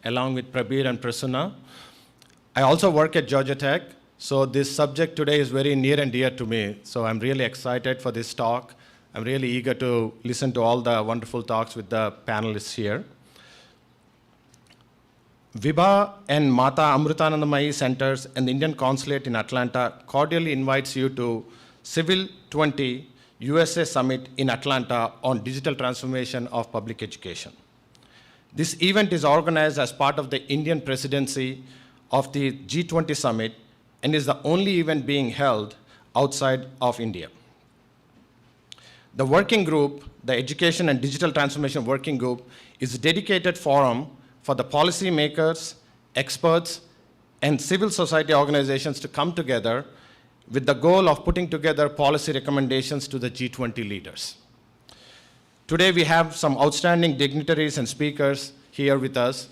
along with Prabir and Prasanna. I also work at Georgia Tech, so this subject today is very near and dear to me. So I'm really excited for this talk. I'm really eager to listen to all the wonderful talks with the panelists here. Vibha and Mata Amritanandamayi Centers and the Indian Consulate in Atlanta cordially invites you to Civil 20 USA Summit in Atlanta on digital transformation of public education. This event is organized as part of the Indian presidency of the G20 Summit and is the only event being held outside of India. The working group, the Education and Digital Transformation Working Group, is a dedicated forum for the policymakers, experts, and civil society organizations to come together with the goal of putting together policy recommendations to the G20 leaders. Today we have some outstanding dignitaries and speakers here with us.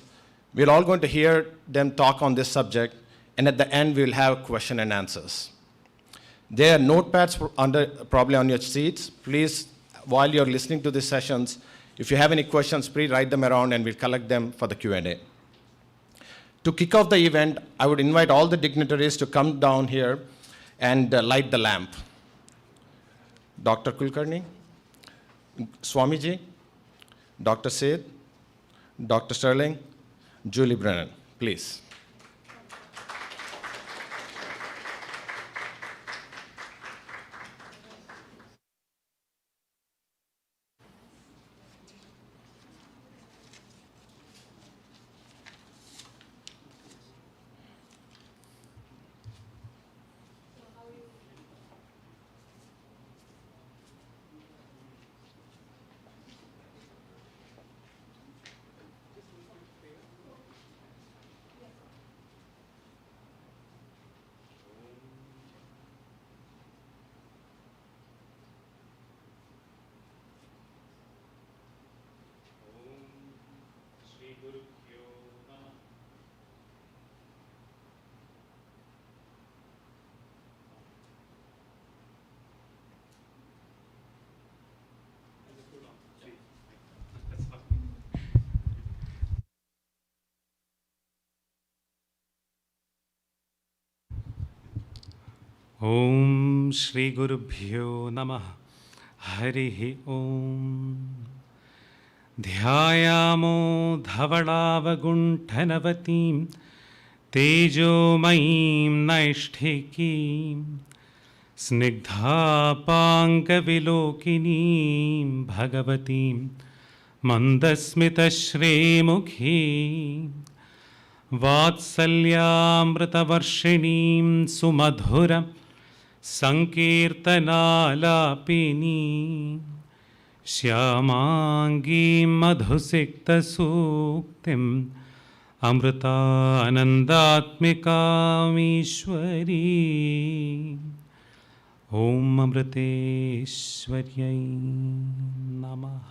We're all going to hear them talk on this subject, and at the end we'll have question and answers. There are notepads probably on your seats. Please, while you're listening to these sessions, if you have any questions, please write them around and we'll collect them for the Q&A. To kick off the event, I would invite all the dignitaries to come down here and light the lamp. Dr. Kulkarni, Swamiji, Dr. Sheth, Dr. Sterling, Julie Brennen, please. Om Shri Gurubhyo Namah Harihi Om Dhyayamo Dhavalavagunthanavatim Tejomayim Naishtikim Snigdhapangavilokinim Bhagavatim Mandasmita Shremukhim Vatsalyamritavarshiniim Sumadhuram Sankirtanalapini Shyamangim Madhusikta Suktim Amritanandatmikam Ishwari Om Amriteshwaryai Namah.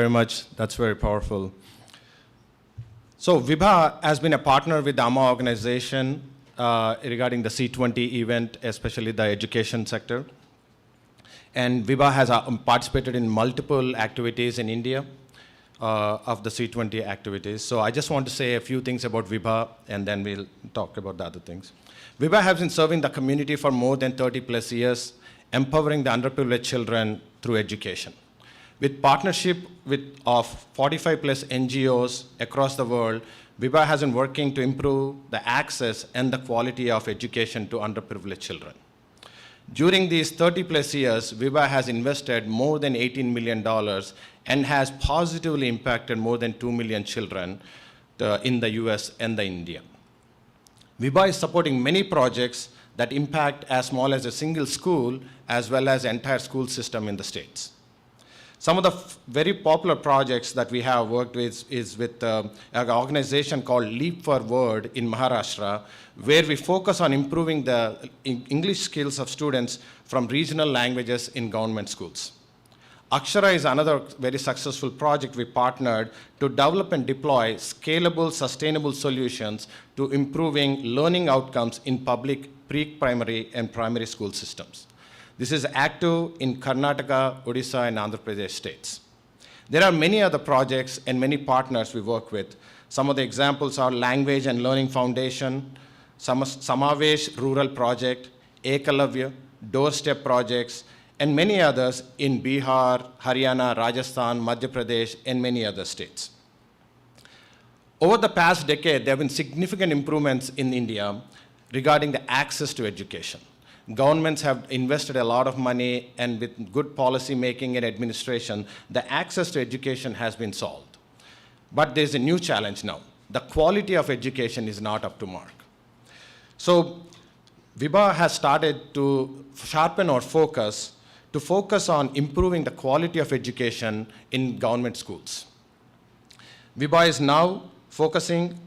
very much. That's very powerful. So Vibha has been a partner with the Amma organization regarding the C20 event, especially the education sector. And Vibha has participated in multiple activities in India of the C20 activities. So I just want to say a few things about Vibha, and then we'll talk about the other things. Vibha has been serving the community for more than 30 plus years, empowering the underprivileged children through education. With partnership of 45 plus NGOs across the world, Vibha has been working to improve the access and the quality of education to underprivileged children. During these 30 plus years, Vibha has invested more than $18 million and has positively impacted more than 2 million children in the US and India. Vibha is supporting many projects that impact as small as a single school as well as the entire school system in the States. Some of the very popular projects that we have worked with is with an organization called Leap Forward in Maharashtra, where we focus on improving the English skills of students from regional languages in government schools. Akshara is another very successful project we partnered to develop and deploy scalable, sustainable solutions to improving learning outcomes in public pre-primary and primary school systems. This is active in Karnataka, Odisha, and Andhra Pradesh states. There are many other projects and many partners we work with. Some of the examples are Language and Learning Foundation, Samavesh Rural Project, Ekalavya, Doorstep Projects, and many others in Bihar, Haryana, Rajasthan, Madhya Pradesh, and many other states. Over the past decade, there have been significant improvements in India regarding the access to education. Governments have invested a lot of money, and with good policy making and administration, the access to education has been solved. But there's a new challenge now. The quality of education is not up to mark. So Vibha has started to sharpen our focus to focus on improving the quality of education in government schools. Vibha is now focusing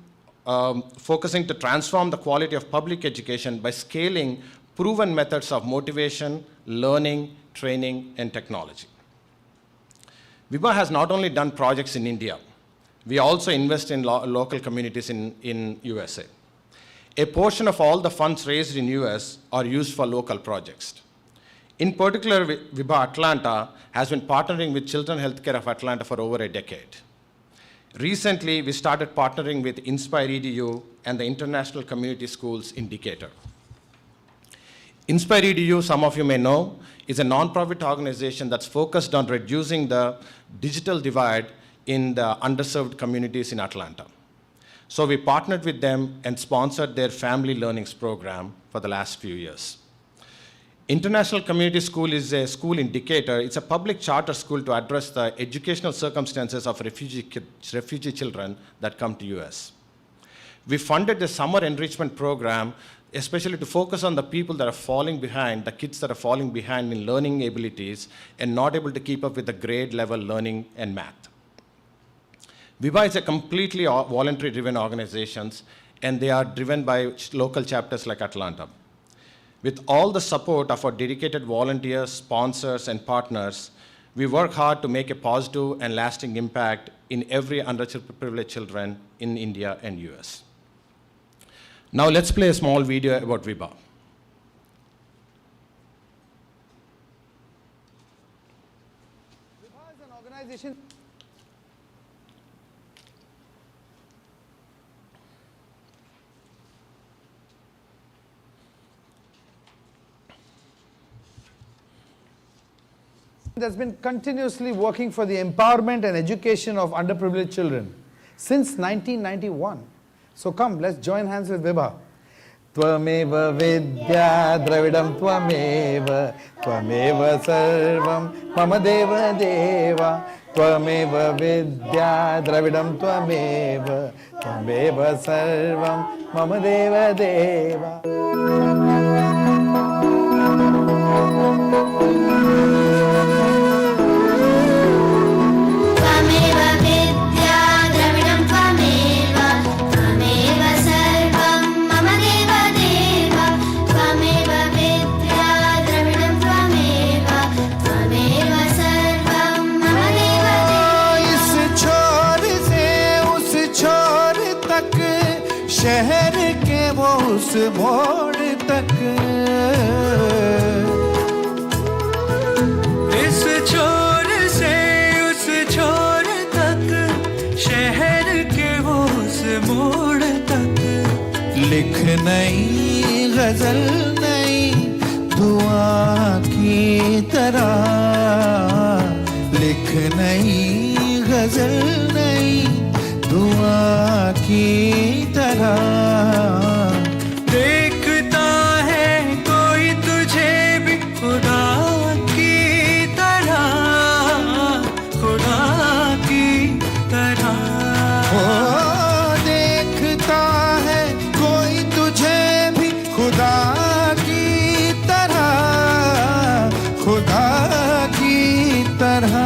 to transform the quality of public education by scaling proven methods of motivation, learning, training, and technology. Vibha has not only done projects in India, we also invest in local communities in USA. A portion of all the funds raised in US are used for local projects. In particular, Vibha Atlanta has been partnering with Children Healthcare of Atlanta for over a decade. Recently, we started partnering with Inspire EDU and the International Community Schools in Decatur. Inspire EDU, some of you may know, is a nonprofit organization that's focused on reducing the digital divide in the underserved communities in Atlanta. So we partnered with them and sponsored their Family Learnings program for the last few years. International Community School is a school in Decatur. It's a public charter school to address the educational circumstances of refugee children that come to US. We funded the summer enrichment program, especially to focus on the people that are falling behind, the kids that are falling behind in learning abilities and not able to keep up with the grade level learning and math. Vibha is a completely voluntary-driven organization, and they are driven by local chapters like Atlanta. With all the support of our dedicated volunteers, sponsors, and partners, we work hard to make a positive and lasting impact in every underprivileged children in India and US. Now let's play a small video about Vibha. Vibha is an organization that's been continuously working for the empowerment and education of underprivileged children since 1991. So come, let's join hands with Vibha. Tvameva vidya dravidam tvameva tvameva sarvam mama deva deva tvameva vidya dravidam tvameva tvameva sarvam mama deva deva. शहर के वो उस मोड़ तक, इस छोर से उस छोर तक, शहर के वो उस मोड़ तक। लिख नई गजल नई दुआ की तरह, लिख नई गजल नई दुआ की तरह। देखता है कोई तुझे भी खुदा की तरह, खुदा की तरह। ओ देखता है कोई तुझे भी खुदा की तरह, खुदा की तरह।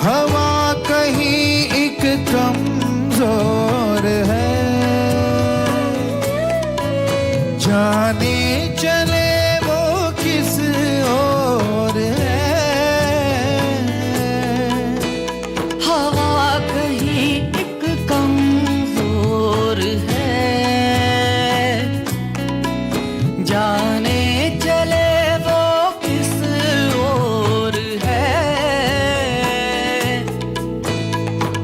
हवा कहीं एक कमजोर है, जाने चले वो किस ओर है। हवा कहीं एक कमजोर है, जाने चले वो किस ओर है।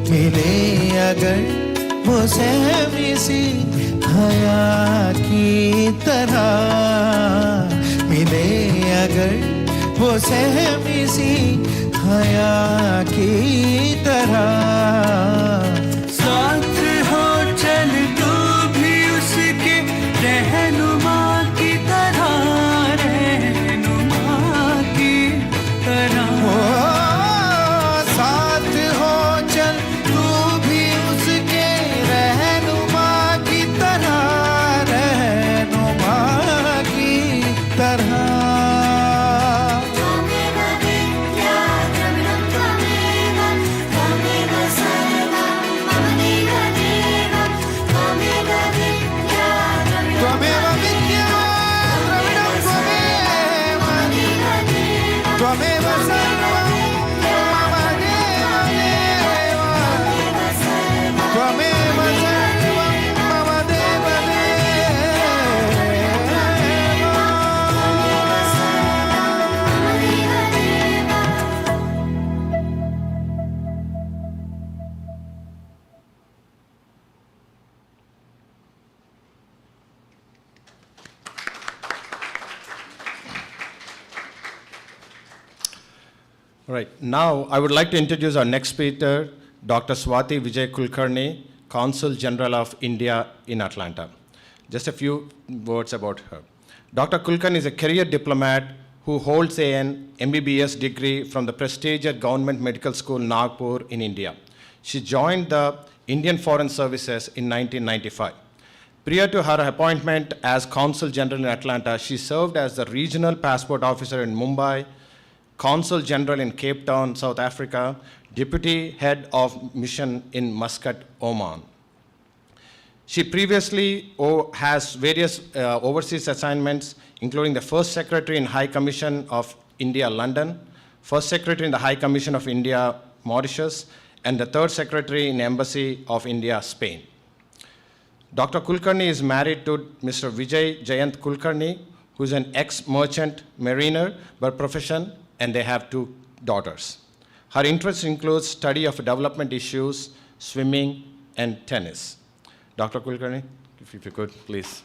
मिले अगर वो सहमी सी हया की तरह, मिले अगर वो सहमी सी हया की तरह। साथ हो चल तू भी उसके रहनुमा की तरह, रहनुमा की तरह। साथ हो चल तू भी उसके रहनुमा की तरह, रहनुमा की तरह। त्वमेव विद्या द्रविणं त्वमेव, त्वमेव सर्वं मम देवदेव। त्वमेव विद्या द्रविणं त्वमेव विद्या द्रविणं त्वमेव, त्वमेव सर्वं मम देवदेव। त्वमेव सर्वं मम All right, now I would like to introduce our next speaker, Dr. Swati Vijay Kulkarni, Consul General of India in Atlanta. Just a few words about her. Dr. Kulkarni is a career diplomat who holds an MBBS degree from the prestigious Government Medical School, Nagpur in India. She joined the Indian Foreign Services in 1995. Prior to her appointment as Consul General in Atlanta, she served as the Regional Passport Officer in Mumbai, Consul General in Cape Town, South Africa, Deputy Head of Mission in Muscat, Oman. She previously has various overseas assignments, including the First Secretary in High Commission of India, London, First Secretary in the High Commission of India, Mauritius, and the Third Secretary in Embassy of India, Spain. Dr. Kulkarni is married to Mr. Vijay Jayant Kulkarni, who is an ex-merchant mariner by profession, and they have 2 daughters. Her interests include study of development issues, swimming, and tennis. Dr. Kulkarni, if you could, please.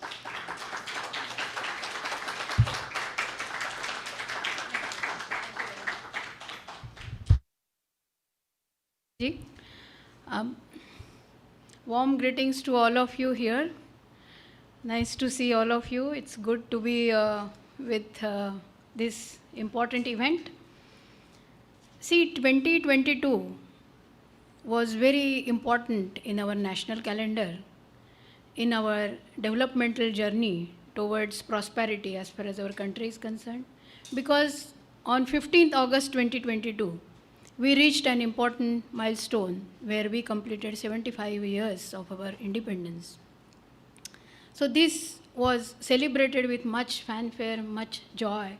Warm greetings to all of you here. Nice to see all of you. It's good to be with this important event. See, 2022 was very important in our national calendar, in our developmental journey towards prosperity as far as our country is concerned, because on 15th August 2022, we reached an important milestone where we completed 75 years of our independence. So this was celebrated with much fanfare, much joy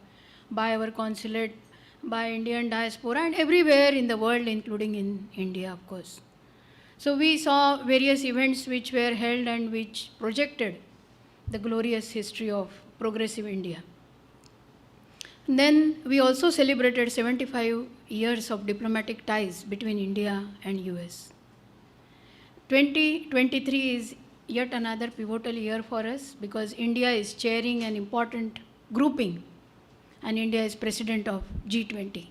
by our consulate, by Indian diaspora and everywhere in the world, including in India, of course. So we saw various events which were held and which projected the glorious history of progressive India. And then we also celebrated 75 years of diplomatic ties between India and US. 2023 is yet another pivotal year for us because India is chairing an important grouping and India is president of G20.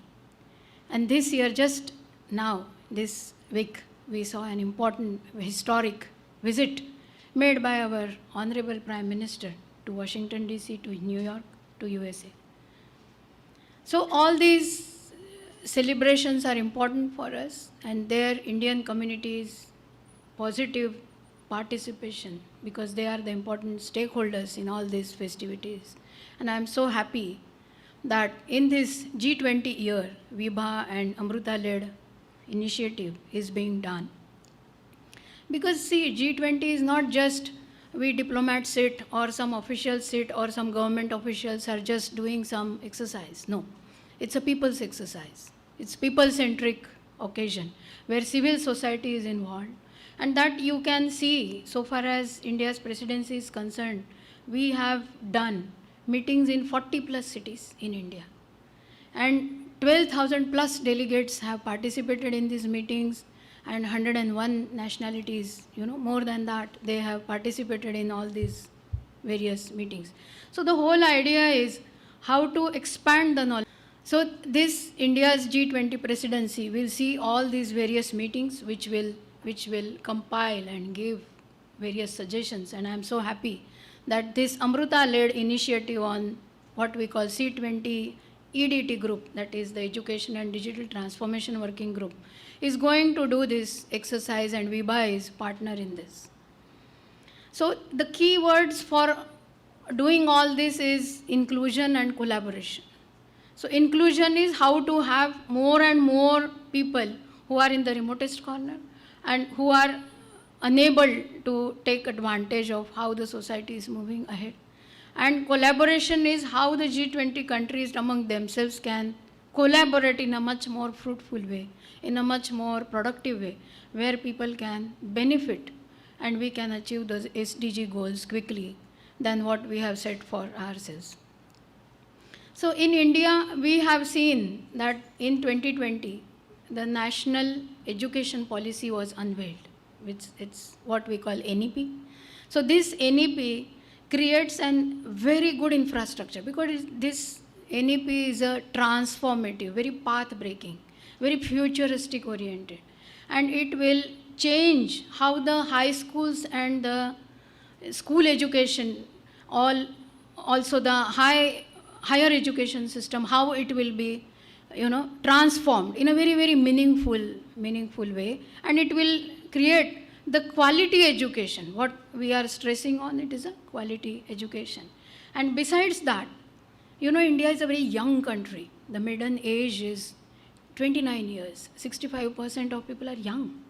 And this year, just now, this week, we saw an important historic visit made by our Honorable Prime Minister to Washington DC, to New York, to USA. So all these celebrations are important for us and their Indian community's positive participation because they are the important stakeholders in all these festivities. And I'm so happy that in this G20 year, Vibha and Amrita-led initiative is being done. Because see, G20 is not just we diplomats sit or some officials sit or some government officials are just doing some exercise. No, it's a people's exercise. It's people-centric occasion where civil society is involved. And that you can see, so far as India's presidency is concerned, we have done meetings in 40 plus cities in India. And 12,000 plus delegates have participated in these meetings and 101 nationalities, more than that, they have participated in all these various meetings. So the whole idea is how to expand the knowledge. So this India's G20 presidency will see all these various meetings which will compile and give various suggestions. And I'm so happy that this Amrita-led initiative on what we call C20 EDT group, that is the Education and Digital Transformation Working Group, is going to do this exercise and Vibha is partner in this. So the key words for doing all this is inclusion and collaboration. So inclusion is how to have more and more people who are in the remotest corner and who are unable to take advantage of how the society is moving ahead. And collaboration is how the G20 countries among themselves can collaborate in a much more fruitful way, in a much more productive way, where people can benefit and we can achieve those SDG goals quickly than what we have set for ourselves. So in India, we have seen that in 2020, the National Education Policy was unveiled, which it's what we call NEP. So this NEP creates a very good infrastructure because this NEP is a transformative, very path-breaking, very futuristic oriented. And it will change how the high schools and the school education, also the higher education system, how it will be transformed in a very, very meaningful way. And it will create the quality education. What we are stressing on it is a quality education. And besides that, India is a very young country. The median age is 29 years. 65% of people are young.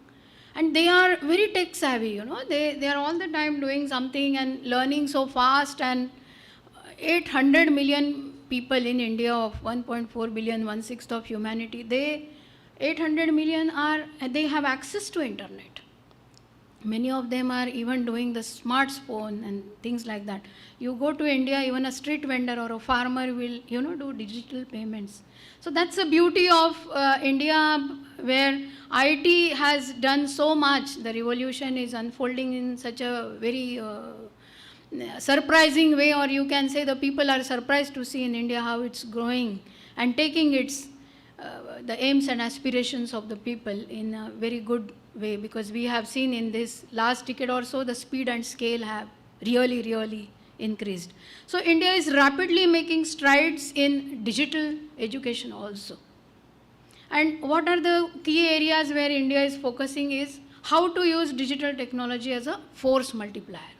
And they are very tech savvy, They are all the time doing something and learning so fast. And 800 million people in India of 1.4 billion, 1/6 of humanity, 800 million they have access to internet. Many of them are even doing the smartphone and things like that. You go to India, even a street vendor or a farmer will, do digital payments. So that's the beauty of India, where IT has done so much. The revolution is unfolding in such a very surprising way, or you can say the people are surprised to see in India how it's growing and taking its the aims and aspirations of the people in a very good way, because we have seen in this last decade or so the speed and scale have really increased. So India is rapidly making strides in digital education also. And what are the key areas where India is focusing is how to use digital technology as a force multiplier,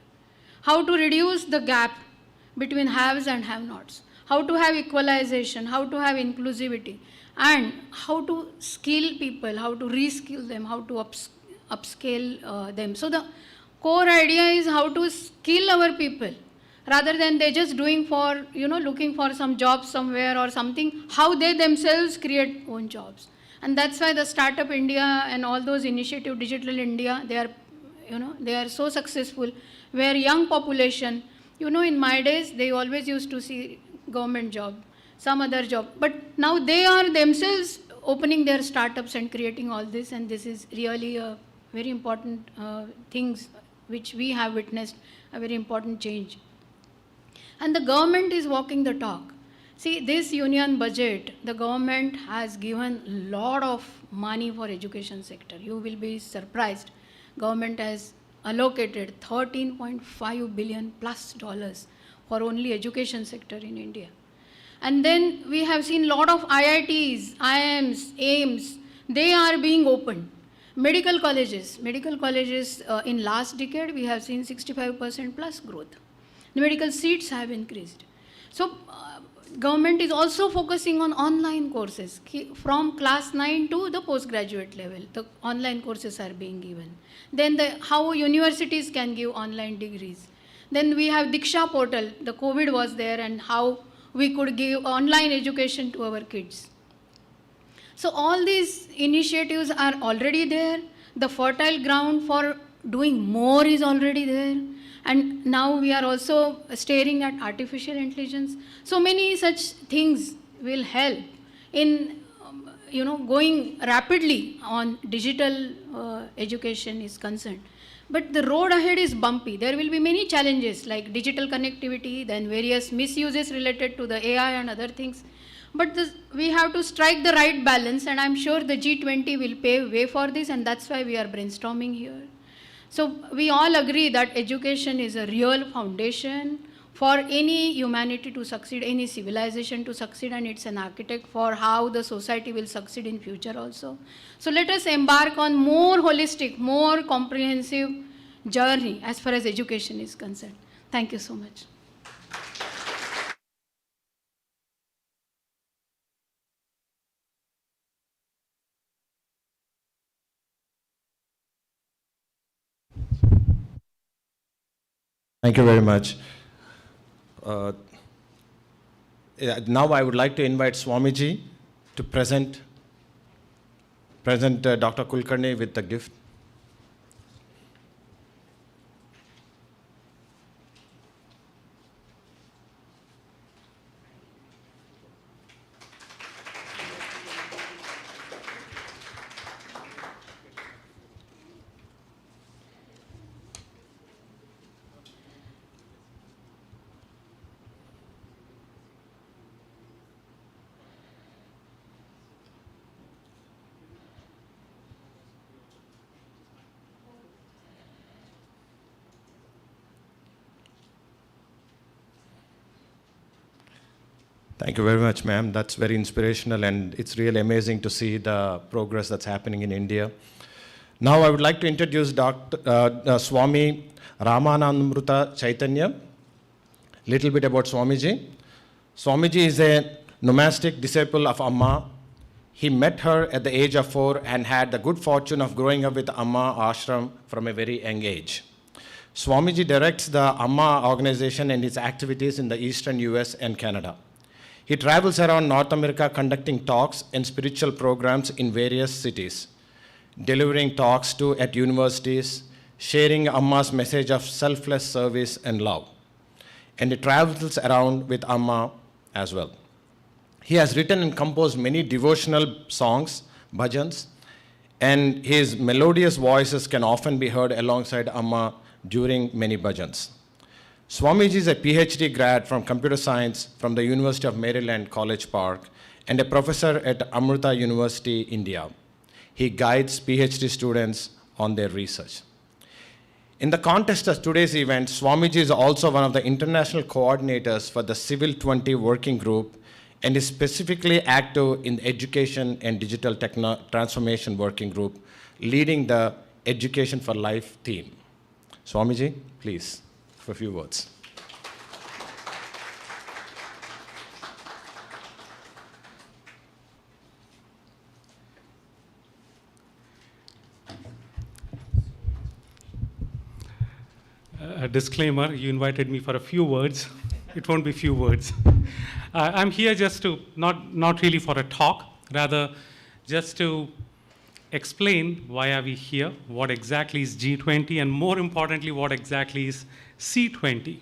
how to reduce the gap between haves and have-nots, how to have equalization, how to have inclusivity, and how to skill people, how to reskill them, how to upscale them. So the core idea is how to skill our people rather than they just doing for, looking for some job somewhere or something, how they themselves create own jobs. And that's why the Startup India and all those initiatives, Digital India, they are so successful, where young population, in my days, they always used to see government job, some other job, but now they are themselves opening their startups and creating all this, and this is really a very important things which we have witnessed, a very important change. And the government is walking the talk. See, this union budget, the government has given a lot of money for education sector. You will be surprised. Government has allocated $13.5 billion plus for only education sector in India. And then we have seen lot of IITs, IIMs, AIMS, they are being opened. Medical colleges in last decade, we have seen 65% plus growth. The medical seats have increased. So government is also focusing on online courses. From class 9 to the postgraduate level, the online courses are being given. Then how universities can give online degrees. Then we have Diksha portal, the COVID was there, and how we could give online education to our kids. So all these initiatives are already there. The fertile ground for doing more is already there. And now we are also staring at artificial intelligence. So many such things will help in going rapidly on digital education is concerned. But the road ahead is bumpy. There will be many challenges like digital connectivity, then various misuses related to the AI and other things. But we have to strike the right balance, and I'm sure the G20 will pave way for this, and that's why we are brainstorming here. So we all agree that education is a real foundation for any humanity to succeed, any civilization to succeed, and it's an architect for how the society will succeed in future also. So let us embark on more holistic, more comprehensive journey as far as education is concerned. Thank you so much. Thank you very much. Now I would like to invite Swamiji to present Dr. Kulkarni with the gift. Thank you very much, ma'am. That's very inspirational, and it's really amazing to see the progress that's happening in India. Now I would like to introduce Swami Ramanandamrita Chaitanya. Little bit about Swamiji. Swamiji is a monastic disciple of Amma. He met her at the age of 4 and had the good fortune of growing up with Amma ashram from a very young age. Swamiji directs the Amma organization and its activities in the eastern US and Canada. He travels around North America conducting talks and spiritual programs in various cities, delivering talks at universities, sharing Amma's message of selfless service and love. And he travels around with Amma as well. He has written and composed many devotional songs, bhajans, and his melodious voices can often be heard alongside Amma during many bhajans. Swamiji is a PhD grad from computer science from the University of Maryland, College Park, and a professor at Amrita University, India. He guides PhD students on their research. In the context of today's event, Swamiji is also one of the international coordinators for the Civil 20 working group and is specifically active in the education and digital transformation working group, leading the Education for Life theme. Swamiji, please, for a few words. a disclaimer. You invited me for a few words. It won't be few words. I'm here just to, not really for a talk, rather just to explain why are we here, what exactly is G20, and more importantly, what exactly is C20.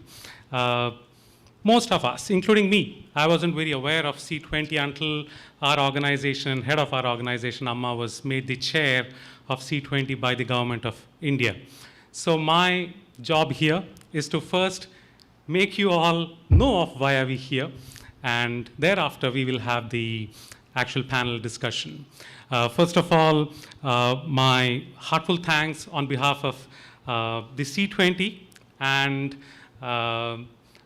Most of us, including me, I wasn't very aware of C20 until our organization, head of our organization, Amma, was made the chair of C20 by the government of India. So my job here is to first make you all know of why are we here, and thereafter we will have the actual panel discussion. First of all, my heartfelt thanks on behalf of the C20 and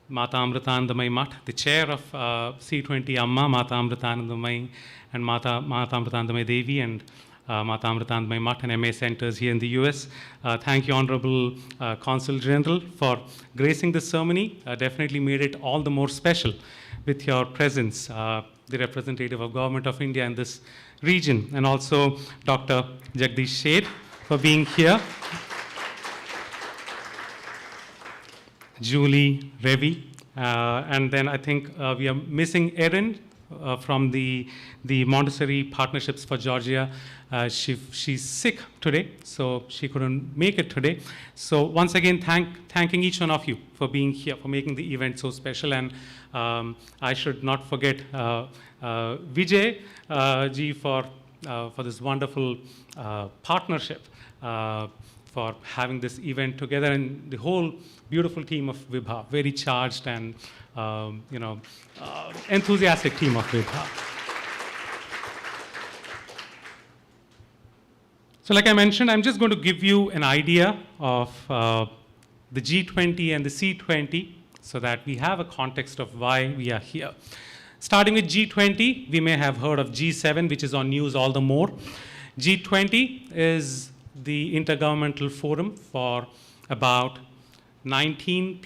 Mata Amritanandamayi Math, the chair of C20, Amma, Mata Amritanandamayi, and Mata Amritanandamayi Devi, and Mata Amritanandamayi Math and MA centers here in the US. Thank you, Honorable Consul General, for gracing this ceremony. Definitely made it all the more special with your presence, the representative of Government of India in this region, and also Dr. Jagdish Sheth for being here. Julie, Revi, and then I think we are missing Erin from the Montessori Partnerships for Georgia. She's sick today, so she couldn't make it today. So once again, thanking each one of you for being here, for making the event so special. And I should not forget Vijay ji for this wonderful partnership, for having this event together, and the whole beautiful team of Vibha, very charged and enthusiastic team of Vibha. So like I mentioned, I'm just going to give you an idea of the G20 and the C20 so that we have a context of why we are here. Starting with G20, we may have heard of G7, which is on news all the more. G20 is the intergovernmental forum for about 19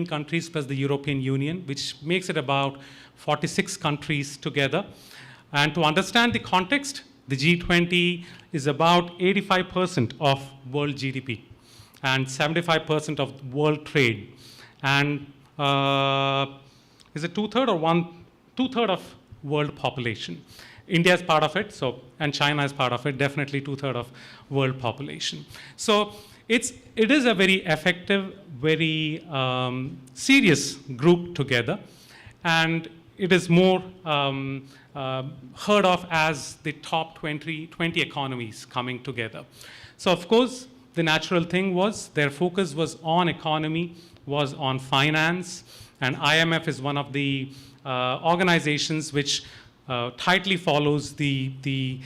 countries plus the European Union, which makes it about 46 countries together. And to understand the context, the G20 is about 85% of world GDP and 75% of world trade. And is it two-thirds or two-thirds of world population? India is part of it, and China is part of it, definitely two-thirds of world population. So it is a very effective, very serious group together, and it is more heard of as the top 20 economies coming together. So of course, the natural thing was their focus was on economy, was on finance, and IMF is one of the organizations which tightly follows the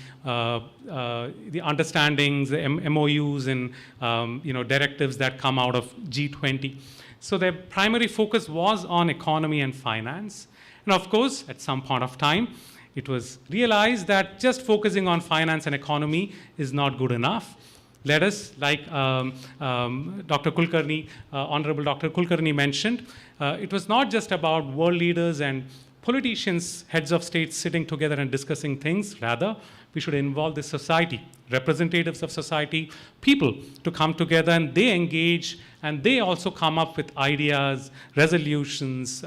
understandings, the MOUs, and directives that come out of G20. So their primary focus was on economy and finance. And of course, at some point of time, it was realized that just focusing on finance and economy is not good enough. Let us, like Dr. Kulkarni, Honorable Dr. Kulkarni mentioned, it was not just about world leaders and politicians, heads of states sitting together and discussing things. Rather, we should involve the society, representatives of society, people to come together, and they engage, and they also come up with ideas, resolutions,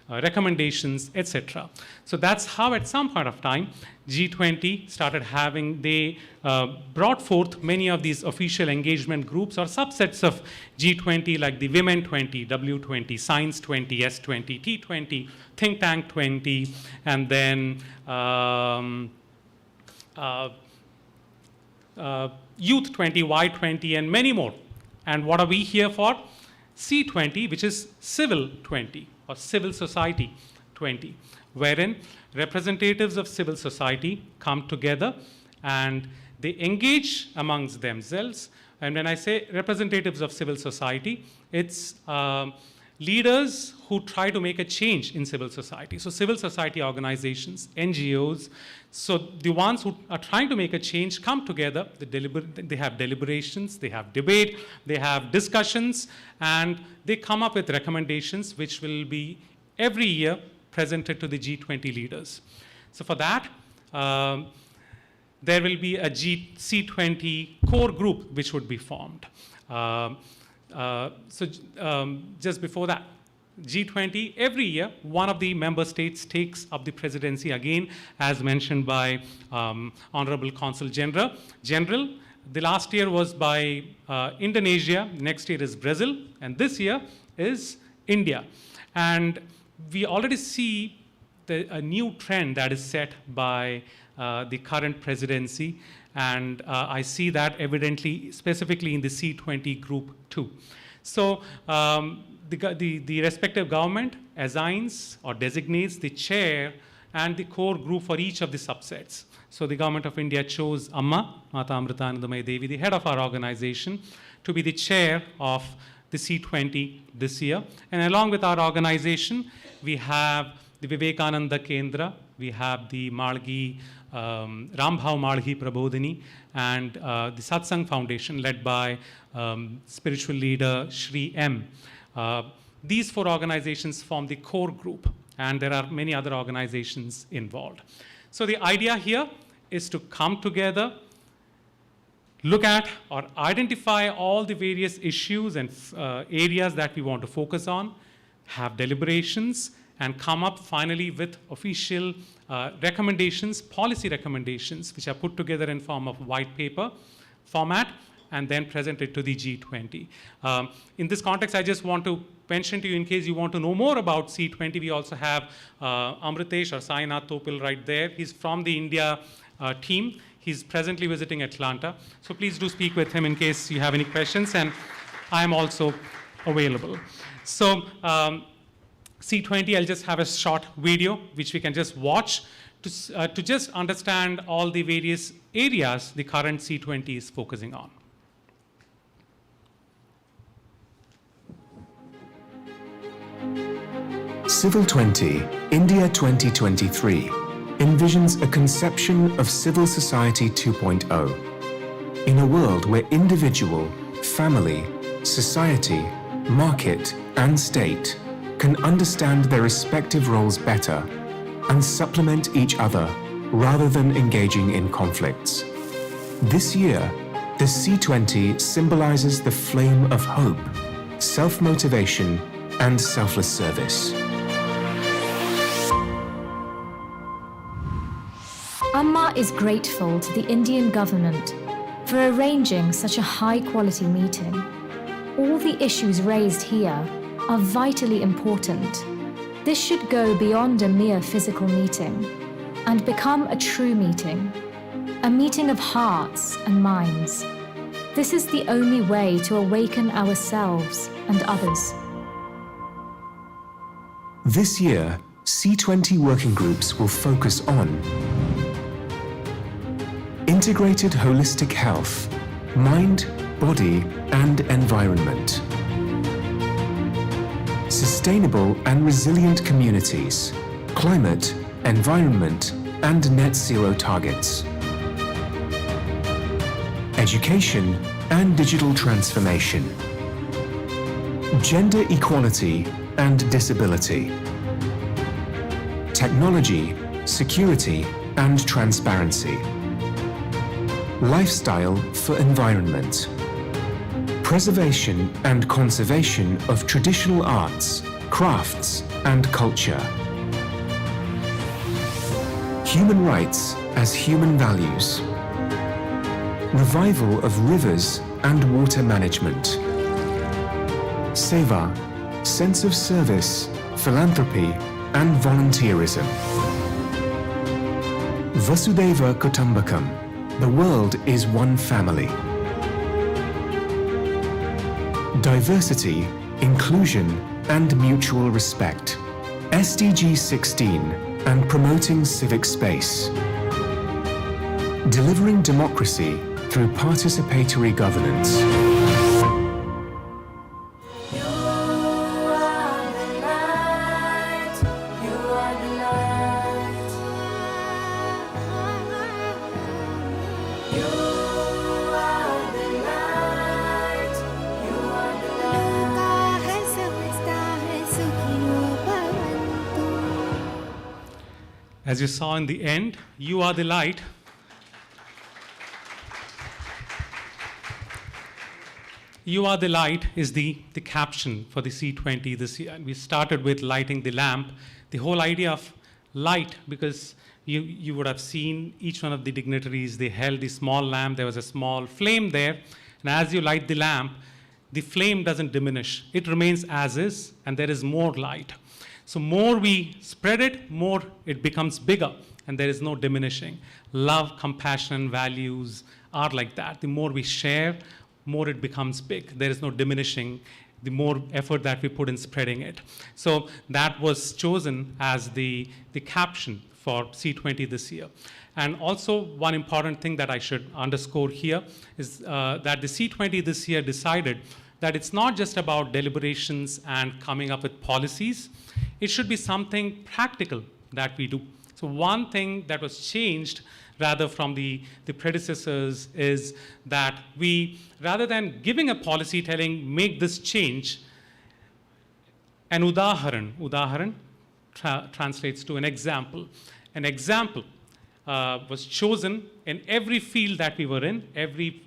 recommendations, etc. So that's how at some point of time, G20 started having, they brought forth many of these official engagement groups or subsets of G20, like the Women 20, W20, Science 20, S20, T20, Think Tank 20, and then Youth 20, Y20, and many more. And what are we here for? C20, which is Civil 20, or Civil Society 20, wherein representatives of civil society come together and they engage amongst themselves. And when I say representatives of civil society, it's leaders who try to make a change in civil society. So civil society organizations, NGOs, so the ones who are trying to make a change come together, they have deliberations, they have debate, they have discussions, and they come up with recommendations which will be every year presented to the G20 leaders. So for that, there will be a C20 core group which would be formed. Just before that, G20, every year, one of the member states takes up the presidency again, as mentioned by Honorable Consul General. The last year was by Indonesia, next year is Brazil, and this year is India. And we already see a new trend that is set by the current presidency, and I see that evidently, specifically in the C20 group too. So the respective government assigns or designates the chair and the core group for each of the subsets. So the government of India chose Amma, Mata Amritanandamayi Devi, the head of our organization, to be the chair of the C20 this year. And along with our organization, we have the Vivekananda Kendra, we have the Rambhav Malgi Prabodhini, and the Satsang Foundation led by spiritual leader Shri M. These four organizations form the core group, and there are many other organizations involved. So the idea here is to come together, look at or identify all the various issues and areas that we want to focus on, have deliberations, and come up finally with official recommendations, policy recommendations, which are put together in form of white paper format, and then present it to the G20. In this context, I just want to mention to you, in case you want to know more about C20, we also have Amritesh or Sainath Topil right there. He's from the India team. He's presently visiting Atlanta. So please do speak with him in case you have any questions, and I am also available. So C20, I'll just have a short video which we can just watch to just understand all the various areas the current C20 is focusing on. Civil 20, India 2023 envisions a conception of civil society 2.0 in a world where individual, family, society, market, and state can understand their respective roles better and supplement each other rather than engaging in conflicts. This year, the C20 symbolizes the flame of hope, self-motivation, and selfless service. Amma is grateful to the Indian government for arranging such a high-quality meeting. All the issues raised here are vitally important. This should go beyond a mere physical meeting and become a true meeting, a meeting of hearts and minds. This is the only way to awaken ourselves and others. This year, C20 working groups will focus on integrated holistic health, mind, body, and environment. Sustainable and resilient communities, climate, environment, and net zero targets. Education and digital transformation. Gender equality and disability. Technology, security, and transparency. Lifestyle for environment. Preservation and conservation of traditional arts, crafts, and culture. Human rights as human values. Revival of rivers and water management. Seva, sense of service, philanthropy, and volunteerism. Vasudhaiva Kutumbakam, the world is one family. Diversity, inclusion, and mutual respect. SDG 16 and promoting civic space. Delivering democracy through participatory governance. As you saw in the end, you are the light. You are the light is the caption for the C20 this year. And we started with lighting the lamp. The whole idea of light, because you would have seen each one of the dignitaries, they held the small lamp, there was a small flame there, and as you light the lamp, the flame doesn't diminish. It remains as is, and there is more light. So more we spread it, more it becomes bigger, and there is no diminishing. Love, compassion, values are like that. The more we share, more it becomes big. There is no diminishing the more effort that we put in spreading it. So that was chosen as the caption for C20 this year. And also one important thing that I should underscore here is that the C20 this year decided that it's not just about deliberations and coming up with policies. It should be something practical that we do. So one thing that was changed rather from the predecessors is that we, rather than giving a policy telling, make this change, an udaharan translates to an example. An example was chosen in every field that we were in, every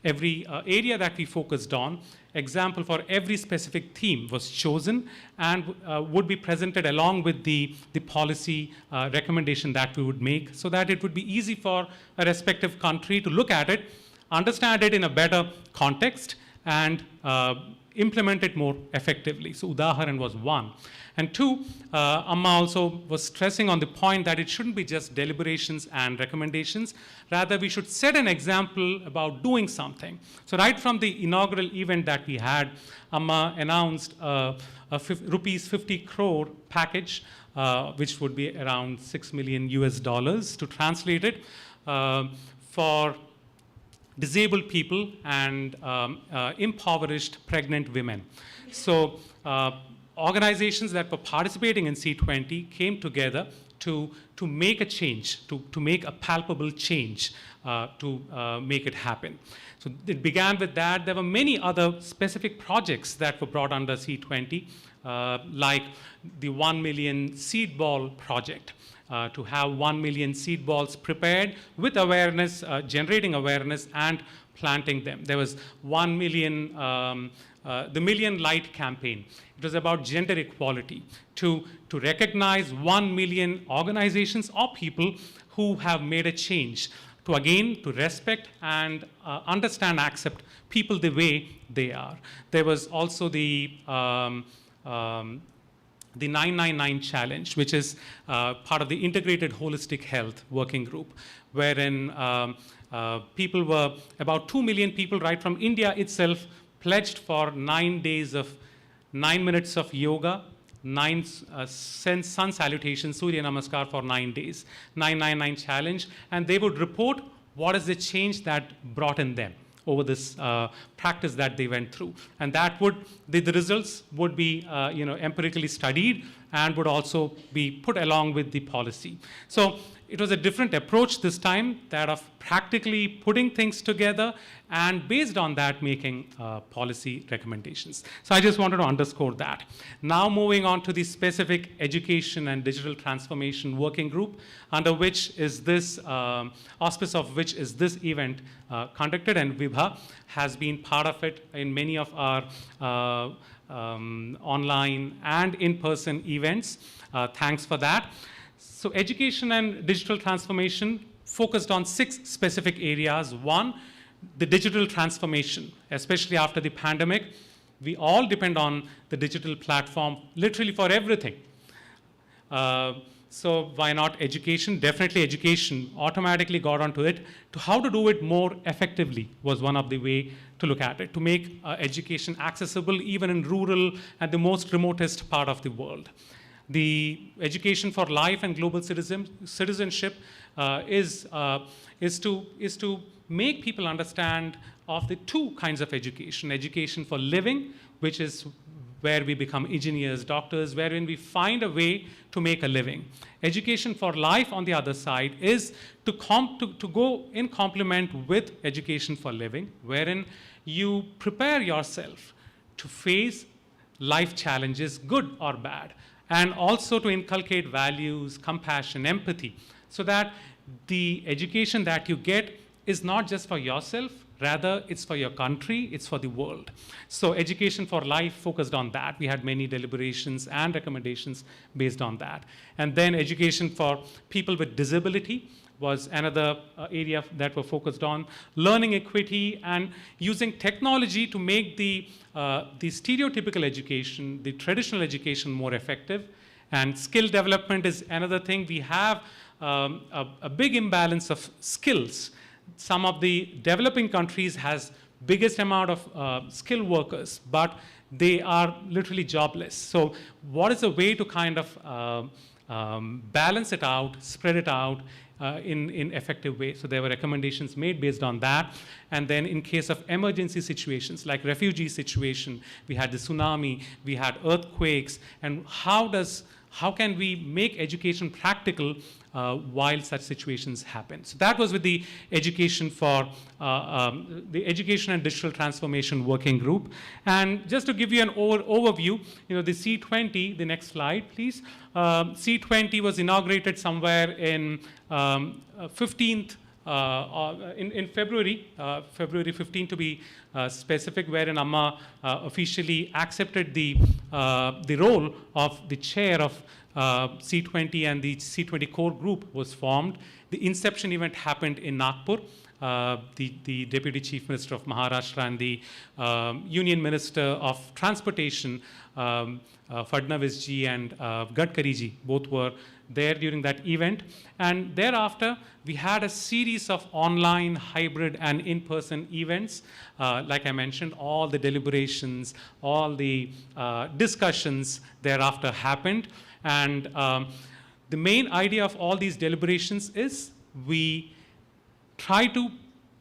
area that we focused on. Example for every specific theme was chosen and would be presented along with the policy recommendation that we would make, so that it would be easy for a respective country to look at it, understand it in a better context, and implement it more effectively. So udaharan was one. And two, Amma also was stressing on the point that it shouldn't be just deliberations and recommendations. Rather, we should set an example about doing something. So right from the inaugural event that we had, Amma announced a rupees 50 crore package, which would be around $6 million to translate it, for disabled people and impoverished pregnant women. So organizations that were participating in C20 came together to make a change, to make a palpable change, to make it happen. So it began with that. There were many other specific projects that were brought under C20, like the 1 million seed ball project, to have 1 million seed balls prepared with awareness, generating awareness and planting them. There was 1 million, the Million Light campaign. It was about gender equality, to recognize 1 million organizations or people who have made a change, to respect and understand, accept people the way they are. There was also the 999 challenge, which is part of the integrated holistic health working group, wherein people were, about 2 million people right from India itself pledged for 9 days of 9 minutes of yoga, 9 sun salutation, Surya Namaskar for 9 days, 999 challenge, and they would report what is the change that brought in them over this practice that they went through. And that would, the results would be empirically studied and would also be put along with the policy. So it was a different approach this time, that of practically putting things together and based on that making policy recommendations. So I just wanted to underscore that. Now moving on to the specific education and digital transformation working group, under which is this, auspice of which is this event conducted, and Vibha has been part of it in many of our online and in-person events. Thanks for that. So education and digital transformation focused on 6 specific areas. One, the digital transformation, especially after the pandemic. We all depend on the digital platform literally for everything. So why not education? Definitely education automatically got onto it. To how to do it more effectively was one of the way to look at it, to make education accessible even in rural and the most remotest part of the world. The education for life and global citizenship is to make people understand of the 2 kinds of education. Education for living, which is where we become engineers, doctors, wherein we find a way to make a living. Education for life, on the other side, is to go in complement with education for living, wherein you prepare yourself to face life challenges, good or bad, and also to inculcate values, compassion, empathy, so that the education that you get is not just for yourself, Rather, it's for your country, it's for the world. So Education for Life focused on that. We had many deliberations and recommendations based on that. And then education for people with disability was another area that we're focused on. Learning equity and using technology to make the stereotypical education, the traditional education more effective. And skill development is another thing. We have a big imbalance of skills. Some of the developing countries has biggest amount of skilled workers, but they are literally jobless. So what is a way to kind of balance it out, spread it out in effective way? So there were recommendations made based on that. And then in case of emergency situations, like refugee situation, we had the tsunami, we had earthquakes, and how can we make education practical while such situations happen? So that was with the education for the Education and Digital Transformation Working Group. And just to give you an overview, the C20, the next slide, please. C20 was inaugurated somewhere in 15th, in February, February 15 to be specific, wherein Amma officially accepted the role of the chair of C20, and the C20 core group was formed. The inception event happened in Nagpur. The Deputy Chief Minister of Maharashtra and the Union Minister of Transportation, Fadnavis ji and Gadkari ji, both were there during that event. And thereafter, we had a series of online, hybrid, and in-person events. Like I mentioned, all the deliberations, all the discussions thereafter happened. And the main idea of all these deliberations is we try to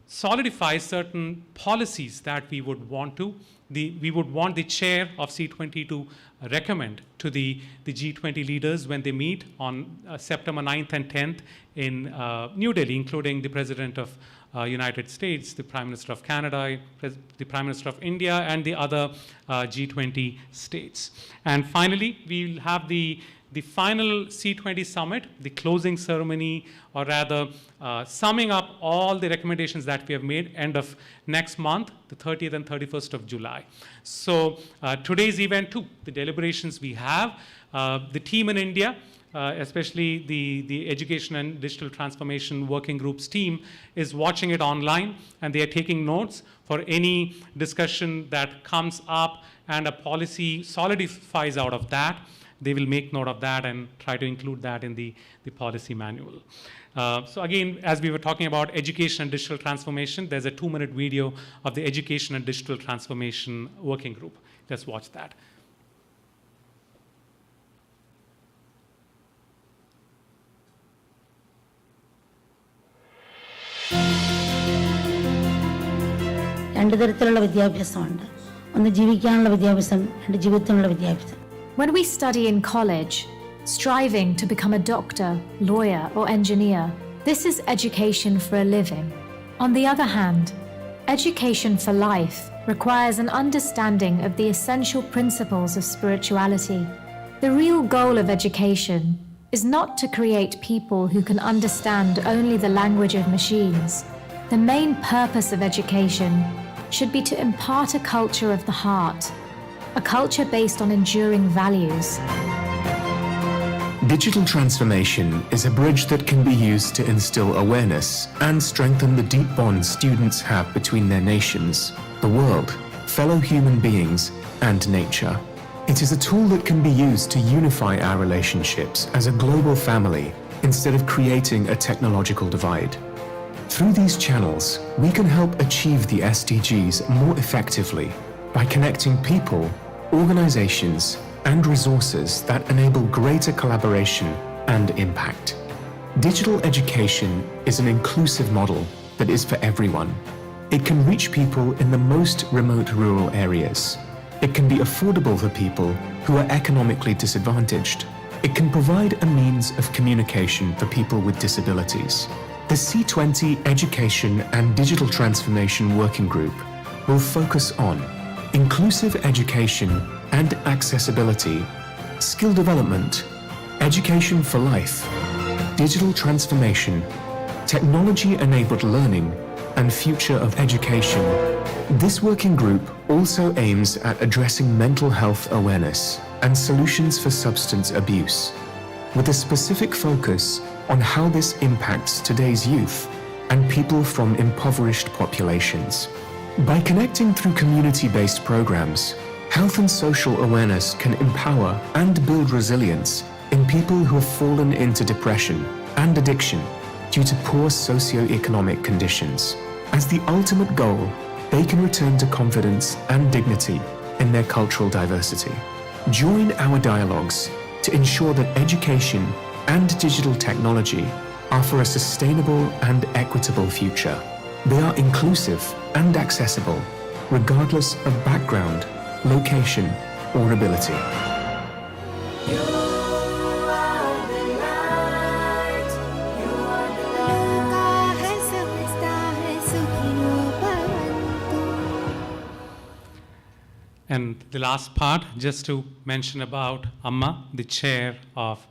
solidify certain policies that we would want the chair of C20 to recommend to the G20 leaders when they meet on September 9th and 10th in New Delhi, including the President of United States, the Prime Minister of Canada, the Prime Minister of India, and the other G20 states. And finally, we'll have the final C20 summit, the closing ceremony, or rather summing up all the recommendations that we have made end of next month, the 30th and 31st of July. So today's event too, the deliberations we have, the team in India, especially the Education and Digital Transformation Working Group's team is watching it online, and they are taking notes for any discussion that comes up and a policy solidifies out of that. They will make note of that and try to include that in the policy manual. So again, as we were talking about education and digital transformation, there's a 2-minute video of the Education and Digital Transformation Working Group. Let's watch that. രണ്ട് തരത്തിലുള്ള വിദ്യാഭ്യാസമുണ്ട്. ഒന്ന് ജീവിക്കാനുള്ള വിദ്യാഭ്യാസം, രണ്ട് ജീവിതത്തിനുള്ള വിദ്യാഭ്യാസം. When we study in college, striving to become a doctor, lawyer, or engineer, this is education for a living. On the other hand, education for life requires an understanding of the essential principles of spirituality. The real goal of education is not to create people who can understand only the language of machines. The main purpose of education should be to impart a culture of the heart, a culture based on enduring values. Digital transformation is a bridge that can be used to instill awareness and strengthen the deep bonds students have between their nations, the world, fellow human beings, and nature. It is a tool that can be used to unify our relationships as a global family instead of creating a technological divide. Through these channels, we can help achieve the SDGs more effectively by connecting people, organizations, and resources that enable greater collaboration and impact. Digital education is an inclusive model that is for everyone. It can reach people in the most remote rural areas. It can be affordable for people who are economically disadvantaged. It can provide a means of communication for people with disabilities. The C20 Education and Digital Transformation Working Group will focus on inclusive education and accessibility, skill development, education for life, digital transformation, technology-enabled learning, and future of education. This working group also aims at addressing mental health awareness and solutions for substance abuse, with a specific focus on how this impacts today's youth and people from impoverished populations. By connecting through community-based programs, health and social awareness can empower and build resilience in people who have fallen into depression and addiction due to poor socio-economic conditions. As the ultimate goal, they can return to confidence and dignity in their cultural diversity. Join our dialogues to ensure that education and digital technology are for a sustainable and equitable future. They are inclusive and accessible, regardless of background, location, or ability. And the last part, just to mention about Amma, the chair of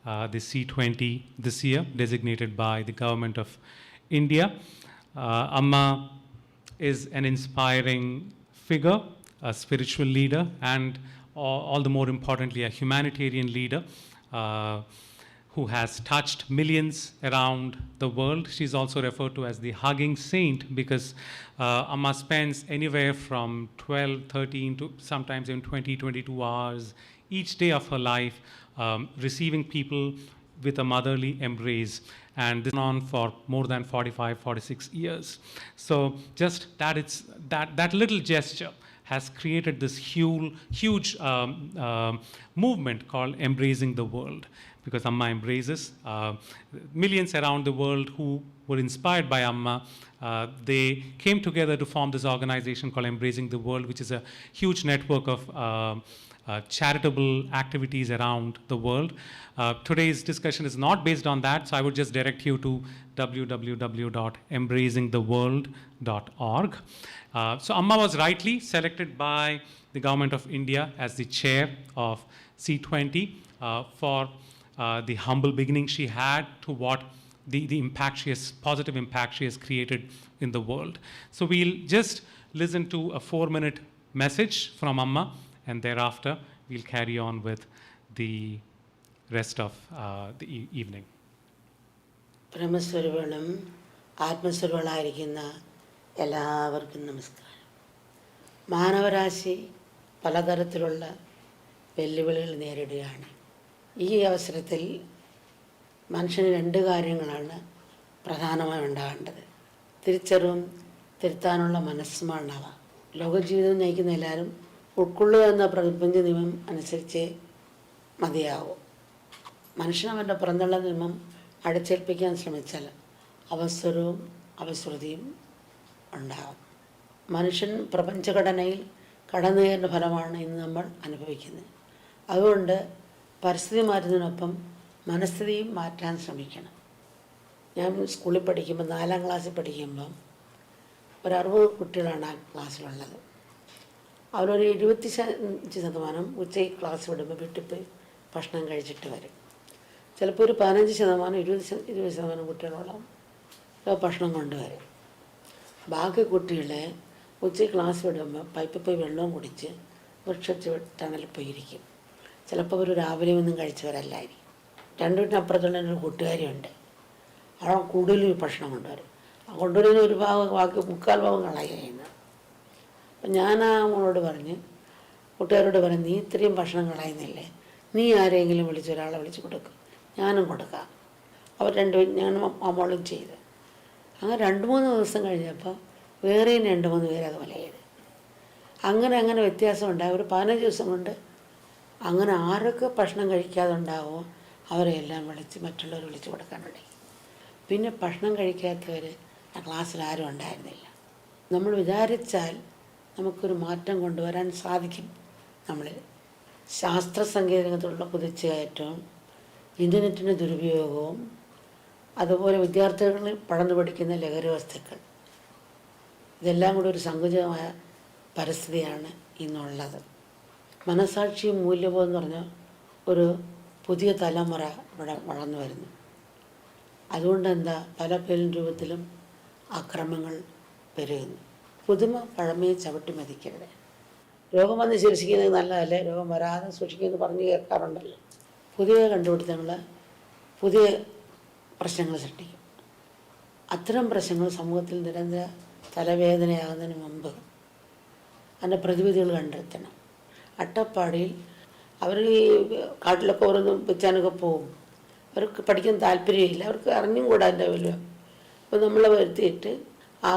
the C20 this year, designated by the government of India. Amma is an inspiring figure, a spiritual leader, and all the more importantly, a humanitarian leader who has touched millions around the world. She's also referred to as the hugging saint because Amma spends anywhere from 12, 13 to sometimes even 20, 22 hours each day of her life receiving people with a motherly embrace. And this went on for more than 45, 46 years. So just that little gesture has created this huge movement called Embracing the World, because Amma embraces millions around the world who were inspired by Amma. They came together to form this organization called Embracing the World, which is a huge network of charitable activities around the world. Today's discussion is not based on that, so I would just direct you to www.embracingtheworld.org. So Amma was rightly selected by the government of India as the chair of C20 for the humble beginning she had to what the impact she has, positive impact she has created in the world. So we'll just listen to a 4-minute message from Amma, and thereafter we'll carry on with the rest of the evening. ബ്രഹ്മസ്വരൂപനും ആത്മസ്വരൂപങ്ങളായിരിക്കുന്ന എല്ലാവർക്കും നമസ്കാരം. മാനവരാശി പലതരത്തിലുള്ള വെല്ലുവിളികൾ നേരിടുകയാണ്. ഈ അവസരത്തിൽ മനുഷ്യന് 2 കാര്യങ്ങളാണ് പ്രധാനമായി ഉണ്ടാകേണ്ടത്. തിരിച്ചറിവും തിരുത്താനുള്ള മനസ്സുമാണവ. ലോകജീവിതം നയിക്കുന്ന എല്ലാവരും ഉൾക്കൊള്ളുക എന്ന പ്രതിപഞ്ച നിയമം അനുസരിച്ച് മതിയാവും. മനുഷ്യൻ അവൻ്റെ പുറന്നുള്ള നിയമം അടിച്ചേൽപ്പിക്കാൻ ശ്രമിച്ചാൽ അവസരവും അവശ്രുതിയും ഉണ്ടാകും. മനുഷ്യൻ പ്രപഞ്ചഘടനയിൽ കടന്നു കയറുന്ന ഫലമാണ് ഇന്ന് നമ്മൾ അനുഭവിക്കുന്നത്. അതുകൊണ്ട് പരിസ്ഥിതി മാറ്റുന്നതിനൊപ്പം മനസ്ഥിതിയും മാറ്റാൻ ശ്രമിക്കണം. ഞാൻ സ്കൂളിൽ പഠിക്കുമ്പോൾ 4ാം ക്ലാസ്സിൽ പഠിക്കുമ്പം ഒരു 60 കുട്ടികളാണ് ആ ക്ലാസ്സിലുള്ളത്. അവരൊരു 25% ഉച്ചയ്ക്ക് ക്ലാസ് വിടുമ്പോൾ വീട്ടിൽ പോയി ഭക്ഷണം കഴിച്ചിട്ട് വരും. ചിലപ്പോൾ ഒരു 15%, 20% കുട്ടികളോളം ഭക്ഷണം കൊണ്ടുവരും. ബാക്കി കുട്ടികളെ ഉച്ചയ്ക്ക് ക്ലാസ് വിടുമ്പോൾ പൈപ്പിൽ പോയി വെള്ളവും കുടിച്ച് വൃക്ഷത്തിൽ ടണലിൽ പോയിരിക്കും. ചിലപ്പോൾ അവർ രാവിലെ ഒന്നും കഴിച്ചവരല്ലായിരിക്കും. 2 വീട്ടിനപ്പുറത്തുള്ള ഒരു കൂട്ടുകാരിയുണ്ട്. അവൾ കൂടുതലും ഭക്ഷണം കൊണ്ടുവരും. ആ കൊണ്ടുവരുന്ന ഒരു ഭാഗം ബാക്കി 3/4 ഭാഗം കളയുന്നത്. അപ്പം ഞാൻ ആ മോളോട് പറഞ്ഞ്, കൂട്ടുകാരോട് പറഞ്ഞ്, നീ ഇത്രയും ഭക്ഷണം കളയുന്നില്ലേ, നീ ആരെങ്കിലും വിളിച്ച് ഒരാളെ വിളിച്ച് കൊടുക്കും, ഞാനും കൊടുക്കാം. അവർ 2 ഞാനും മോളും ചെയ്ത്. അങ്ങനെ 2-3 ദിവസം കഴിഞ്ഞപ്പോൾ വേറെയും 2-3 പേര് അതുപോലെ ചെയ്ത്. അങ്ങനെ വ്യത്യാസം ഉണ്ടാകും. ഒരു 15 ദിവസം കൊണ്ട് അങ്ങനെ ആരൊക്കെ ഭക്ഷണം കഴിക്കാതെ ഉണ്ടാകുമോ അവരെല്ലാം വിളിച്ച് മറ്റുള്ളവർ വിളിച്ച് കൊടുക്കാൻ തുടങ്ങി. പിന്നെ ഭക്ഷണം കഴിക്കാത്തവർ ആ ക്ലാസ്സിൽ ആരും ഉണ്ടായിരുന്നില്ല. നമ്മൾ വിചാരിച്ചാൽ നമുക്കൊരു മാറ്റം കൊണ്ടുവരാൻ സാധിക്കും. നമ്മൾ ശാസ്ത്ര സാങ്കേതികത്തിലുള്ള കുതിച്ചുകയറ്റവും ഇൻ്റർനെറ്റിൻ്റെ ദുരുപയോഗവും അതുപോലെ വിദ്യാർത്ഥികളിൽ പടർന്നു പഠിക്കുന്ന ലഹരി വസ്തുക്കൾ, ഇതെല്ലാം കൂടി ഒരു സങ്കുചിതമായ പരിസ്ഥിതിയാണ് ഇന്നുള്ളത്. മനസാക്ഷിയും മൂല്യബോധം എന്ന് പറഞ്ഞ ഒരു പുതിയ തലമുറ ഇവിടെ വളർന്നു വരുന്നു. അതുകൊണ്ട് പല പേരും രൂപത്തിലും അക്രമങ്ങൾ പെരുകുന്നു. പുതുമ പഴമയെ ചവിട്ടി മതിക്കരുത്. രോഗം വന്ന് ചികിത്സിക്കുന്നത് നല്ലതല്ലേ, രോഗം വരാതെ സൂക്ഷിക്കുമെന്ന് പറഞ്ഞ് കേൾക്കാറുണ്ടല്ലോ. പുതിയ കണ്ടുപിടുത്തങ്ങൾ പുതിയ പ്രശ്നങ്ങൾ സൃഷ്ടിക്കും. അത്തരം പ്രശ്നങ്ങൾ സമൂഹത്തിൽ നിരന്തര തലവേദനയാകുന്നതിന് മുമ്പ് അതിൻ്റെ പ്രതിവിധികൾ കണ്ടെത്തണം. അട്ടപ്പാടിയിൽ അവർ ഈ കാട്ടിലൊക്കെ ഓരോന്ന് വെച്ചാനൊക്കെ പോകും. അവർക്ക് പഠിക്കാൻ താല്പര്യമില്ല, അവർക്ക് അറിഞ്ഞും കൂടാ അതിൻ്റെ വലിയ. അപ്പോൾ നമ്മളെ വരുത്തിയിട്ട് ആ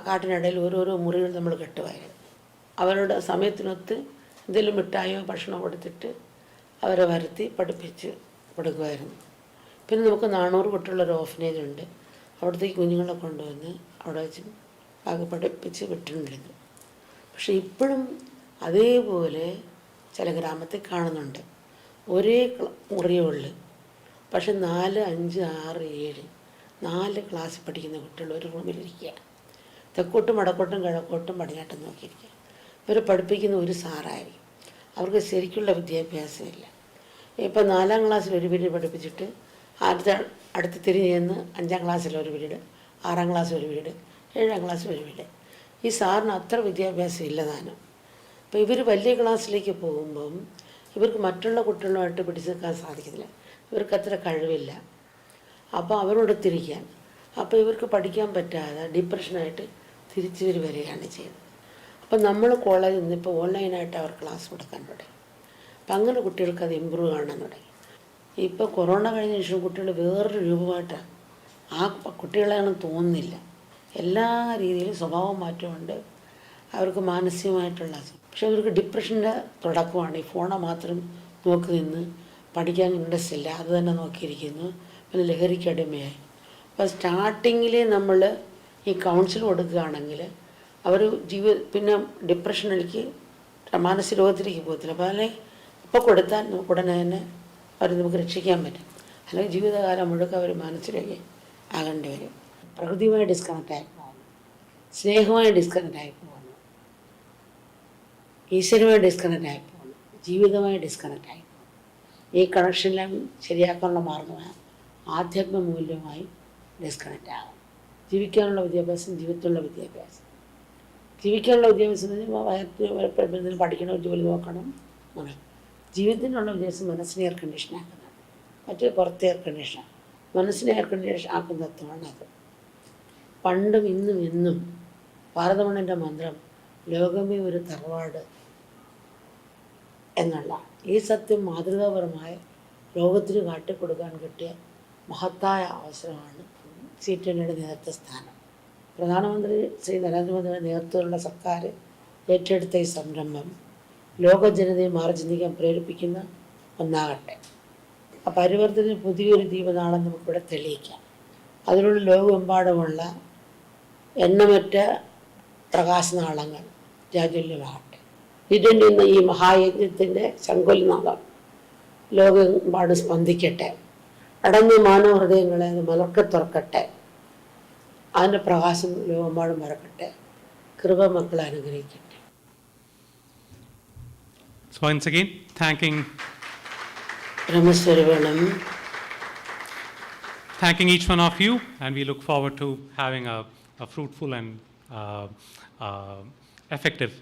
കാട്ടിനിടയിൽ ഓരോരോ മുറികൾ നമ്മൾ കെട്ടുമായിരുന്നു. അവരുടെ സമയത്തിനൊത്ത് എന്തെങ്കിലും മിഠായോ ഭക്ഷണമോ കൊടുത്തിട്ട് അവരെ വരുത്തി പഠിപ്പിച്ച് കൊടുക്കുമായിരുന്നു. പിന്നെ നമുക്ക് 400 കുട്ടികളുള്ളൊരു ഓർഫനേജ് ഉണ്ട്. അവിടത്തേക്ക് കുഞ്ഞുങ്ങളെ കൊണ്ടുവന്ന് അവിടെ വെച്ച് ആകെ പഠിപ്പിച്ച് വിട്ടിട്ടുണ്ടായിരുന്നു. പക്ഷെ ഇപ്പോഴും അതേപോലെ ചില ഗ്രാമത്തിൽ കാണുന്നുണ്ട്. ഒരേ മുറിയേ ഉള്ളു, പക്ഷെ 4, 5, 6, 7 4 ക്ലാസ്സിൽ പഠിക്കുന്ന കുട്ടികൾ ഒരു റൂമിലിരിക്കുക. തെക്കോട്ടും വടക്കോട്ടും കിഴക്കോട്ടും പടിഞ്ഞാട്ടും നോക്കിയിരിക്കുക. ഇവരെ പഠിപ്പിക്കുന്ന ഒരു സാറായിരിക്കും. അവർക്ക് ശരിക്കുള്ള വിദ്യാഭ്യാസമില്ല. ഇപ്പം 4ാം ക്ലാസ്സിൽ ഒരു പീരീഡ് പഠിപ്പിച്ചിട്ട് അടുത്ത് തിരിഞ്ഞ് ചെന്ന് 5ാം ക്ലാസ്സിൽ ഒരു പീരീഡ്, 6ാം ക്ലാസ്സിൽ ഒരു പീരീഡ്, 7ാം ക്ലാസ്സിൽ ഒരു പീരീഡ്. ഈ സാറിന് അത്ര വിദ്യാഭ്യാസം ഇല്ലതാനും. അപ്പോൾ ഇവർ വലിയ ക്ലാസ്സിലേക്ക് പോകുമ്പം ഇവർക്ക് മറ്റുള്ള കുട്ടികളുമായിട്ട് പിടിച്ചു നിൽക്കാൻ സാധിക്കത്തില്ല. ഇവർക്ക് അത്ര കഴിവില്ല. അപ്പോൾ അവരോടൊത്തിരിക്കാൻ, അപ്പോൾ ഇവർക്ക് പഠിക്കാൻ പറ്റാതെ ഡിപ്രഷനായിട്ട് തിരിച്ചു വരികയാണ് ചെയ്യുന്നത്. അപ്പം നമ്മൾ കോളേജിൽ നിന്ന് ഇപ്പോൾ ഓൺലൈനായിട്ട് അവർ ക്ലാസ് കൊടുക്കാൻ തുടങ്ങി. അപ്പം അങ്ങനെ കുട്ടികൾക്ക് അത് ഇമ്പ്രൂവ് കാണാൻ തുടങ്ങി. ഇപ്പോൾ കൊറോണ കഴിഞ്ഞ ശേഷം കുട്ടികൾ വേറൊരു രൂപമായിട്ടാണ്. ആ കുട്ടികളെയാണെന്ന് തോന്നുന്നില്ല. എല്ലാ രീതിയിലും സ്വഭാവം മാറ്റമുണ്ട്. അവർക്ക് മാനസികമായിട്ടുള്ള, പക്ഷെ അവർക്ക് ഡിപ്രഷൻ്റെ തുടക്കമാണ്. ഈ ഫോണെ മാത്രം നോക്കി നിന്ന് പഠിക്കാൻ ഇൻട്രസ്റ്റ് ഇല്ല, അത് തന്നെ നോക്കിയിരിക്കുന്നു. പിന്നെ ലഹരിക്ക് അടിമയായി. അപ്പോൾ സ്റ്റാർട്ടിങ്ങിൽ നമ്മൾ ഈ കൗൺസിൽ കൊടുക്കുകയാണെങ്കിൽ അവർ പിന്നെ ഡിപ്രഷനിലേക്ക് മാനസിക രോഗത്തിലേക്ക് പോകത്തില്ല. അപ്പോൾ അതിനെ ഇപ്പോൾ കൊടുത്താൽ നമുക്ക് ഉടനെ തന്നെ അവർ നമുക്ക് രക്ഷിക്കാൻ പറ്റും. അല്ലെങ്കിൽ ജീവിതകാലം മുഴുവൻ അവർ മാനസികരോഗി ആകേണ്ടി വരും. പ്രകൃതിയുമായി ഡിസ്കണക്റ്റായി പോകുന്നു, സ്നേഹമായി ഡിസ്കണക്റ്റായി പോകുന്നു, ഈശ്വരമായി ഡിസ്കണക്റ്റായി പോകുന്നു, ജീവിതമായി ഡിസ്കണക്റ്റായി പോകുന്നു. ഈ കണക്ഷനെല്ലാം ശരിയാക്കാനുള്ള മാർഗമാണ് ആധ്യാത്മ മൂല്യമായി ഡിസ്കണക്റ്റ് ആകും. ജീവിക്കാനുള്ള വിദ്യാഭ്യാസം, ജീവിതത്തിലുള്ള വിദ്യാഭ്യാസം. ജീവിക്കാനുള്ള വിദ്യാഭ്യാസം പഠിക്കണം, ജോലി നോക്കണം. അങ്ങനെ ജീവിതത്തിനുള്ള വിദ്യാഭ്യാസം മനസ്സിനെ എയർ കണ്ടീഷൻ ആക്കുന്നതാണ്. മറ്റേ പുറത്തെ എയർ കണ്ടീഷനാണ്. മനസ്സിനെ എയർ കണ്ടീഷൻ ആക്കുന്ന തത്വമാണ് അത്. പണ്ടും ഇന്നും എന്നും ഭാരതമണ്ണിൻ്റെ മന്ത്രം ലോകമേ ഒരു തറവാട് എന്നുള്ള ഈ സത്യം മാതൃകാപരമായ ലോകത്തിന് കാട്ടിക്കൊടുക്കാൻ കിട്ടിയ മഹത്തായ അവസരമാണ് C20യുടെ നേതൃത്വ സ്ഥാനം. പ്രധാനമന്ത്രി ശ്രീ നരേന്ദ്രമോദിയുടെ നേതൃത്വത്തിലുള്ള സർക്കാർ ഏറ്റെടുത്ത ഈ സംരംഭം ലോക ജനതയെ മാറി ചിന്തിക്കാൻ പ്രേരിപ്പിക്കുന്ന ഒന്നാകട്ടെ. ആ പരിവർത്തനത്തിന് പുതിയൊരു ദീപനാളം നമുക്കിവിടെ തെളിയിക്കാം. അതിലൂടെ ലോകമെമ്പാടുമുള്ള എണ്ണമറ്റ പ്രകാശനാളങ്ങൾ ജാജ്വല്യമാകട്ടെ. G20 എന്ന ഈ മഹായജ്ഞത്തിൻ്റെ ശങ്കുലിനാളം ലോകമെമ്പാടും സ്പന്ദിക്കട്ടെ. അടഞ്ഞ മാനവ ഹൃദയങ്ങളെ അത് മലർക്കെ തുറക്കട്ടെ. അതിൻ്റെ പ്രകാശം ലോകമെമ്പാടും വരക്കട്ടെ. കൃപ മക്കളെ അനുഗ്രഹിക്കട്ടെ. So once again, thanking each one of you, and we look forward to having a fruitful and effective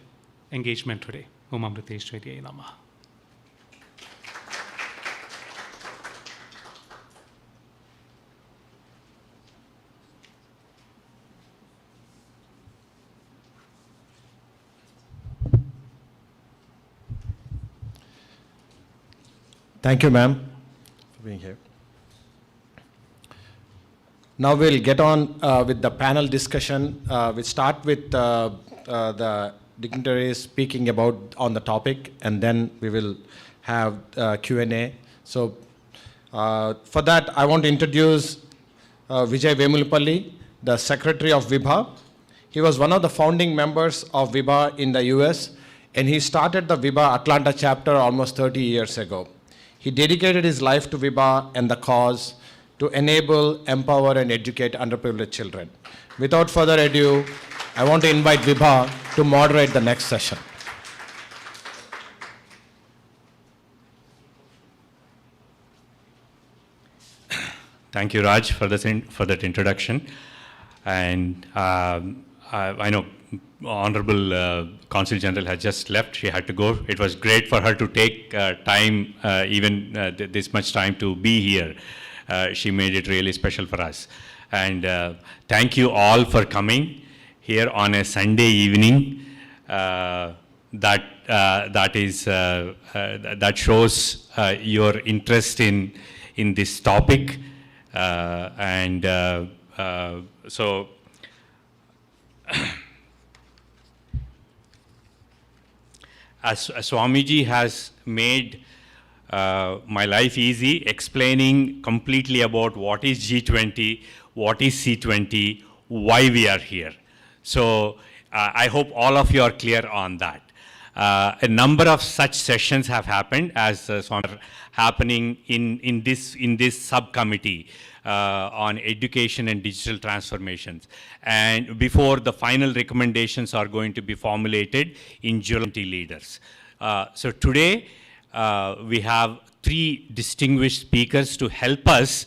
engagement today. Om Amriteshwariyai Namah. Thank you, ma'am, for being here. Now we'll get on with the panel discussion. We'll start with the dignitaries speaking about on the topic, and then we will have Q&A. So for that, I want to introduce Vijay Vemulapalli, the Secretary of Vibha. He was one of the founding members of Vibha in the US, and he started the Vibha Atlanta chapter almost 30 years ago. He dedicated his life to Vibha and the cause to enable, empower, and educate underprivileged children. Without further ado, I want to invite Vibha to moderate the next session. Thank you, Raj, for that introduction. And I know Honorable Consul General has just left. She had to go. It was great for her to take time, even this much time to be here. She made it really special for us. And thank you all for coming here on a Sunday evening. That shows your interest in this topic. So as Swamiji has made my life easy, explaining completely about what is G20, what is C20, why we are here. So I hope all of you are clear on that. A number of such sessions have happened as happening in this subcommittee on education and digital transformations. And before the final recommendations are going to be formulated in G20 leaders. So today we have 3 distinguished speakers to help us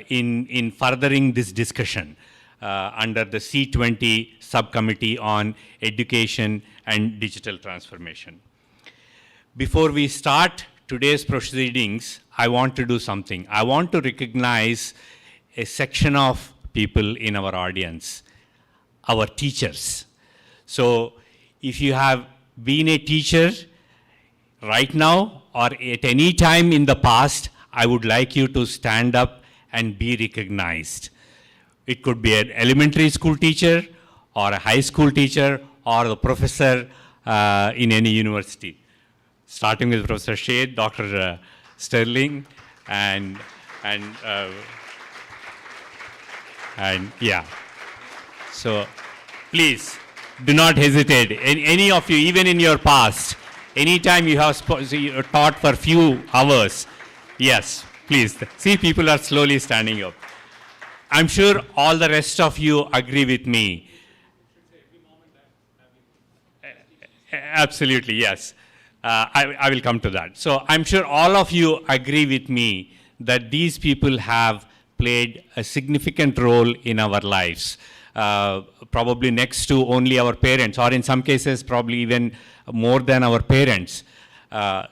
in furthering this discussion under the C20 subcommittee on education and digital transformation. Before we start today's proceedings, I want to do something. I want to recognize a section of people in our audience, our teachers. So if you have been a teacher right now or at any time in the past, I would like you to stand up and be recognized. It could be an elementary school teacher or a high school teacher or a professor in any university. Starting with Professor Sheth, Dr. Sterling, and yeah. So please do not hesitate. Any of you, even in your past, anytime you have taught for few hours, yes, please. See, people are slowly standing up. I'm sure all the rest of you agree with me. Absolutely, yes. I will come to that. So I'm sure all of you agree with me that these people have played a significant role in our lives, probably next to only our parents, or in some cases probably even more than our parents.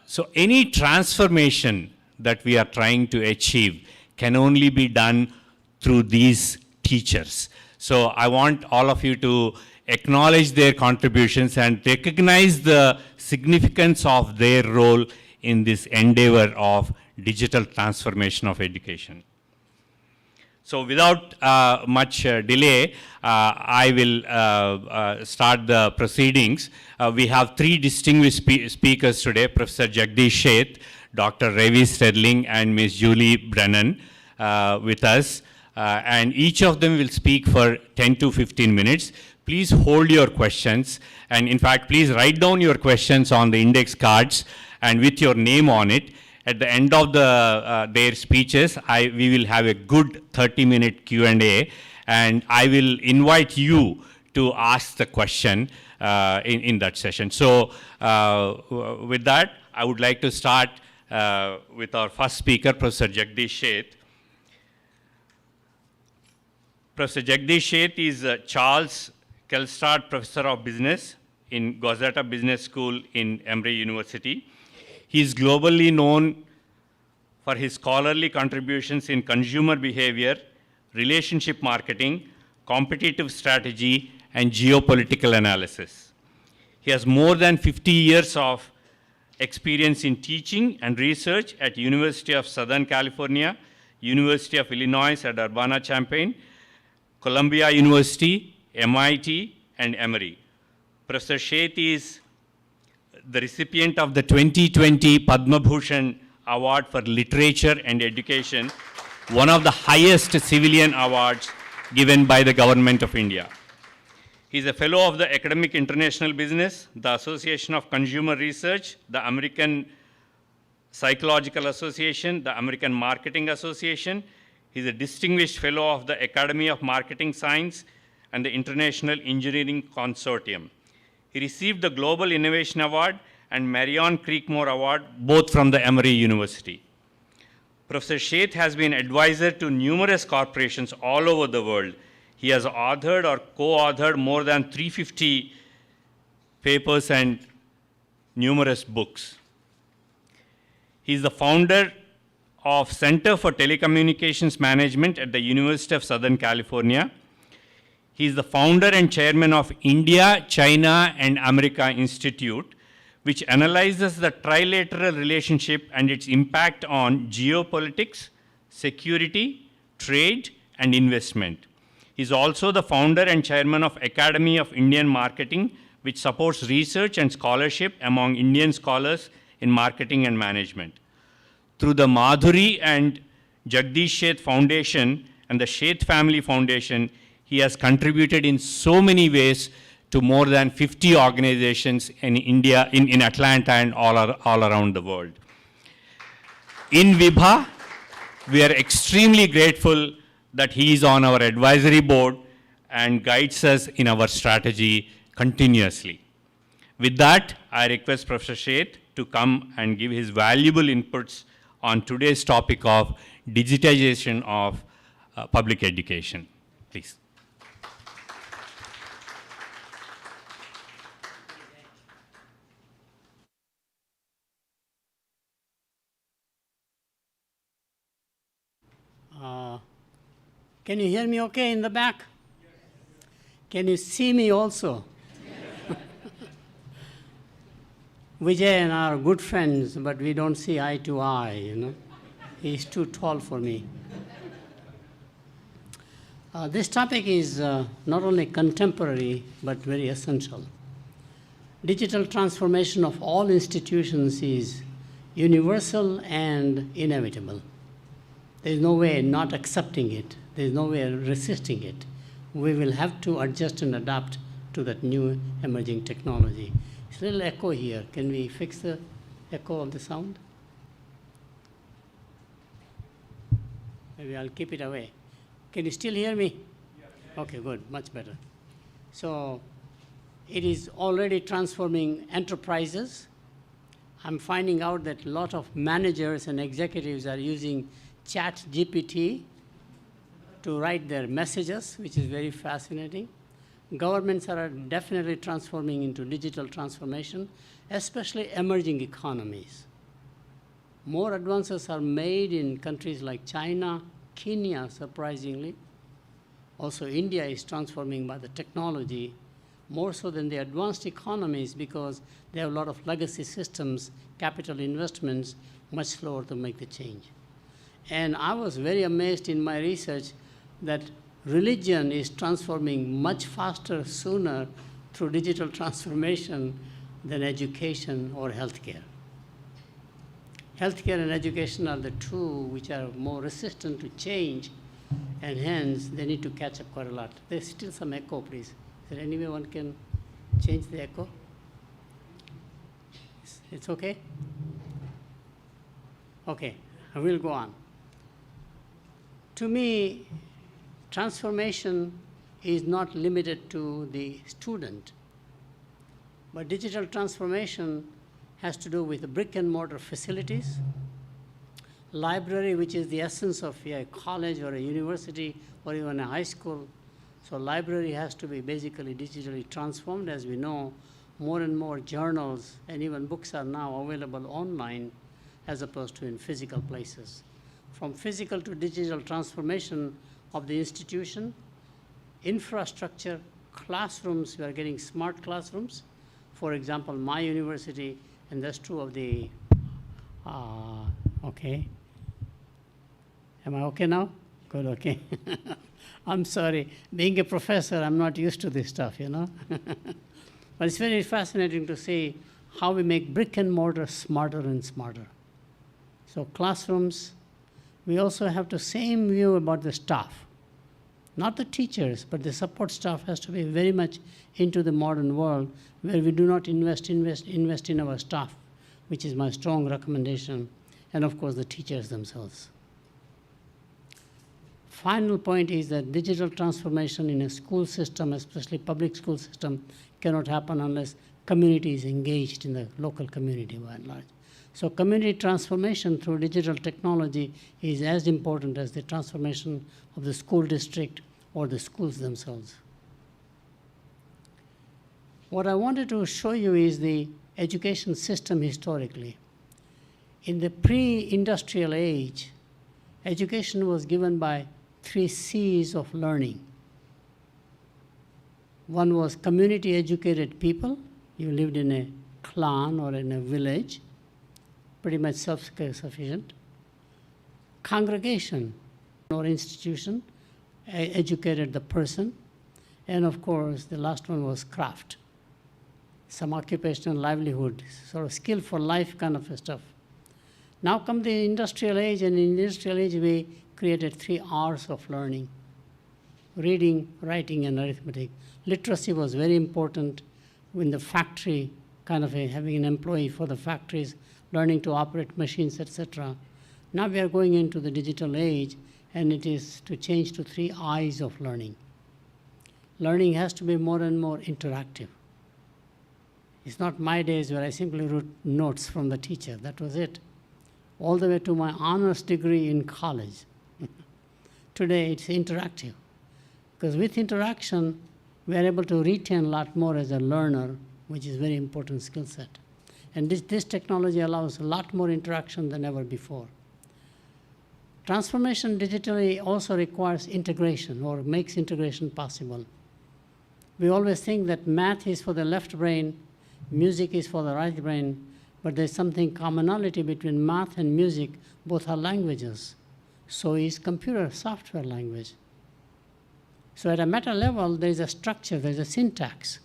So any transformation that we are trying to achieve can only be done through these teachers. So I want all of you to acknowledge their contributions and recognize the significance of their role in this endeavor of digital transformation of education. So without much delay, I will start the proceedings. We have 3 distinguished speakers today, Professor Jagdish Sheth, Dr. Revi Sterling, and Ms. Julie Brennen with us. And each of them will speak for 10 to 15 minutes. Please hold your questions, and in fact, please write down your questions on the index cards and with your name on it. At the end of their speeches, we will have a good 30-minute Q&A, and I will invite you to ask the question in that session. So with that, I would like to start with our first speaker, Professor Jagdish Sheth. Professor Jagdish Sheth is Charles Kelstad Professor of Business in Gazeta Business School in Emory University. He is globally known for his scholarly contributions in consumer behavior, relationship marketing, competitive strategy, and geopolitical analysis. He has more than 50 years of experience in teaching and research at University of Southern California, University of Illinois at Urbana-Champaign, Columbia University, MIT, and Emory. Professor Sheth is the recipient of the 2020 Padma Bhushan Award for Literature and Education, one of the highest civilian awards given by the Government of India. He is a fellow of the Academic International Business, the Association of Consumer Research, the American Psychological Association, the American Marketing Association. He is a distinguished fellow of the Academy of Marketing Science and the International Engineering Consortium. He received the Global Innovation Award and Marion Creekmore Award, both from the Emory University. Professor Sheth has been advisor to numerous corporations all over the world, He has authored or co-authored more than 350 papers and numerous books. He is the founder of Center for Telecommunications Management at the University of Southern California. He is the founder and chairman of India, China, and America Institute, which analyzes the trilateral relationship and its impact on geopolitics, security, trade, and investment. He is also the founder and chairman of Academy of Indian Marketing, which supports research and scholarship among Indian scholars in marketing and management. Through the Madhuri and Jagdish Sheth Foundation and the Sheth Family Foundation, he has contributed in so many ways to more than 50 organizations in India, in Atlanta and all around the world. In Vibha, we are extremely grateful that he is on our advisory board and guides us in our strategy continuously. With that, I request Professor Sheth to come and give his valuable inputs on today's topic of digitization of public education. Please. Can you hear me okay in the back? Can you see me also? Vijay and I are good friends, but we don't see eye to eye, you know. He's too tall for me. This topic is not only contemporary, but very essential. Digital transformation of all institutions is universal and inevitable. There is no way not accepting it. There is no way resisting it. We will have to adjust and adapt to that new emerging technology. It's a little echo here. Can we fix the echo of the sound? Maybe I'll keep it away. Can you still hear me? Okay, good, much better. So it is already transforming enterprises. I'm finding out that a lot of managers and executives are using ChatGPT to write their messages, which is very fascinating. Governments are definitely transforming into digital transformation, especially emerging economies. More advances are made in countries like China, Kenya, surprisingly. Also, India is transforming by the technology, more so than the advanced economies because they have a lot of legacy systems, capital investments, much slower to make the change. And I was very amazed in my research that religion is transforming much faster, sooner through digital transformation than education or healthcare. Healthcare and education are the two which are more resistant to change, and hence they need to catch up quite a lot. There's still some echo, please. Is there any way one can change the echo? It's okay? Okay, I will go on. To me, transformation is not limited to the student, but digital transformation has to do with the brick and mortar facilities, library, which is the essence of a college or a university or even a high school. So library has to be basically digitally transformed. As we know, more and more journals and even books are now available online as opposed to in physical places. From physical to digital transformation of the institution, infrastructure, classrooms, we are getting smart classrooms. For example, my university, and that's true of the, okay. Am I okay now? Good, okay. I'm sorry, being a professor, I'm not used to this stuff, you know. But it's very fascinating to see how we make brick and mortar smarter and smarter. So classrooms, we also have the same view about the staff. Not the teachers, but the support staff has to be very much into the modern world where we do not invest in our staff, which is my strong recommendation, and of course the teachers themselves. Final point is that digital transformation in a school system, especially public school system, cannot happen unless community is engaged in the local community by and large. So community transformation through digital technology is as important as the transformation of the school district or the schools themselves. What I wanted to show you is the education system historically. In the pre-industrial age, education was given by 3 C's of learning. One was community educated people. You lived in a clan or in a village, pretty much self-sufficient. Congregation or institution educated the person. And of course, the last one was craft. Some occupational livelihood, sort of skill for life kind of stuff. Now come the industrial age, and in the industrial age we created 3 R's of learning: reading, writing, and arithmetic. Literacy was very important in the factory, kind of having an employee for the factories, learning to operate machines, etc. Now we are going into the digital age, and it is to change to 3 I's of learning. Learning has to be more and more interactive. It's not my days where I simply wrote notes from the teacher, that was it. All the way to my honors degree in college. Today it's interactive, because with interaction, we are able to retain a lot more as a learner, which is a very important skill set. And this technology allows a lot more interaction than ever before. Transformation digitally also requires integration, or makes integration possible. We always think that math is for the left brain, music is for the right brain, but there's something commonality between math and music. Both are languages. So is computer software language. So at a meta level, there's a structure, there's a syntax,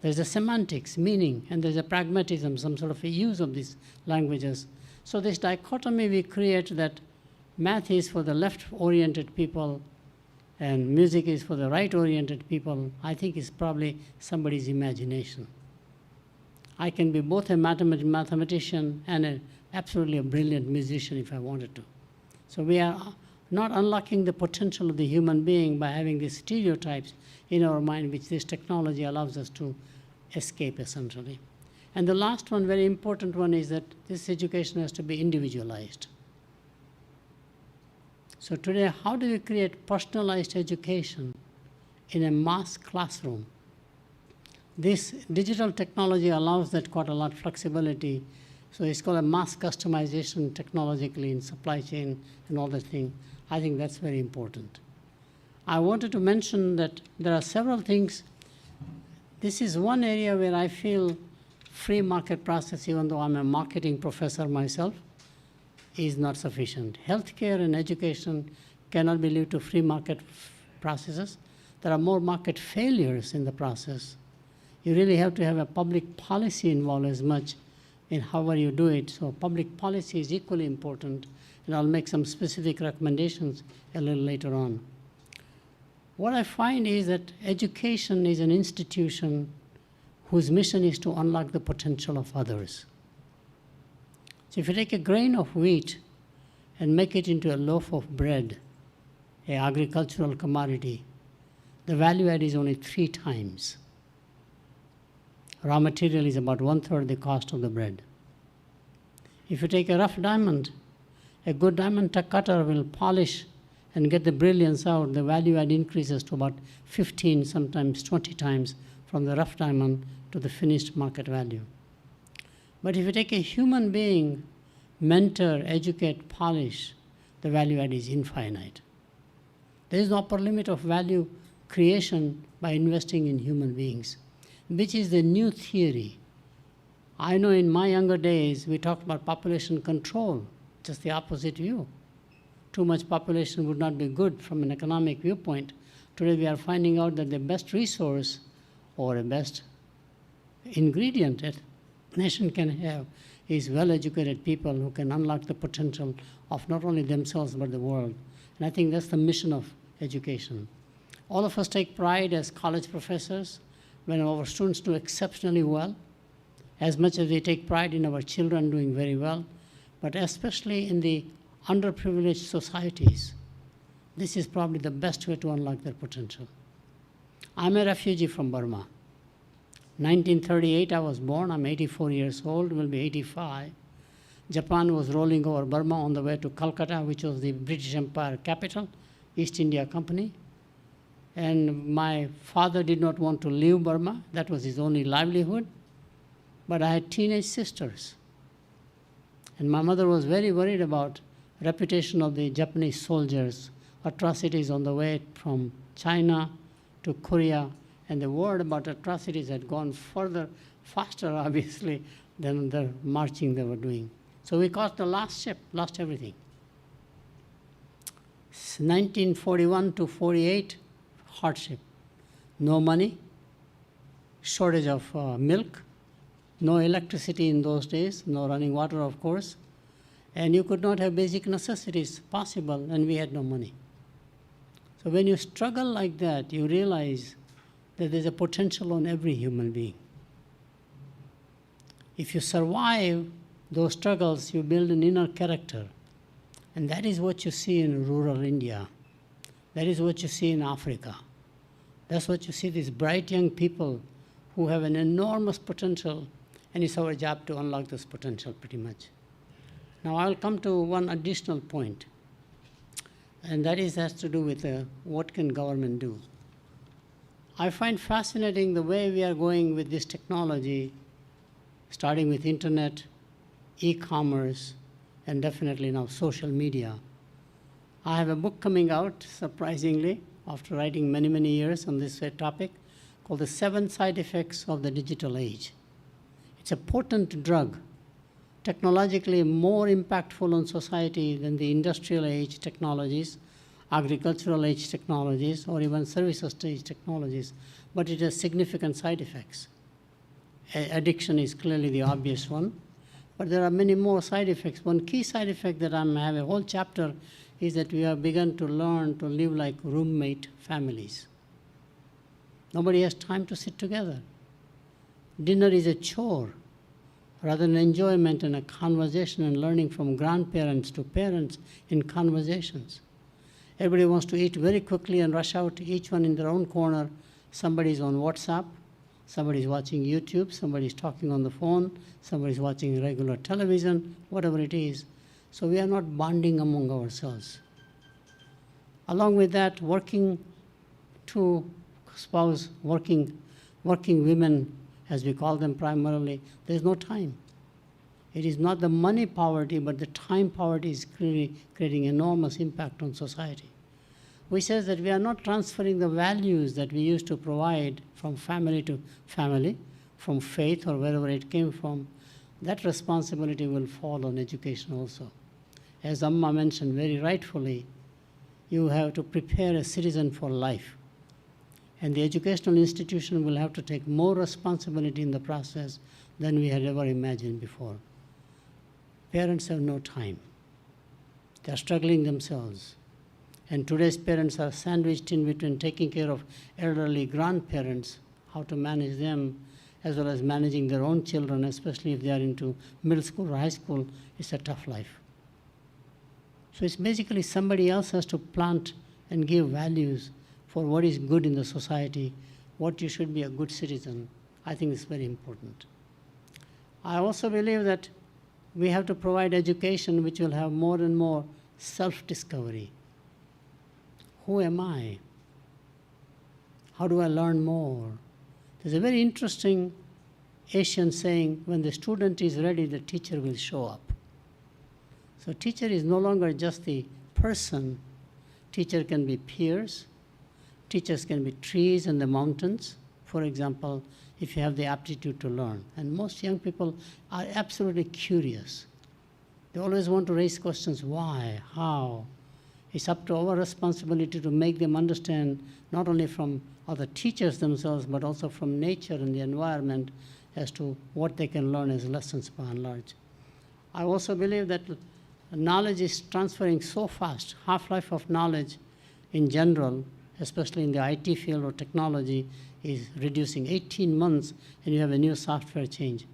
there's a semantics, meaning, and there's a pragmatism, some sort of a use of these languages. So this dichotomy we create, that math is for the left-oriented people and music is for the right-oriented people, I think is probably somebody's imagination. I can be both a mathematician and absolutely a brilliant musician if I wanted to. So we are not unlocking the potential of the human being by having these stereotypes in our mind, which this technology allows us to escape essentially. And the last one, very important one, is that this education has to be individualized. So today, how do we create personalized education in a mass classroom? This digital technology allows that quite a lot of flexibility. So it's called a mass customization technologically in supply chain and all that thing. I think that's very important. I wanted to mention that there are several things. This is one area where I feel free market process, even though I'm a marketing professor myself, is not sufficient. Healthcare and education cannot be left to free market processes. There are more market failures in the process. You really have to have a public policy involved as much in however you do it. So public policy is equally important, and I'll make some specific recommendations a little later on. What I find is that education is an institution whose mission is to unlock the potential of others. So if you take a grain of wheat and make it into a loaf of bread, an agricultural commodity, the value add is only 3 times. Raw material is about 1/3 the cost of the bread. If you take a rough diamond, a good diamond cutter will polish and get the brilliance out. The value add increases to about 15, sometimes 20 times from the rough diamond to the finished market value. But if you take a human being, mentor, educate, polish, the value add is infinite. There is no upper limit of value creation by investing in human beings, which is the new theory. I know in my younger days, we talked about population control, just the opposite view. Too much population would not be good from an economic viewpoint. Today we are finding out that the best resource or the best ingredient a nation can have is well-educated people who can unlock the potential of not only themselves but the world. And I think that's the mission of education. All of us take pride as college professors when our students do exceptionally well, as much as we take pride in our children doing very well, but especially in the underprivileged societies. This is probably the best way to unlock their potential. I'm a refugee from Burma. 1938 I was born, I'm 84 years old, will be 85. Japan was rolling over Burma on the way to Calcutta, which was the British Empire capital, East India Company. And my father did not want to leave Burma. That was his only livelihood. But I had teenage sisters. And my mother was very worried about reputation of the Japanese soldiers, atrocities on the way from China to Korea. And the word about atrocities had gone further, faster, obviously, than the marching they were doing. So we caught the last ship, lost everything. 1941 to 48, hardship. No money, shortage of milk, no electricity in those days, no running water, of course, and you could not have basic necessities possible, and we had no money. So when you struggle like that, you realize that there's a potential on every human being. If you survive those struggles, you build an inner character. And that is what you see in rural India. That is what you see in Africa. That's what you see, these bright young people who have an enormous potential, and it's our job to unlock this potential pretty much. Now I'll come to one additional point, and that has to do with what can government do. I find fascinating the way we are going with this technology, starting with internet, e-commerce, and definitely now social media. I have a book coming out, surprisingly, after writing many, many years on this topic, called The 7 Side Effects of the Digital Age. It's a potent drug, technologically more impactful on society than the industrial age technologies, agricultural age technologies, or even services stage technologies, but it has significant side effects. Addiction is clearly the obvious one, but there are many more side effects. One key side effect that I have a whole chapter is that we have begun to learn to live like roommate families. Nobody has time to sit together. Dinner is a chore rather than enjoyment and a conversation and learning from grandparents to parents in conversations. Everybody wants to eat very quickly and rush out, each one in their own corner. Somebody's on WhatsApp, somebody's watching YouTube, somebody's talking on the phone, somebody's watching regular television, whatever it is. So we are not bonding among ourselves. Along with that, working women, as we call them primarily, there's no time. It is not the money poverty, but the time poverty is creating enormous impact on society. Which says that we are not transferring the values that we used to provide from family to family, from faith or wherever it came from. That responsibility will fall on education also. As Amma mentioned very rightfully, you have to prepare a citizen for life. And the educational institution will have to take more responsibility in the process than we had ever imagined before. Parents have no time. They are struggling themselves. And today's parents are sandwiched in between taking care of elderly grandparents, how to manage them, as well as managing their own children, especially if they are into middle school or high school. It's a tough life. So it's basically somebody else has to plant and give values for what is good in the society, what you should be a good citizen. I think it's very important. I also believe that we have to provide education which will have more and more self-discovery. Who am I? How do I learn more? There's a very interesting Asian saying, when the student is ready, the teacher will show up. So teacher is no longer just the person. Teacher can be peers. Teachers can be trees and the mountains, for example, if you have the aptitude to learn. And most young people are absolutely curious. They always want to raise questions, why, how? It's up to our responsibility to make them understand, not only from other teachers themselves, but also from nature and the environment as to what they can learn as lessons by and large. I also believe that knowledge is transferring so fast. Half-life of knowledge in general, especially in the IT field or technology, is reducing 18 months and you have a new software change.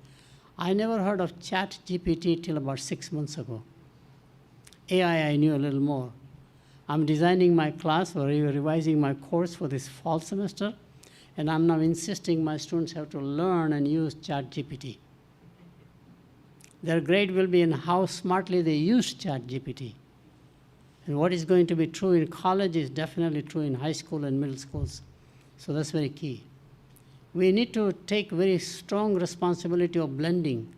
I never heard of ChatGPT till about 6 months ago. AI, I knew a little more. I'm designing my class or revising my course for this fall semester, and I'm now insisting my students have to learn and use ChatGPT. Their grade will be in how smartly they use ChatGPT. And what is going to be true in college is definitely true in high school and middle schools. So that's very key. We need to take very strong responsibility of blending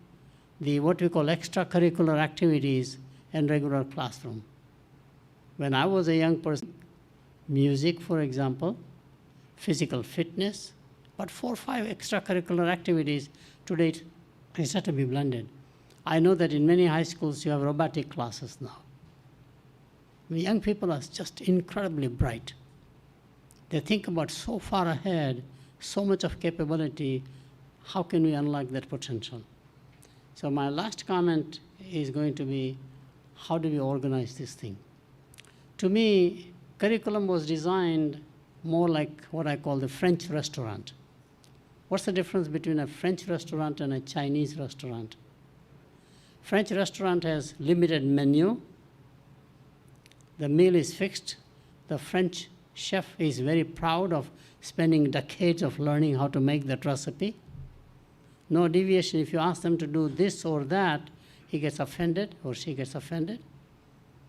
the what we call extracurricular activities and regular classroom. When I was a young person, music, for example, physical fitness, but 4 or 5 extracurricular activities today is had to be blended. I know that in many high schools you have robotic classes now. The young people are just incredibly bright. They think about so far ahead, so much of capability. How can we unlock that potential? So my last comment is going to be, how do we organize this thing? To me, curriculum was designed more like what I call the French restaurant. What's the difference between a French restaurant and a Chinese restaurant? French restaurant has limited menu. The meal is fixed. The French chef is very proud of spending decades of learning how to make that recipe. No deviation. If you ask them to do this or that, he gets offended or she gets offended.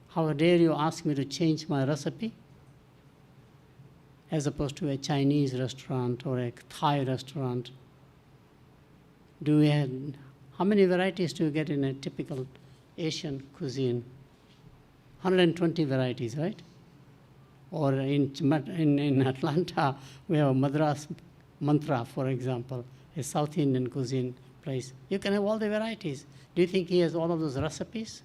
How dare you ask me to change my recipe? As opposed to a Chinese restaurant or a Thai restaurant. How many varieties do you get in a typical Asian cuisine? 120 varieties, right? Or in Atlanta, we have a Madras Mantra, for example, a South Indian cuisine place. You can have all the varieties. Do you think he has all of those recipes?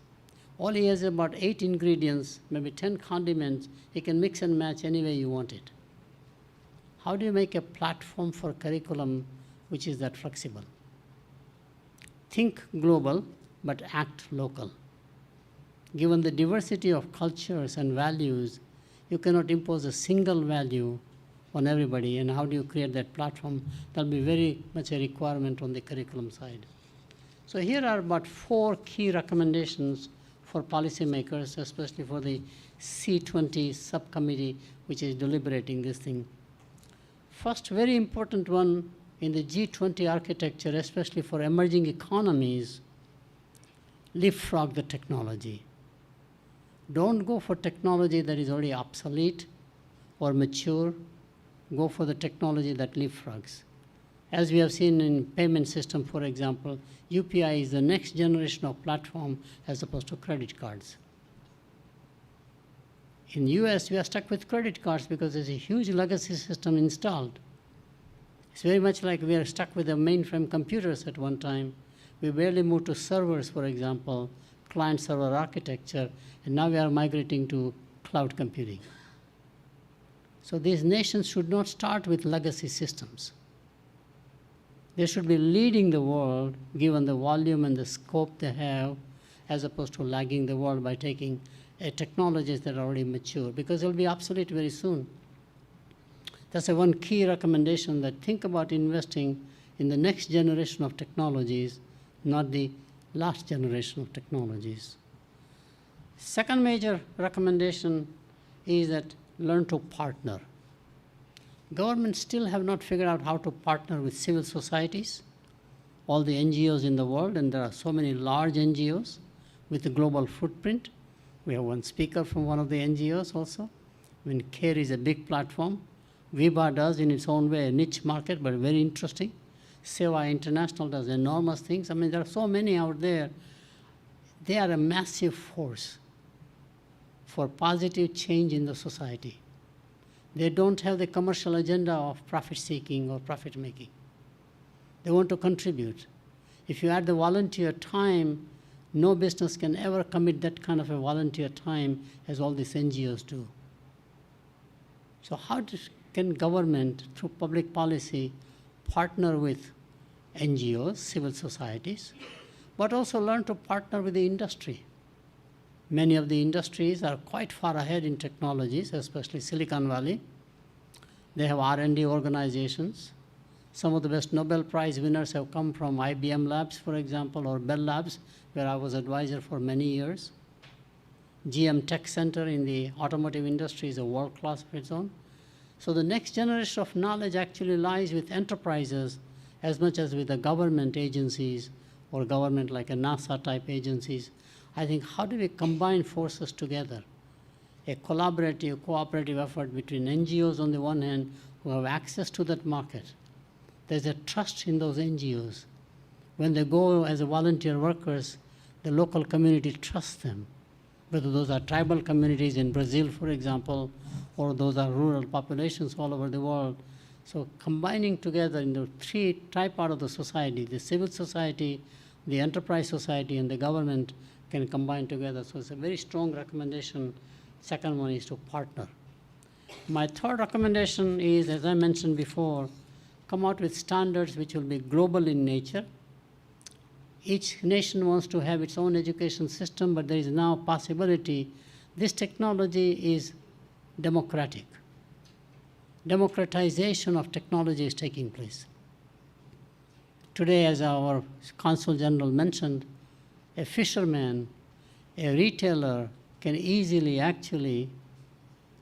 All he has is about 8 ingredients, maybe 10 condiments. He can mix and match any way you want it. How do you make a platform for curriculum which is that flexible? Think global, but act local. Given the diversity of cultures and values, you cannot impose a single value on everybody. And how do you create that platform? That'll be very much a requirement on the curriculum side. So here are about 4 key recommendations for policymakers, especially for the C20 subcommittee, which is deliberating this thing. First, very important one in the G20 architecture, especially for emerging economies, leapfrog the technology. Don't go for technology that is already obsolete or mature. Go for the technology that leapfrogs. As we have seen in payment system, for example, UPI is the next generation of platform as opposed to credit cards. In US, we are stuck with credit cards because there's a huge legacy system installed. It's very much like we are stuck with the mainframe computers at one time. We barely moved to servers, for example, client-server architecture, and now we are migrating to cloud computing. So these nations should not start with legacy systems. They should be leading the world, given the volume and the scope they have, as opposed to lagging the world by taking technologies that are already mature, because they'll be obsolete very soon. That's one key recommendation, that think about investing in the next generation of technologies, not the last generation of technologies. Second major recommendation is that learn to partner. Governments still have not figured out how to partner with civil societies, all the NGOs in the world, and there are so many large NGOs with a global footprint. We have one speaker from one of the NGOs also. I mean, CARE is a big platform. Vibha does in its own way a niche market, but very interesting. Seva International does enormous things. I mean, there are so many out there. They are a massive force for positive change in the society. They don't have the commercial agenda of profit-seeking or profit-making. They want to contribute. If you add the volunteer time, no business can ever commit that kind of a volunteer time as all these NGOs do. So how can government, through public policy, partner with NGOs, civil societies, but also learn to partner with the industry? Many of the industries are quite far ahead in technologies, especially Silicon Valley. They have R&D organizations. Some of the best Nobel Prize winners have come from IBM Labs, for example, or Bell Labs, where I was advisor for many years. GM Tech Center in the automotive industry is a world class of its own. So the next generation of knowledge actually lies with enterprises as much as with the government agencies or government like a NASA type agencies. I think, how do we combine forces together a collaborative, cooperative effort between NGOs on the one hand who have access to that market. There's a trust in those NGOs. When they go as a volunteer workers, the local community trusts them, whether those are tribal communities in Brazil, for example, or those are rural populations all over the world. So combining together in the three tripart of the society, the civil society, the enterprise society, and the government can combine together. So it's a very strong recommendation. Second one is to partner. My third recommendation is, as I mentioned before, come out with standards which will be global in nature. Each nation wants to have its own education system, but there is now possibility. This technology is democratic. Democratization of technology is taking place. Today, as our Consul General mentioned, a fisherman, a retailer can easily actually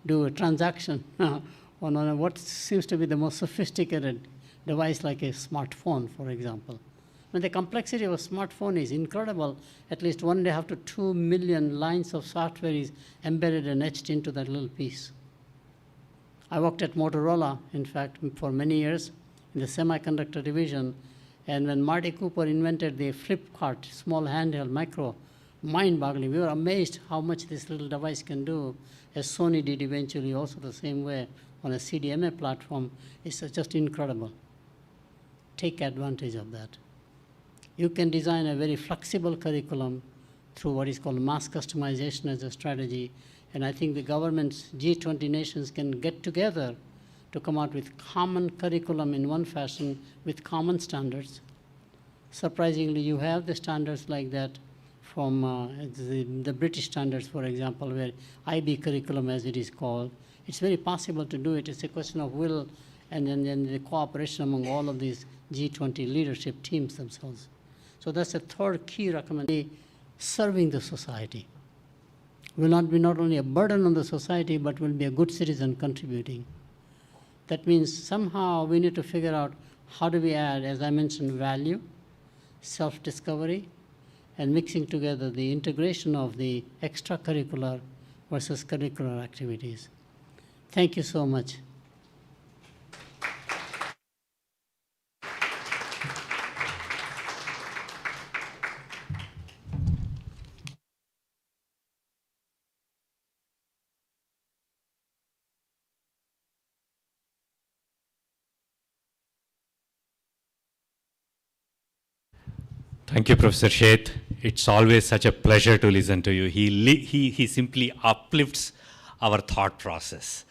do a transaction on what seems to be the most sophisticated device like a smartphone, for example. When the complexity of a smartphone is incredible, at least 1.5 to 2 million lines of software is embedded and etched into that little piece. I worked at Motorola, in fact, for many years in the semiconductor division, and when Marty Cooper invented the Flipkart, small handheld micro, mind-boggling. We were amazed how much this little device can do, as Sony did eventually also the same way on a CDMA platform. It's just incredible. Take advantage of that. You can design a very flexible curriculum through what is called mass customization as a strategy, and I think the governments, G20 nations can get together to come out with common curriculum in one fashion with common standards. Surprisingly, you have the standards like that from the British standards, for example, where IB curriculum, as it is called. It's very possible to do it. It's a question of will and then the cooperation among all of these G20 leadership teams themselves. So that's the third key recommendation. Serving the society will not be not only a burden on the society, but will be a good citizen contributing. That means somehow we need to figure out how do we add, as I mentioned, value, self-discovery, and mixing together the integration of the extracurricular versus curricular activities. Thank you so much. Thank you, Professor Sheth. It's always such a pleasure to listen to you. He simply uplifts our thought process.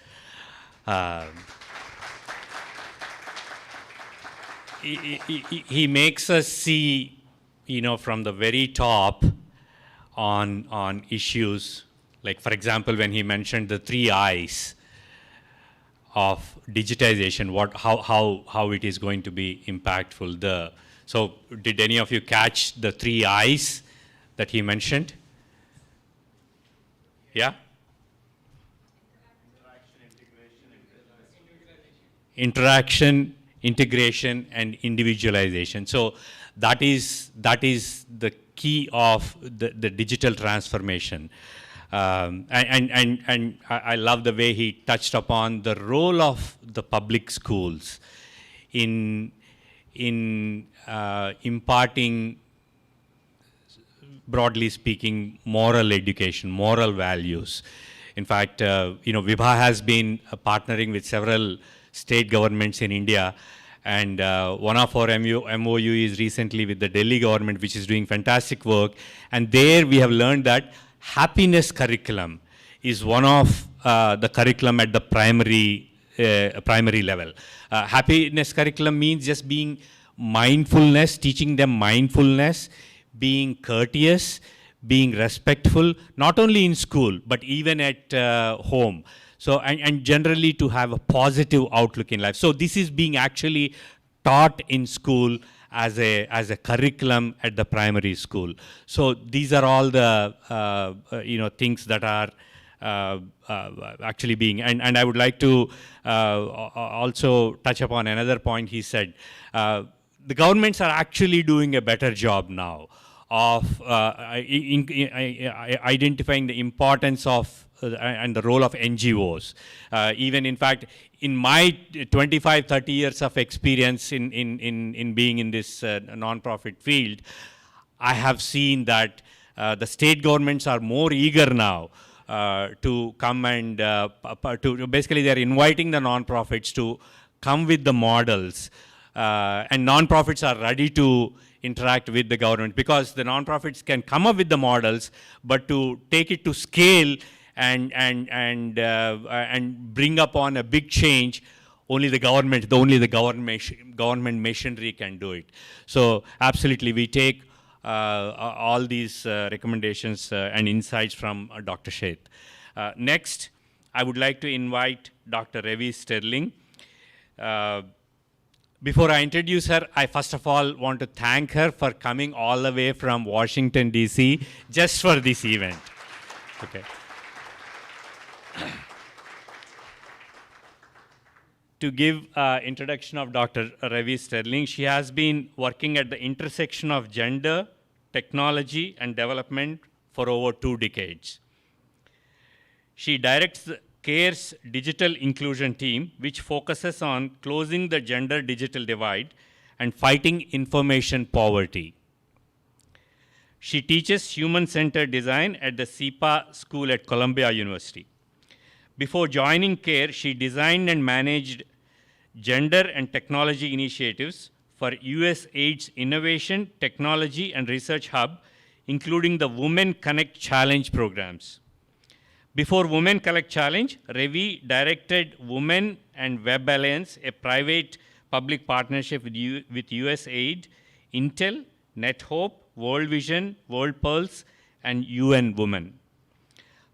He makes us see, from the very top on issues. Like, for example, when he mentioned the 3 I's of digitization, how it is going to be impactful. So did any of you catch the 3 I's that he mentioned? Yeah? Interaction, integration, and individualization. So that is the key of the digital transformation. And I love the way he touched upon the role of the public schools in imparting, broadly speaking, moral education, moral values. In fact, Vibha has been partnering with several state governments in India, and one of our MOU is recently with the Delhi government, which is doing fantastic work. And there we have learned that happiness curriculum is one of the curriculum at the primary level. Happiness curriculum means just being mindfulness, teaching them mindfulness, being courteous, being respectful, not only in school, but even at home. So, and generally to have a positive outlook in life. So this is being actually taught in school as a curriculum at the primary school. So these are all the things that are actually being, and I would like to also touch upon another point he said. The governments are actually doing a better job now of identifying the importance of and the role of NGOs. Even in fact, in my 25, 30 years of experience in being in this non-profit field, I have seen that the state governments are more eager now to come and basically they're inviting the non-profits to come with the models, and non-profits are ready to interact with the government, because the non-profits can come up with the models, but to take it to scale and bring upon a big change, only the government machinery can do it. So absolutely, we take all these recommendations and insights from Dr. Sheth. Next, I would like to invite Dr. Revi Sterling. Before I introduce her, I first of all want to thank her for coming all the way from Washington, D.C. just for this event. Okay. To give introduction of Dr. Revi Sterling, she has been working at the intersection of gender, technology, and development for over 2 decades. She directs the CARE's digital inclusion team, which focuses on closing the gender digital divide and fighting information poverty. She teaches human-centered design at the SIPA school at Columbia University. Before joining CARE, she designed and managed gender and technology initiatives for USAID's Innovation, Technology, and Research Hub, including the Women Connect Challenge programs. Before Women Connect Challenge, Revi directed Women and Web Alliance, a private public partnership with USAID, Intel, NetHope, World Vision, World Pulse, and UN Women.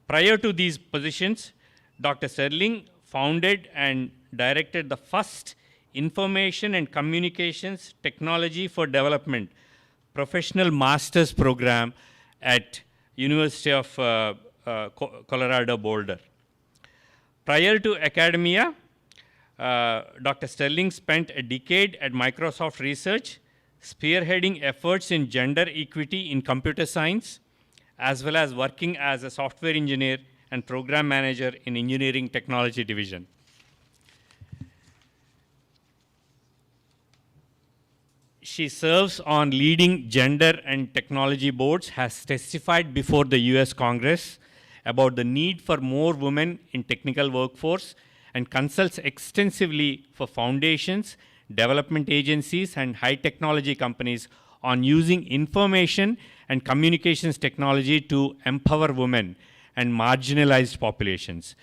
Prior to these positions, Dr. Sterling founded and directed the first Information and Communications Technology for Development professional master's program at University of Colorado Boulder. Prior to academia, Dr. Sterling spent a decade at Microsoft Research, spearheading efforts in gender equity in computer science, as well as working as a software engineer and program manager in engineering technology division. She serves on leading gender and technology boards, has testified before the US Congress about the need for more women in technical workforce, and consults extensively for foundations, development agencies, and high technology companies on using information and communications technology to empower women and marginalized populations.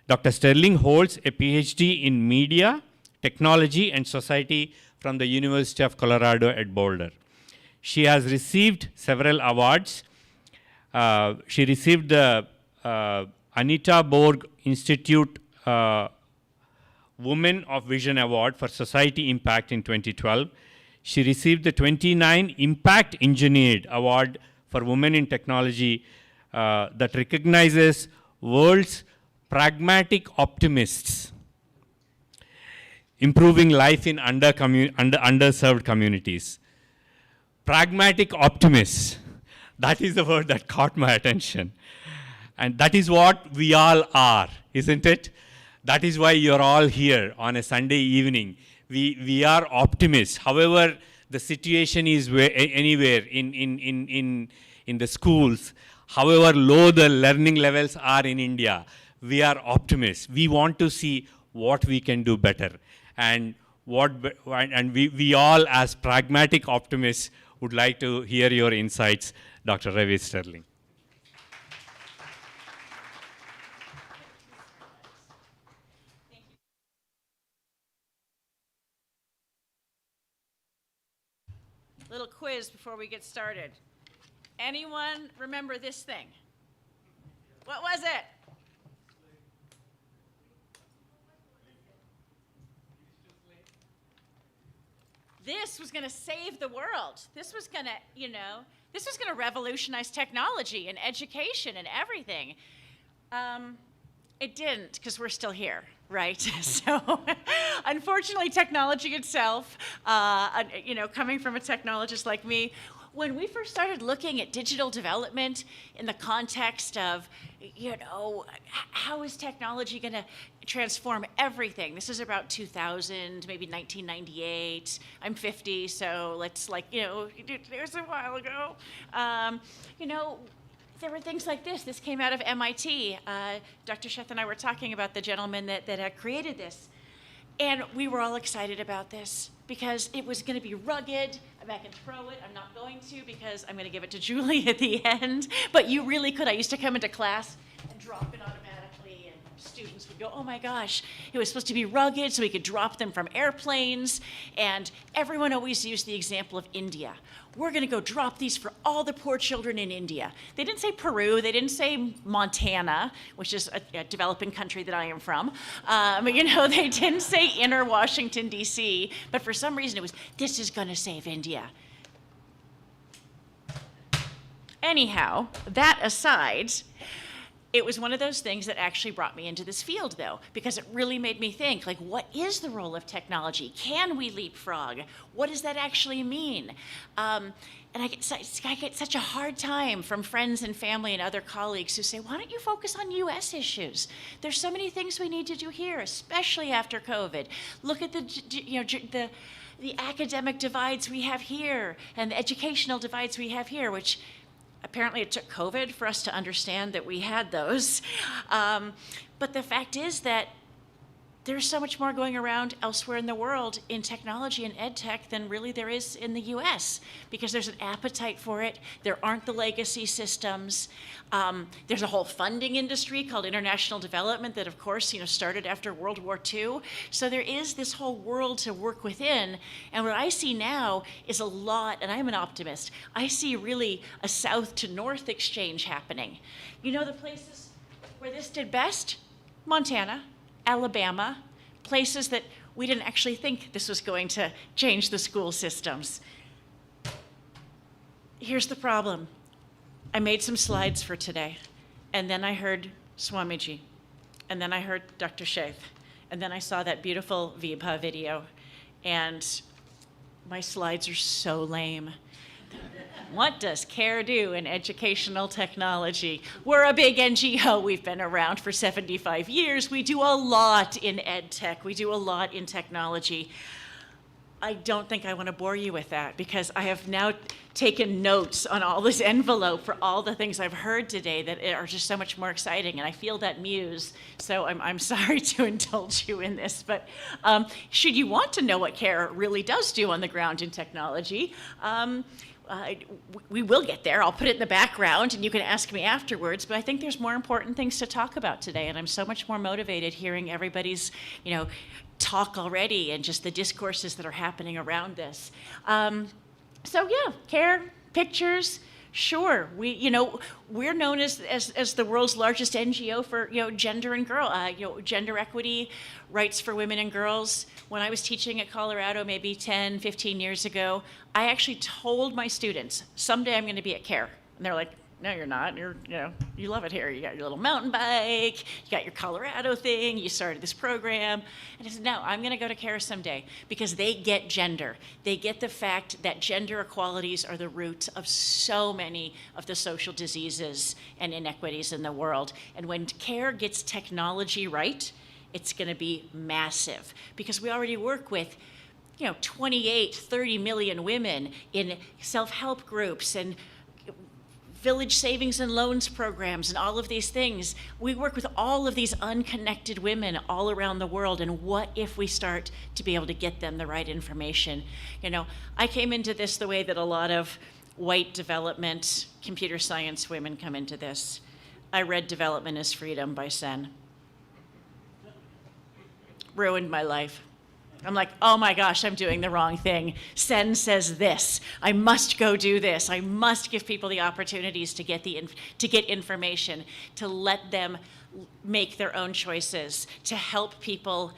Dr. Sterling holds a PhD in media, technology, and society from the University of Colorado at Boulder. She has received several awards. She received the Anita Borg Institute Women of Vision Award for Society Impact in 2012. She received the 29 Impact Engineered Award for Women in Technology that recognizes world's pragmatic optimists, improving life in underserved communities. Pragmatic optimists, that is the word that caught my attention. And that is what we all are, isn't it? That is why you're all here on a Sunday evening. We are optimists. However, the situation is anywhere in the schools, however low the learning levels are in India, we are optimists. We want to see what we can do better. And we all, as pragmatic optimists, would like to hear your insights, Dr. Revi Sterling. Little quiz before we get started. Anyone remember this thing? What was it? This was going to save the world. This was going to, this was going to revolutionize technology and education and everything. It didn't, because we're still here, right? So unfortunately, technology itself, coming from a technologist like me, when we first started looking at digital development in the context of, how is technology going to transform everything? This is about 2000, maybe 1998. I'm 50, so let's it was a while ago. There were things like this. This came out of MIT. Dr. Sheth and I were talking about the gentleman that had created this. And we were all excited about this because it was going to be rugged. I can throw it. I'm not going to because I'm going to give it to Julie at the end. But you really could. I used to come into class and drop it automatically, and students would go, oh my gosh, it was supposed to be rugged so we could drop them from airplanes. And everyone always used the example of India. We're going to go drop these for all the poor children in India. They didn't say Peru. They didn't say Montana, which is a developing country that I am from. They didn't say inner Washington, D.C. But for some reason, it was, this is going to save India. Anyhow, that aside, it was one of those things that actually brought me into this field, though, because it really made me think, what is the role of technology? Can we leapfrog? What does that actually mean? And I get such a hard time from friends and family and other colleagues who say, why don't you focus on U.S. issues? There's so many things we need to do here, especially after COVID. Look at the academic divides we have here and the educational divides we have here, which apparently it took COVID for us to understand that we had those. But the fact is that there's so much more going around elsewhere in the world in technology and ed tech than really there is in the US, because there's an appetite for it. There aren't the legacy systems. There's a whole funding industry called international development that, of course, started after World War II. So there is this whole world to work within. And what I see now is a lot, and I'm an optimist, I see really a south to north exchange happening. The places where this did best? Montana, Alabama, places that we didn't actually think this was going to change the school systems. Here's the problem. I made some slides for today, and then I heard Swamiji, and then I heard Dr. Sheth, and then I saw that beautiful Vibha video, and my slides are so lame. What does CARE do in educational technology? We're a big NGO. We've been around for 75 years. We do a lot in ed tech. We do a lot in technology. I don't think I want to bore you with that because I have now taken notes on all this envelope for all the things I've heard today that are just so much more exciting, and I feel that muse. So I'm sorry to indulge you in this, but should you want to know what CARE really does do on the ground in technology, we will get there. I'll put it in the background and you can ask me afterwards, but I think there's more important things to talk about today, and I'm so much more motivated hearing everybody's, talk already and just the discourses that are happening around this. CARE, pictures, sure. We're known as the world's largest NGO for, gender and gender equity, rights for women and girls. When I was teaching at Colorado maybe 10, 15 years ago, I actually told my students, someday I'm going to be at CARE. And they're like, no, you're not. You love it here. You got your little mountain bike. You got your Colorado thing. You started this program. And I said, no, I'm going to go to CARE someday because they get gender. They get the fact that gender equalities are the root of so many of the social diseases and inequities in the world. And when CARE gets technology right, it's going to be massive because we already work with 28, 30 million women in self-help groups and village savings and loans programs and all of these things. We work with all of these unconnected women all around the world, and what if we start to be able to get them the right information? I came into this the way that a lot of white development, computer science women come into this. I read Development is Freedom by Sen. Ruined my life. I'm like, oh my gosh, I'm doing the wrong thing. Sen says this. I must go do this. I must give people the opportunities to get information, to let them make their own choices, to help people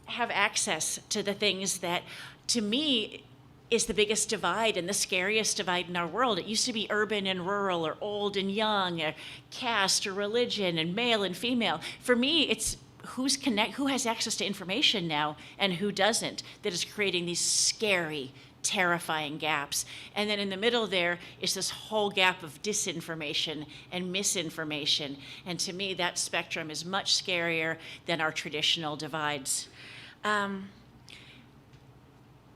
have access to the things that, to me, is the biggest divide and the scariest divide in our world. It used to be urban and rural, or old and young, or caste or religion, and male and female. For me, it's who has access to information now and who doesn't, that is creating these scary terrifying gaps. And then in the middle there is this whole gap of disinformation and misinformation. And to me, that spectrum is much scarier than our traditional divides.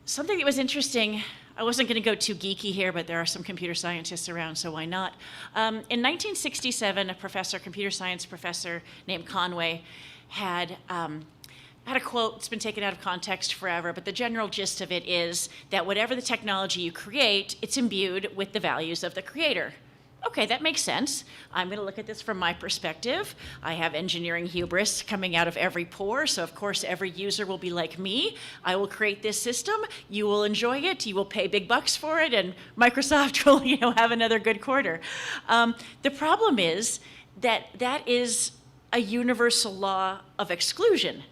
Something that was interesting, I wasn't going to go too geeky here, but there are some computer scientists around, so why not? In 1967, a computer science professor named Conway had a quote. It's been taken out of context forever, but the general gist of it is that whatever the technology you create, it's imbued with the values of the creator. Okay, that makes sense. I'm going to look at this from my perspective. I have engineering hubris coming out of every pore, so of course every user will be like me. I will create this system, you will enjoy it, you will pay big bucks for it, and Microsoft will, have another good quarter. The problem is that is a universal law of exclusion.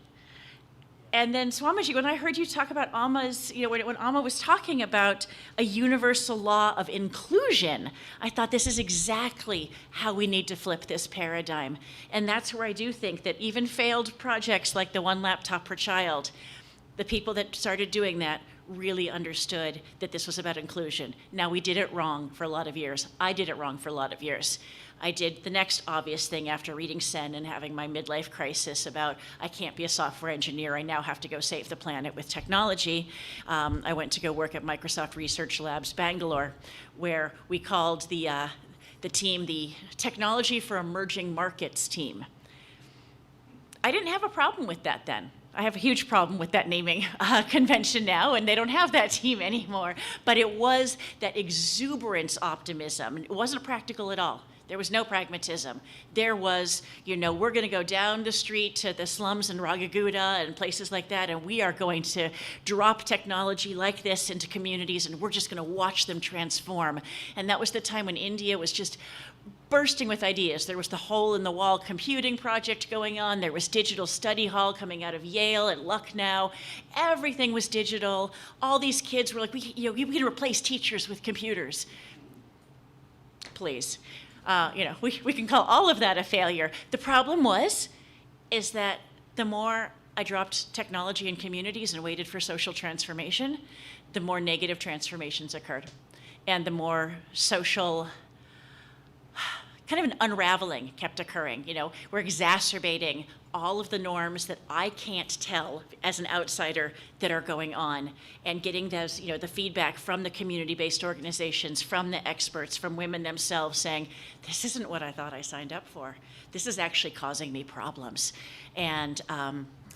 And then Swamiji, when I heard you talk about Amma's, when Amma was talking about a universal law of inclusion, I thought this is exactly how we need to flip this paradigm. And that's where I do think that even failed projects like the One Laptop Per Child, the people that started doing that really understood that this was about inclusion. Now, we did it wrong for a lot of years. I did it wrong for a lot of years. I did the next obvious thing after reading Sen and having my midlife crisis about I can't be a software engineer, I now have to go save the planet with technology. I went to go work at Microsoft Research Labs Bangalore, where we called the team the Technology for Emerging Markets team. I didn't have a problem with that then. I have a huge problem with that naming convention now, and they don't have that team anymore. But it was that exuberance optimism. It wasn't practical at all. There was no pragmatism. There was, we're going to go down the street to the slums in Ragaguda and places like that, and we are going to drop technology like this into communities, and we're just going to watch them transform. And that was the time when India was just bursting with ideas. There was the hole-in-the-wall computing project going on. There was digital study hall coming out of Yale and Lucknow. Everything was digital. All these kids were like, we can replace teachers with computers. Please. We can call all of that a failure. The problem is that the more I dropped technology in communities and waited for social transformation, the more negative transformations occurred. And the more social kind of an unraveling kept occurring. We're exacerbating all of the norms that I can't tell as an outsider that are going on, and getting those, the feedback from the community-based organizations, from the experts, from women themselves saying, this isn't what I thought I signed up for. This is actually causing me problems. And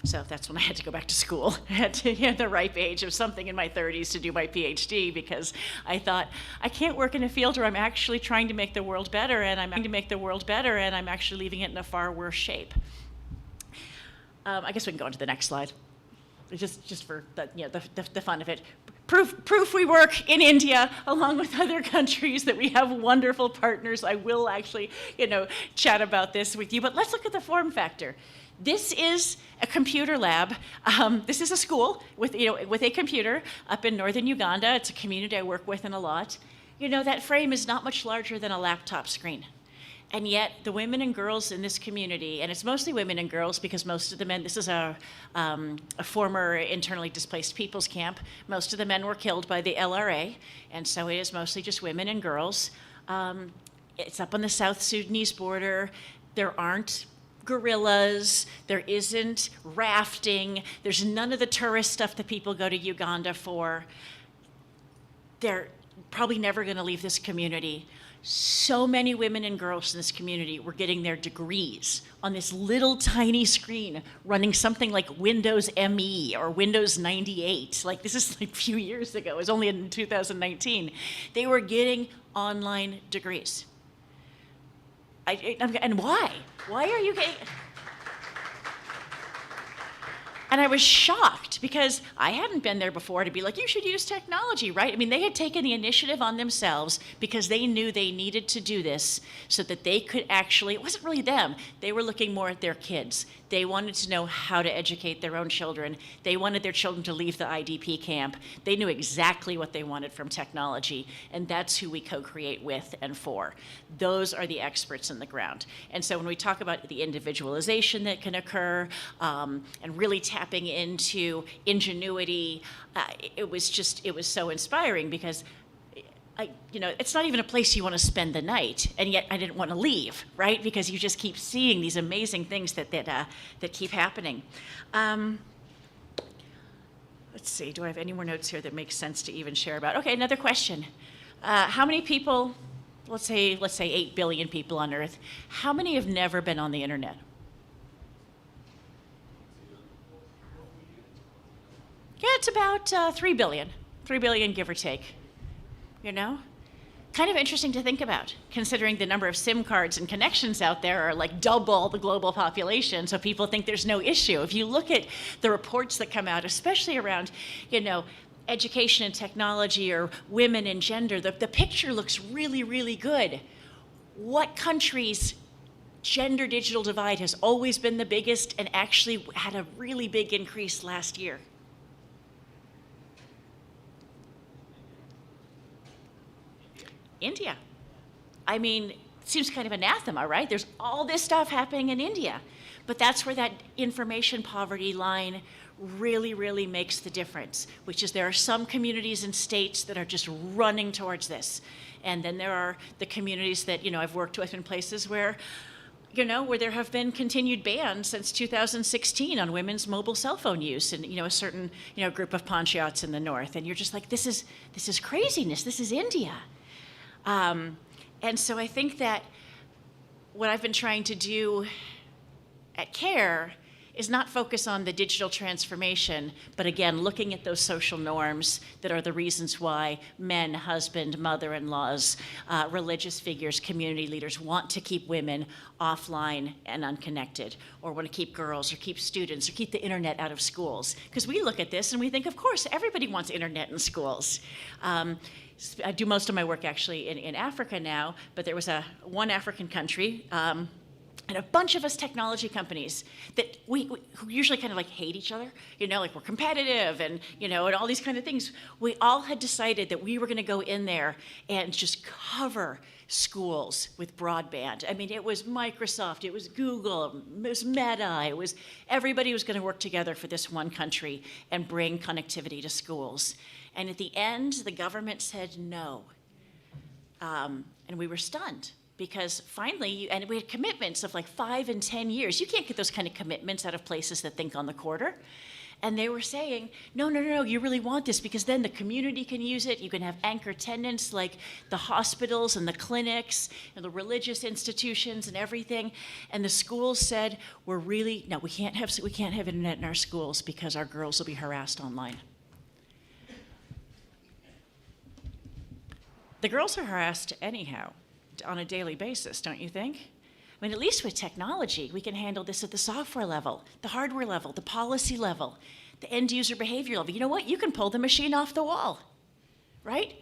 so that's when I had to go back to school at the ripe age of something in my 30s to do my PhD, because I thought, I can't work in a field where I'm actually trying to make the world better, and I'm actually leaving it in a far worse shape. I guess we can go on to the next slide, just for the fun of it. Proof we work in India along with other countries, that we have wonderful partners. I will actually, chat about this with you, but let's look at the form factor. This is a computer lab. This is a school with a computer up in northern Uganda. It's a community I work with in a lot. That frame is not much larger than a laptop screen. And yet the women and girls in this community, and it's mostly women and girls because most of the men, this is a former internally displaced people's camp. Most of the men were killed by the LRA, and so it is mostly just women and girls. It's up on the South Sudanese border. There aren't gorillas, there isn't rafting, there's none of the tourist stuff that people go to Uganda for. They're probably never going to leave this community. So many women and girls in this community were getting their degrees on this little tiny screen running something like Windows ME or Windows 98. Like, this is like a few years ago. It was only in 2019. They were getting online degrees. And why? Why are you getting... And I was shocked because I hadn't been there before to be like, you should use technology, right? I mean, they had taken the initiative on themselves because they knew they needed to do this so that they could actually, it wasn't really them. They were looking more at their kids. They wanted to know how to educate their own children. They wanted their children to leave the IDP camp. They knew exactly what they wanted from technology, and that's who we co-create with and for. Those are the experts on the ground. And so when we talk about the individualization that can occur and really tapping into ingenuity. It was so inspiring because it's not even a place you want to spend the night, and yet I didn't want to leave, right? Because you just keep seeing these amazing things that keep happening. Let's see, do I have any more notes here that make sense to even share about? Okay, another question. How many people, let's say 8 billion people on Earth, how many have never been on the internet? Yeah, it's about 3 billion, give or take. Kind of interesting to think about, considering the number of SIM cards and connections out there are like double the global population, so people think there's no issue. If you look at the reports that come out, especially around, education and technology or women and gender, the picture looks really, really good. What country's gender digital divide has always been the biggest and actually had a really big increase last year? India. I mean, it seems kind of anathema, right? There's all this stuff happening in India. But that's where that information poverty line really, really makes the difference, which is there are some communities and states that are just running towards this. And then there are the communities that, I've worked with in places where, where there have been continued bans since 2016 on women's mobile cell phone use and, a certain, group of panchayats in the north. And you're just like, this is craziness. This is India. And so I think that what I've been trying to do at CARE is not focus on the digital transformation, but again, looking at those social norms that are the reasons why men, husband, mother-in-laws, religious figures, community leaders want to keep women offline and unconnected, or want to keep girls or keep students or keep the internet out of schools. Because we look at this and we think, of course, everybody wants internet in schools. I do most of my work actually in Africa now, but there was one African country, and a bunch of us technology companies that we who usually kind of like hate each other, like we're competitive and, and all these kind of things. We all had decided that we were going to go in there and just cover schools with broadband. I mean, it was Microsoft, it was Google, it was Meta, everybody was going to work together for this one country and bring connectivity to schools. And at the end, the government said no. And we were stunned because finally, and we had commitments of like 5 and 10 years. You can't get those kind of commitments out of places that think on the quarter. And they were saying, no, you really want this because then the community can use it. You can have anchor tenants like the hospitals and the clinics and the religious institutions and everything. And the schools said, we can't have internet in our schools because our girls will be harassed online. The girls are harassed anyhow, on a daily basis, don't you think? I mean, at least with technology, we can handle this at the software level, the hardware level, the policy level, the end user behavior level. You know what? You can pull the machine off the wall, right?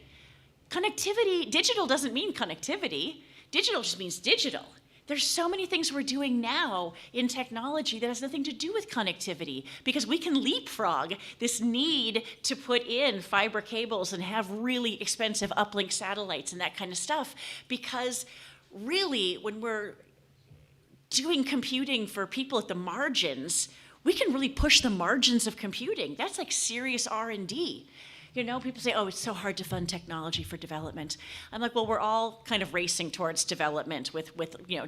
Connectivity, digital doesn't mean connectivity. Digital just means digital. There's so many things we're doing now in technology that has nothing to do with connectivity because we can leapfrog this need to put in fiber cables and have really expensive uplink satellites and that kind of stuff because really when we're doing computing for people at the margins, we can really push the margins of computing. That's like serious R&D. People say, oh, it's so hard to fund technology for development. I'm like, well, we're all kind of racing towards development with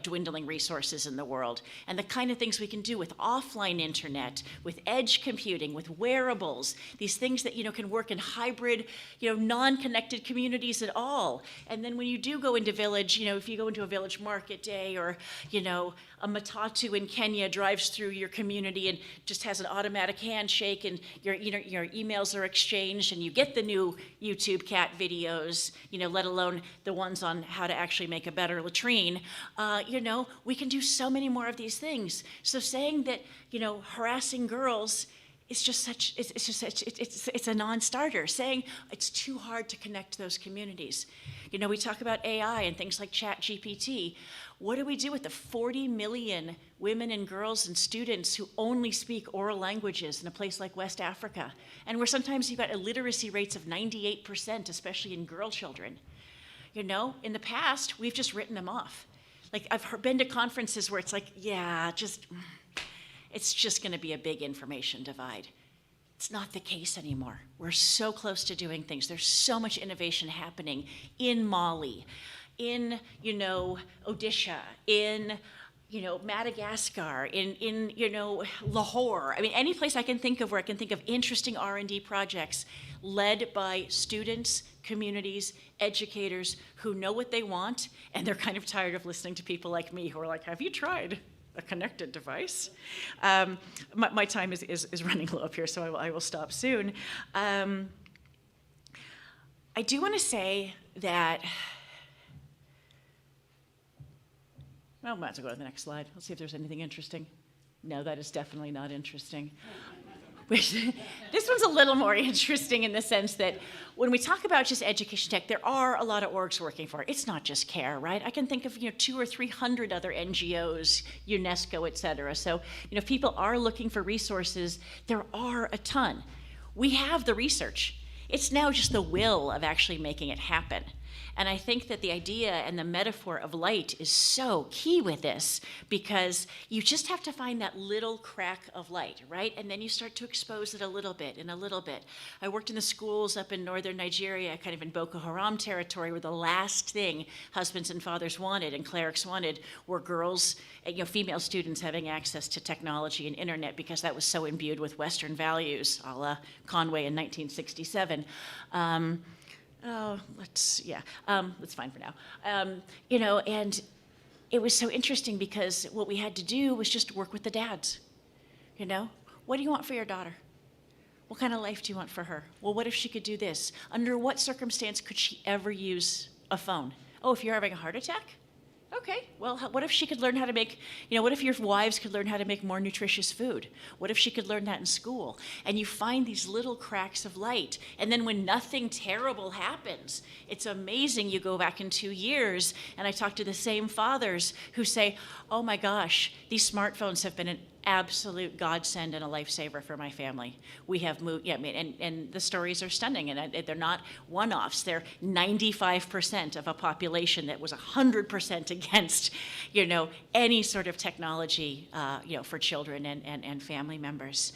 dwindling resources in the world. And the kind of things we can do with offline internet, with edge computing, with wearables, these things that, can work in hybrid, non-connected communities at all. And then when you do go into village, if you go into a village market day or, a matatu in Kenya drives through your community and just has an automatic handshake and your emails are exchanged and you get the new YouTube cat videos, let alone the ones on how to actually make a better latrine, we can do so many more of these things. So saying that, harassing girls is just it's a non-starter. Saying it's too hard to connect those communities. We talk about AI and things like ChatGPT. What do we do with the 40 million women and girls and students who only speak oral languages in a place like West Africa? And where sometimes you've got illiteracy rates of 98%, especially in girl children. In the past, we've just written them off. Like I've been to conferences where it's like, yeah, just, it's just going to be a big information divide. It's not the case anymore. We're so close to doing things. There's so much innovation happening in Mali, in, Odisha, in, Madagascar, in Lahore. I mean, any place I can think of where I can think of interesting R&D projects led by students, communities, educators who know what they want, and they're kind of tired of listening to people like me who are like, have you tried a connected device? My time is running low up here, so I will stop soon. I do want to say that, well, I might have to go to the next slide. Let's see if there's anything interesting. No, that is definitely not interesting. This one's a little more interesting in the sense that when we talk about just education tech, there are a lot of orgs working for it. It's not just CARE, right? I can think of 200 or 300 other NGOs, UNESCO, et cetera. So if people are looking for resources, there are a ton. We have the research. It's now just the will of actually making it happen. And I think that the idea and the metaphor of light is so key with this, because you just have to find that little crack of light, right? And then you start to expose it a little bit and a little bit. I worked in the schools up in northern Nigeria, kind of in Boko Haram territory, where the last thing husbands and fathers wanted and clerics wanted were girls, female students having access to technology and internet, because that was so imbued with Western values, a la Conway in 1967. That's fine for now. And it was so interesting because what we had to do was just work with the dads. What do you want for your daughter? What kind of life do you want for her? Well, what if she could do this? Under what circumstance could she ever use a phone? Oh, if you're having a heart attack? Okay, well, what if she could learn how to make, what if your wives could learn how to make more nutritious food? What if she could learn that in school? And you find these little cracks of light. And then when nothing terrible happens, it's amazing. You go back in 2 years, and I talk to the same fathers who say, oh my gosh, these smartphones have been an absolute godsend and a lifesaver for my family. We have moved, and the stories are stunning, and they're not one-offs. They're 95% of a population that was 100% against, any sort of technology, for children and family members.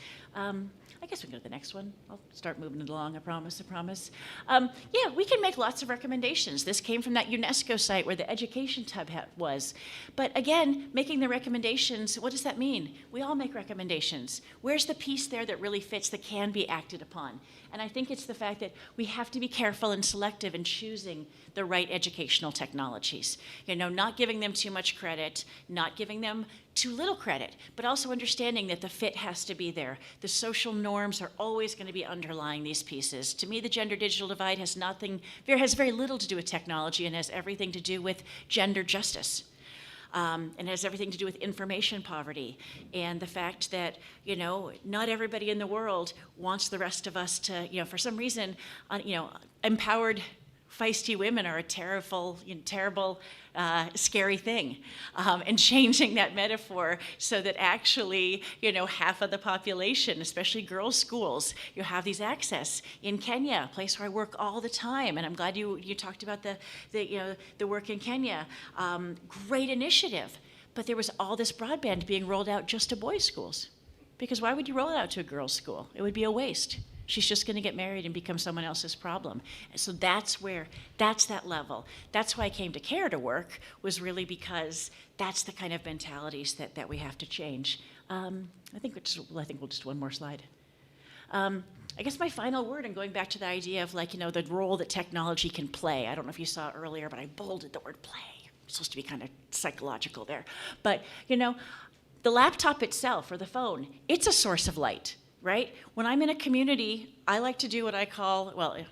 I guess we can go to the next one. I'll start moving it along, I promise. We can make lots of recommendations. This came from that UNESCO site where the education tab was. But again, making the recommendations, what does that mean? We all make recommendations. Where's the piece there that really fits, that can be acted upon? And I think it's the fact that we have to be careful and selective in choosing the right educational technologies. Not giving them too much credit, not giving them too little credit, but also understanding that the fit has to be there. The social norms are always going to be underlying these pieces. To me, the gender digital divide has very little to do with technology, and has everything to do with gender justice. And has everything to do with information poverty, and the fact that, not everybody in the world wants the rest of us to, for some reason, empowered, feisty women are a terrible, scary thing. And changing that metaphor so that actually, half of the population, especially girls' schools, you have these access. In Kenya, a place where I work all the time, and I'm glad you talked about the work in Kenya. Great initiative, but there was all this broadband being rolled out just to boys' schools. Because why would you roll it out to a girls' school? It would be a waste. She's just going to get married and become someone else's problem. So that's that level. That's why I came to CARE to work, was really because that's the kind of mentalities that we have to change. I think we'll just one more slide. I guess my final word, and going back to the idea of the role that technology can play. I don't know if you saw earlier, but I bolded the word play. It's supposed to be kind of psychological there. But, the laptop itself, or the phone, it's a source of light. Right? When I'm in a community, I like to do what I call, I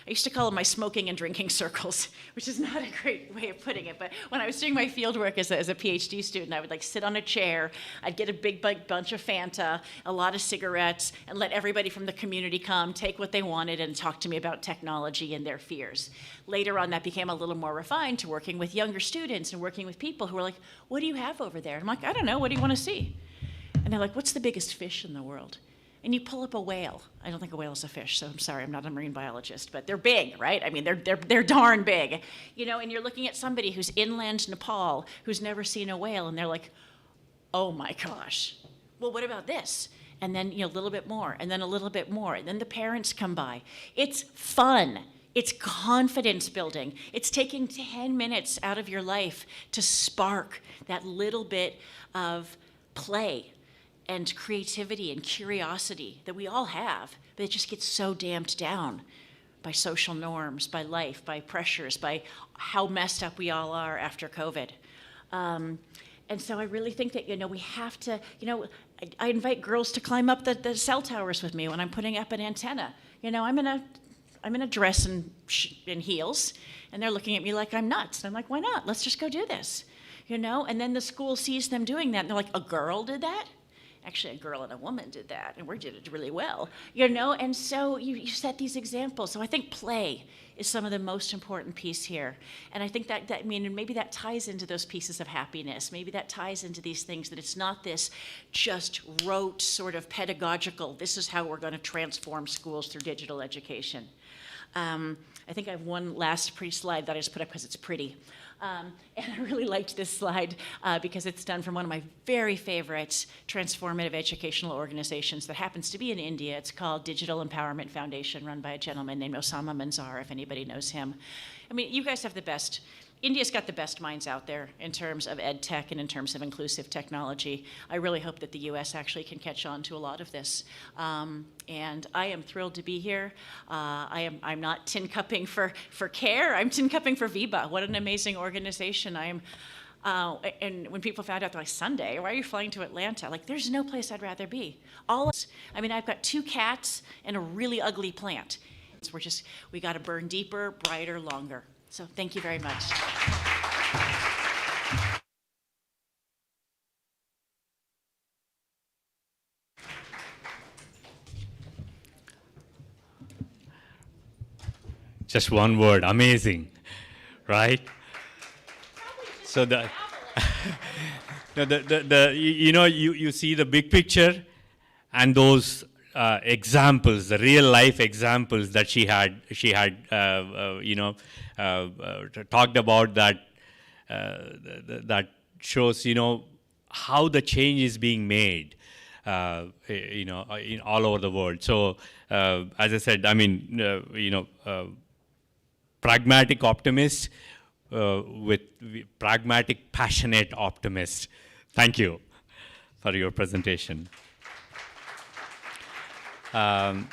used to call them my smoking and drinking circles, which is not a great way of putting it, but when I was doing my field work as a PhD student, I would sit on a chair, I'd get a big bunch of Fanta, a lot of cigarettes, and let everybody from the community come, take what they wanted, and talk to me about technology and their fears. Later on, that became a little more refined to working with younger students and working with people who were like, what do you have over there? And I'm like, I don't know, what do you want to see? And they're like, what's the biggest fish in the world? And you pull up a whale. I don't think a whale is a fish, so I'm sorry, I'm not a marine biologist, but they're big, right? I mean, they're darn big. And you're looking at somebody who's inland Nepal, who's never seen a whale, and they're like, oh my gosh, well, what about this? And then, a little bit more, and then a little bit more, and then the parents come by. It's fun. It's confidence building. It's taking 10 minutes out of your life to spark that little bit of play and creativity and curiosity that we all have, but it just gets so damped down by social norms, by life, by pressures, by how messed up we all are after COVID. And so I really think that, we have to, I invite girls to climb up the cell towers with me when I'm putting up an antenna. I'm in a dress and heels, and they're looking at me like I'm nuts. And I'm like, why not? Let's just go do this, And then the school sees them doing that, and they're like, a girl did that? Actually, a girl and a woman did that, and we did it really well, And so you set these examples. So I think play is some of the most important piece here. And I think that maybe that ties into those pieces of happiness. Maybe that ties into these things, that it's not this just rote sort of pedagogical, this is how we're going to transform schools through digital education. I think I have one last pretty slide that I just put up because it's pretty. And I really liked this slide because it's done from one of my very favorite transformative educational organizations that happens to be in India. It's called Digital Empowerment Foundation, run by a gentleman named Osama Manzar, if anybody knows him. I mean, you guys have the best. India's got the best minds out there in terms of ed tech and in terms of inclusive technology. I really hope that the US actually can catch on to a lot of this. And I am thrilled to be here. I'm not tin cupping for CARE, I'm tin cupping for Vibha. What an amazing organization. And when people found out, they're like, Sunday, why are you flying to Atlanta? Like, there's no place I'd rather be. I've got 2 cats and a really ugly plant. We gotta burn deeper, brighter, longer. So thank you very much. Just one word, amazing, right? So you see the big picture and those examples, the real life examples that she had talked about, that shows how the change is being made in all over the world. So as I said, pragmatic optimist with pragmatic passionate optimist. Thank you for your presentation. And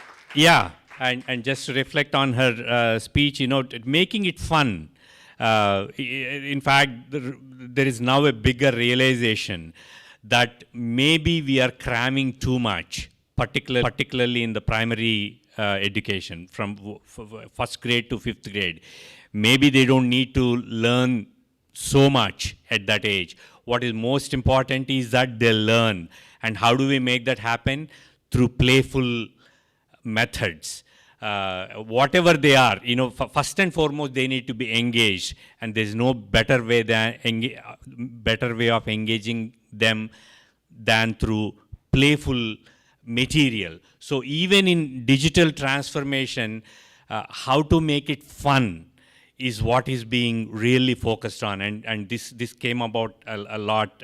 just to reflect on her speech, making it fun. In fact, there is now a bigger realization that maybe we are cramming too much, particularly in the primary education, from first grade to 5th grade. Maybe they don't need to learn so much at that age. What is most important is that they learn. And how do we make that happen? Through playful methods. Whatever they are, first and foremost, they need to be engaged, and there's no better way of engaging them than through playful material. So even in digital transformation, how to make it fun is what is being really focused on, and this came about a lot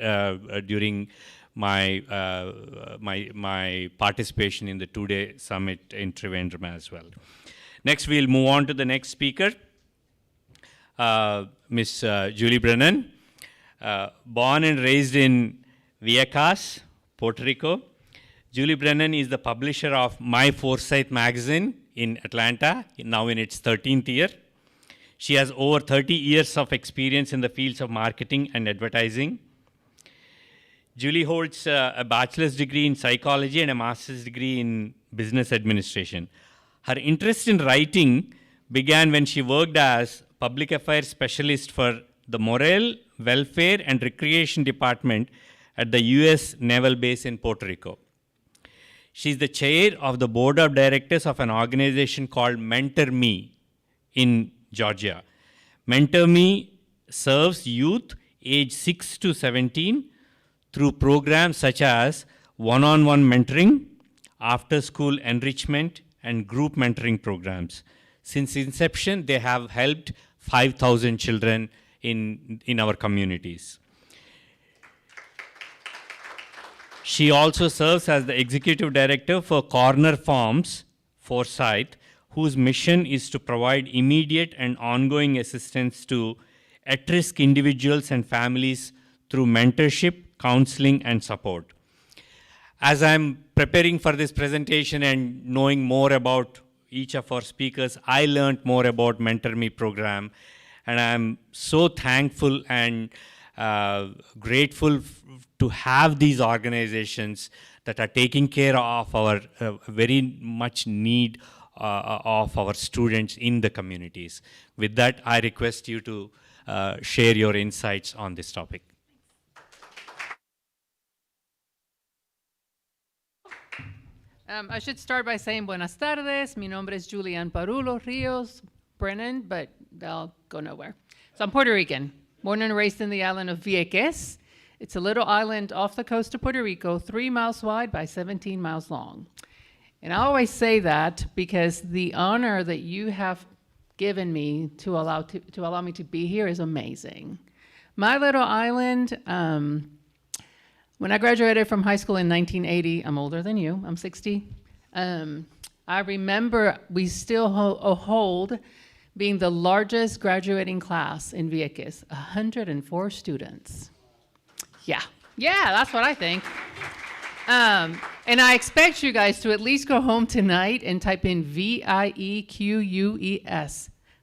during my participation in the 2-day summit in Trivandrum as well. Next, we'll move on to the next speaker, Miss Julie Brennen. Born and raised in Vieques, Puerto Rico, Julie Brennen is the publisher of My Forsyth magazine in Atlanta, now in its 13th year. She has over 30 years of experience in the fields of marketing and advertising. Julie holds a bachelor's degree in psychology and a master's degree in business administration. Her interest in writing began when she worked as public affairs specialist for the Morale, Welfare and Recreation Department at the U.S. Naval Base in Puerto Rico. She is the chair of the board of directors of an organization called Mentor Me in Georgia. Mentor Me serves youth age 6 to 17 through programs such as one-on-one mentoring, after-school enrichment, and group mentoring programs. Since inception, they have helped 5,000 children in our communities. She also serves as the executive director for Corner Farms, Forsyth, whose mission is to provide immediate and ongoing assistance to at-risk individuals and families through mentorship, counseling, and support. As I'm preparing for this presentation and knowing more about each of our speakers, I learned more about Mentor Me program, and I'm so thankful and grateful to have these organizations that are taking care of our very much need of our students in the communities. With that, I request you to share your insights on this topic. I should start by saying buenas tardes. Mi nombre es Julian Parulo Rios Brennen, but they'll go nowhere. So I'm Puerto Rican, born and raised in the island of Vieques. It's a little island off the coast of Puerto Rico, 3 miles wide by 17 miles long. And I always say that because the honor that you have given me to allow me to be here is amazing. My little island, when I graduated from high school in 1980, I'm older than you, I'm 60. I remember we still hold being the largest graduating class in Vieques, 104 students. Yeah, that's what I think. And I expect you guys to at least go home tonight and type in VIEQUES.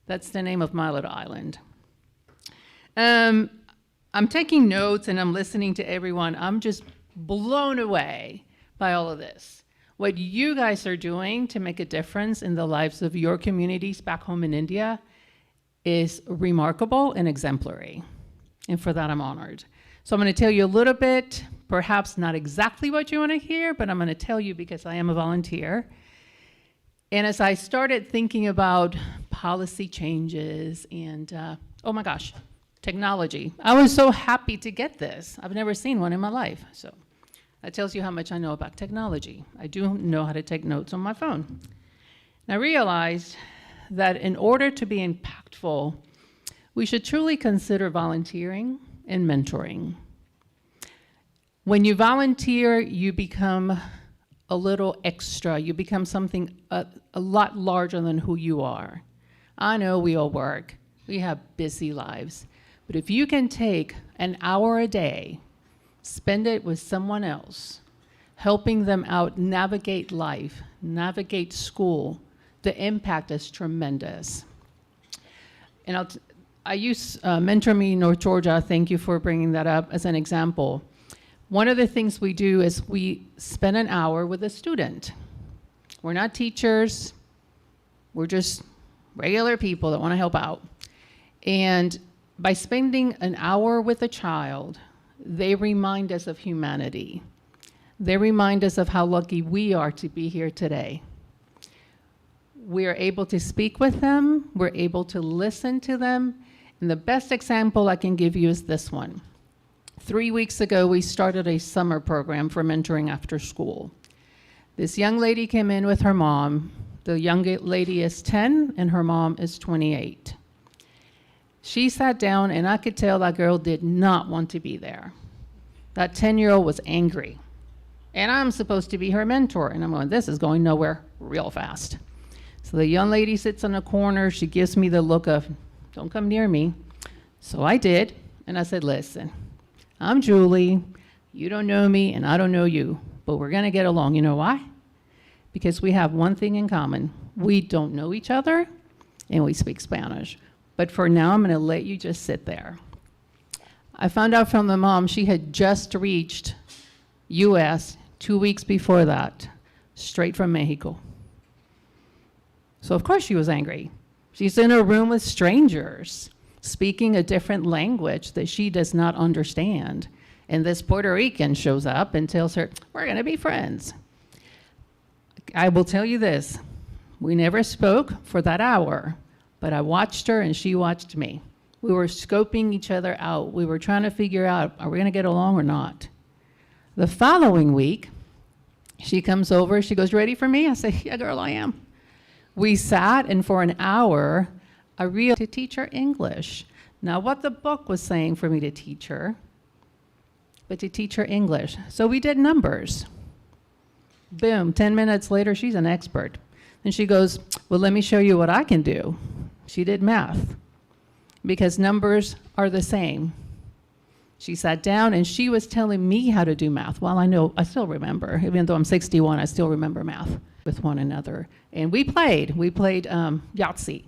That's the name of my little island. I'm taking notes and I'm listening to everyone. I'm just blown away by all of this. What you guys are doing to make a difference in the lives of your communities back home in India is remarkable and exemplary. And for that, I'm honored. So I'm going to tell you a little bit, perhaps not exactly what you want to hear, but I'm going to tell you because I am a volunteer. And as I started thinking about policy changes and, oh my gosh, technology, I was so happy to get this. I've never seen one in my life. So that tells you how much I know about technology. I do know how to take notes on my phone. And I realized that in order to be impactful, we should truly consider volunteering and mentoring. When you volunteer, you become a little extra. You become something a lot larger than who you are. I know we all work. We have busy lives. But if you can take an hour a day, spend it with someone else, helping them out navigate life, navigate school, the impact is tremendous. And I use Mentor Me North Georgia, thank you for bringing that up as an example. One of the things we do is we spend an hour with a student. We're not teachers, we're just regular people that want to help out. And by spending an hour with a child, they remind us of humanity. They remind us of how lucky we are to be here today. We are able to speak with them, we're able to listen to them, and the best example I can give you is this one. 3 weeks ago, we started a summer program for mentoring after school. This young lady came in with her mom. The young lady is 10 and her mom is 28. She sat down and I could tell that girl did not want to be there. That 10-year-old was angry. And I'm supposed to be her mentor. And I'm going, this is going nowhere real fast. So the young lady sits in a corner. She gives me the look of, don't come near me. So I did. And I said, listen, I'm Julie. You don't know me and I don't know you. But we're going to get along. You know why? Because we have one thing in common. We don't know each other and we speak Spanish. But for now, I'm going to let you just sit there. I found out from the mom she had just reached US 2 weeks before that, straight from Mexico. So of course she was angry. She's in a room with strangers, speaking a different language that she does not understand. And this Puerto Rican shows up and tells her, we're going to be friends. I will tell you this, we never spoke for that hour, but I watched her and she watched me. We were scoping each other out. We were trying to figure out, are we going to get along or not? The following week, she comes over, she goes, ready for me? I say, yeah, girl, I am. We sat, and for an hour, I realized to teach her English. Now, what the book was saying for me to teach her, but to teach her English. So we did numbers. Boom, 10 minutes later, she's an expert. And she goes, well, let me show you what I can do. She did math because numbers are the same. She sat down and she was telling me how to do math. Well, I still remember, even though I'm 61, I still remember math with one another. And we played Yahtzee.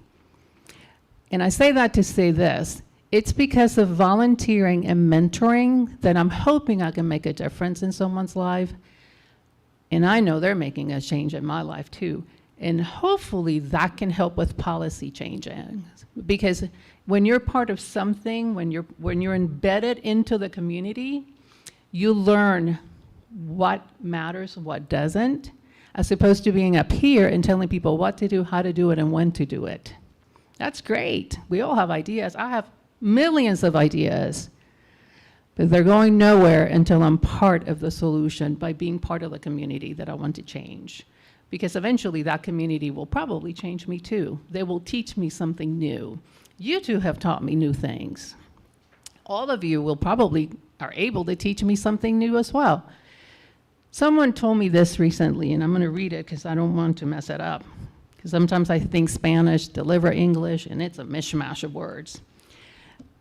And I say that to say this, it's because of volunteering and mentoring that I'm hoping I can make a difference in someone's life. And I know they're making a change in my life too. And hopefully that can help with policy changing. Because when you're part of something, when you're embedded into the community, you learn what matters, what doesn't, as opposed to being up here and telling people what to do, how to do it, and when to do it. That's great. We all have ideas. I have millions of ideas, but they're going nowhere until I'm part of the solution by being part of the community that I want to change. Because eventually that community will probably change me too. They will teach me something new. You two have taught me new things. All of you will probably are able to teach me something new as well. Someone told me this recently, and I'm going to read it because I don't want to mess it up. Because sometimes I think Spanish, deliver English, and it's a mishmash of words.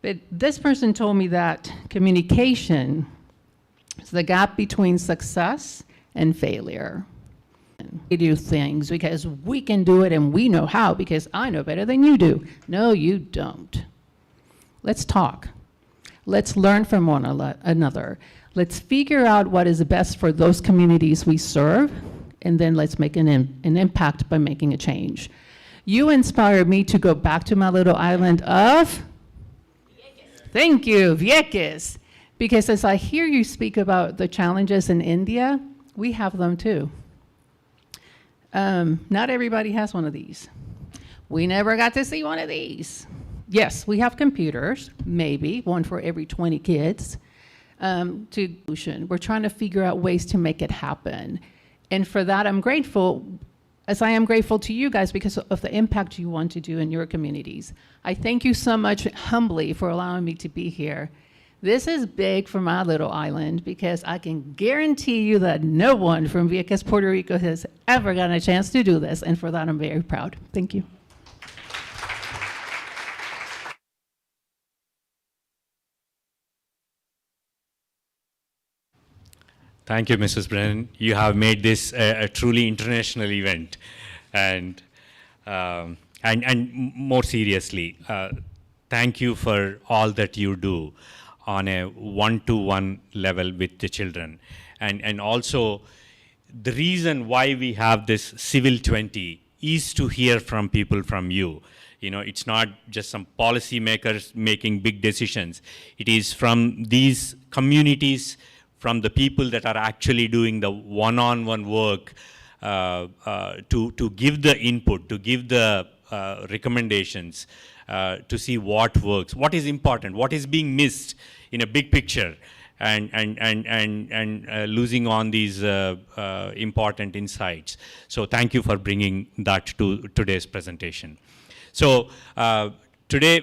But this person told me that communication is the gap between success and failure. We do things because we can do it and we know how because I know better than you do. No, you don't. Let's talk. Let's learn from one another. Let's figure out what is best for those communities we serve, and then let's make an impact by making a change. You inspired me to go back to my little island of Thank you, Vieques. Because as I hear you speak about the challenges in India, we have them too. Not everybody has one of these. We never got to see one of these. Yes, we have computers, maybe, one for every 20 kids. We're trying to figure out ways to make it happen. And for that, I'm grateful, as I am grateful to you guys because of the impact you want to do in your communities. I thank you so much humbly for allowing me to be here. This is big for my little island because I can guarantee you that no one from Vieques, Puerto Rico has ever gotten a chance to do this, and for that I'm very proud. Thank you. Thank you, Mrs. Brennen. You have made this a truly international event. And more seriously, thank you for all that you do on a one-to-one level with the children. And also, the reason why we have this Civil 20 is to hear from people from you. You know, it's not just some policy makers making big decisions. It is from these communities, from the people that are actually doing the one-on-one work to give the input, to give the recommendations, to see what works, what is important, what is being missed in a big picture, and losing on these important insights. So thank you for bringing that to today's presentation. So today,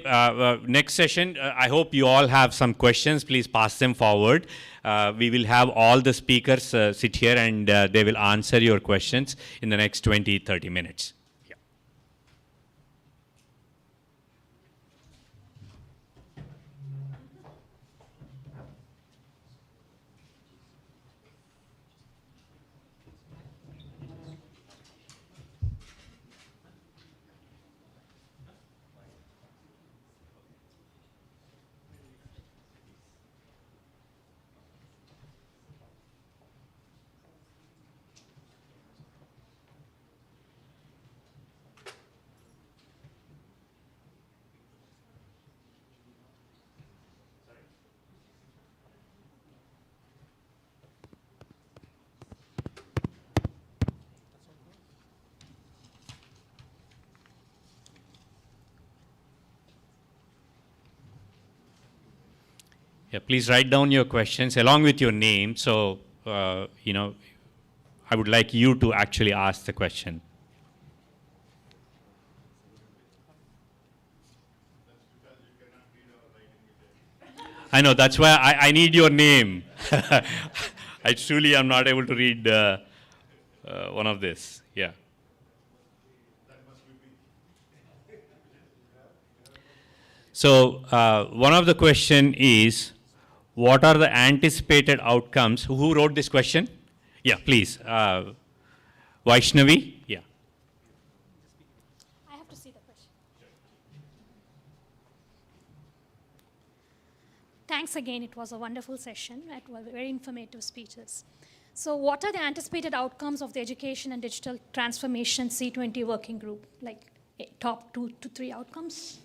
next session, I hope you all have some questions. Please pass them forward. We will have all the speakers sit here and they will answer your questions in the next 20-30 minutes. Yeah. Yeah, please write down your questions along with your name. So, you know, I would like you to actually ask the question. I know, that's why I need your name. I truly am not able to read one of this. Yeah. So one of the question is, what are the anticipated outcomes? Who wrote this question? Yeah, please. Vaishnavi? Yeah. I have to see the question. Thanks again. It was a wonderful session. It was very informative speeches. So what are the anticipated outcomes of the Education and Digital Transformation C20 working group? Like top 2 to 3 outcomes?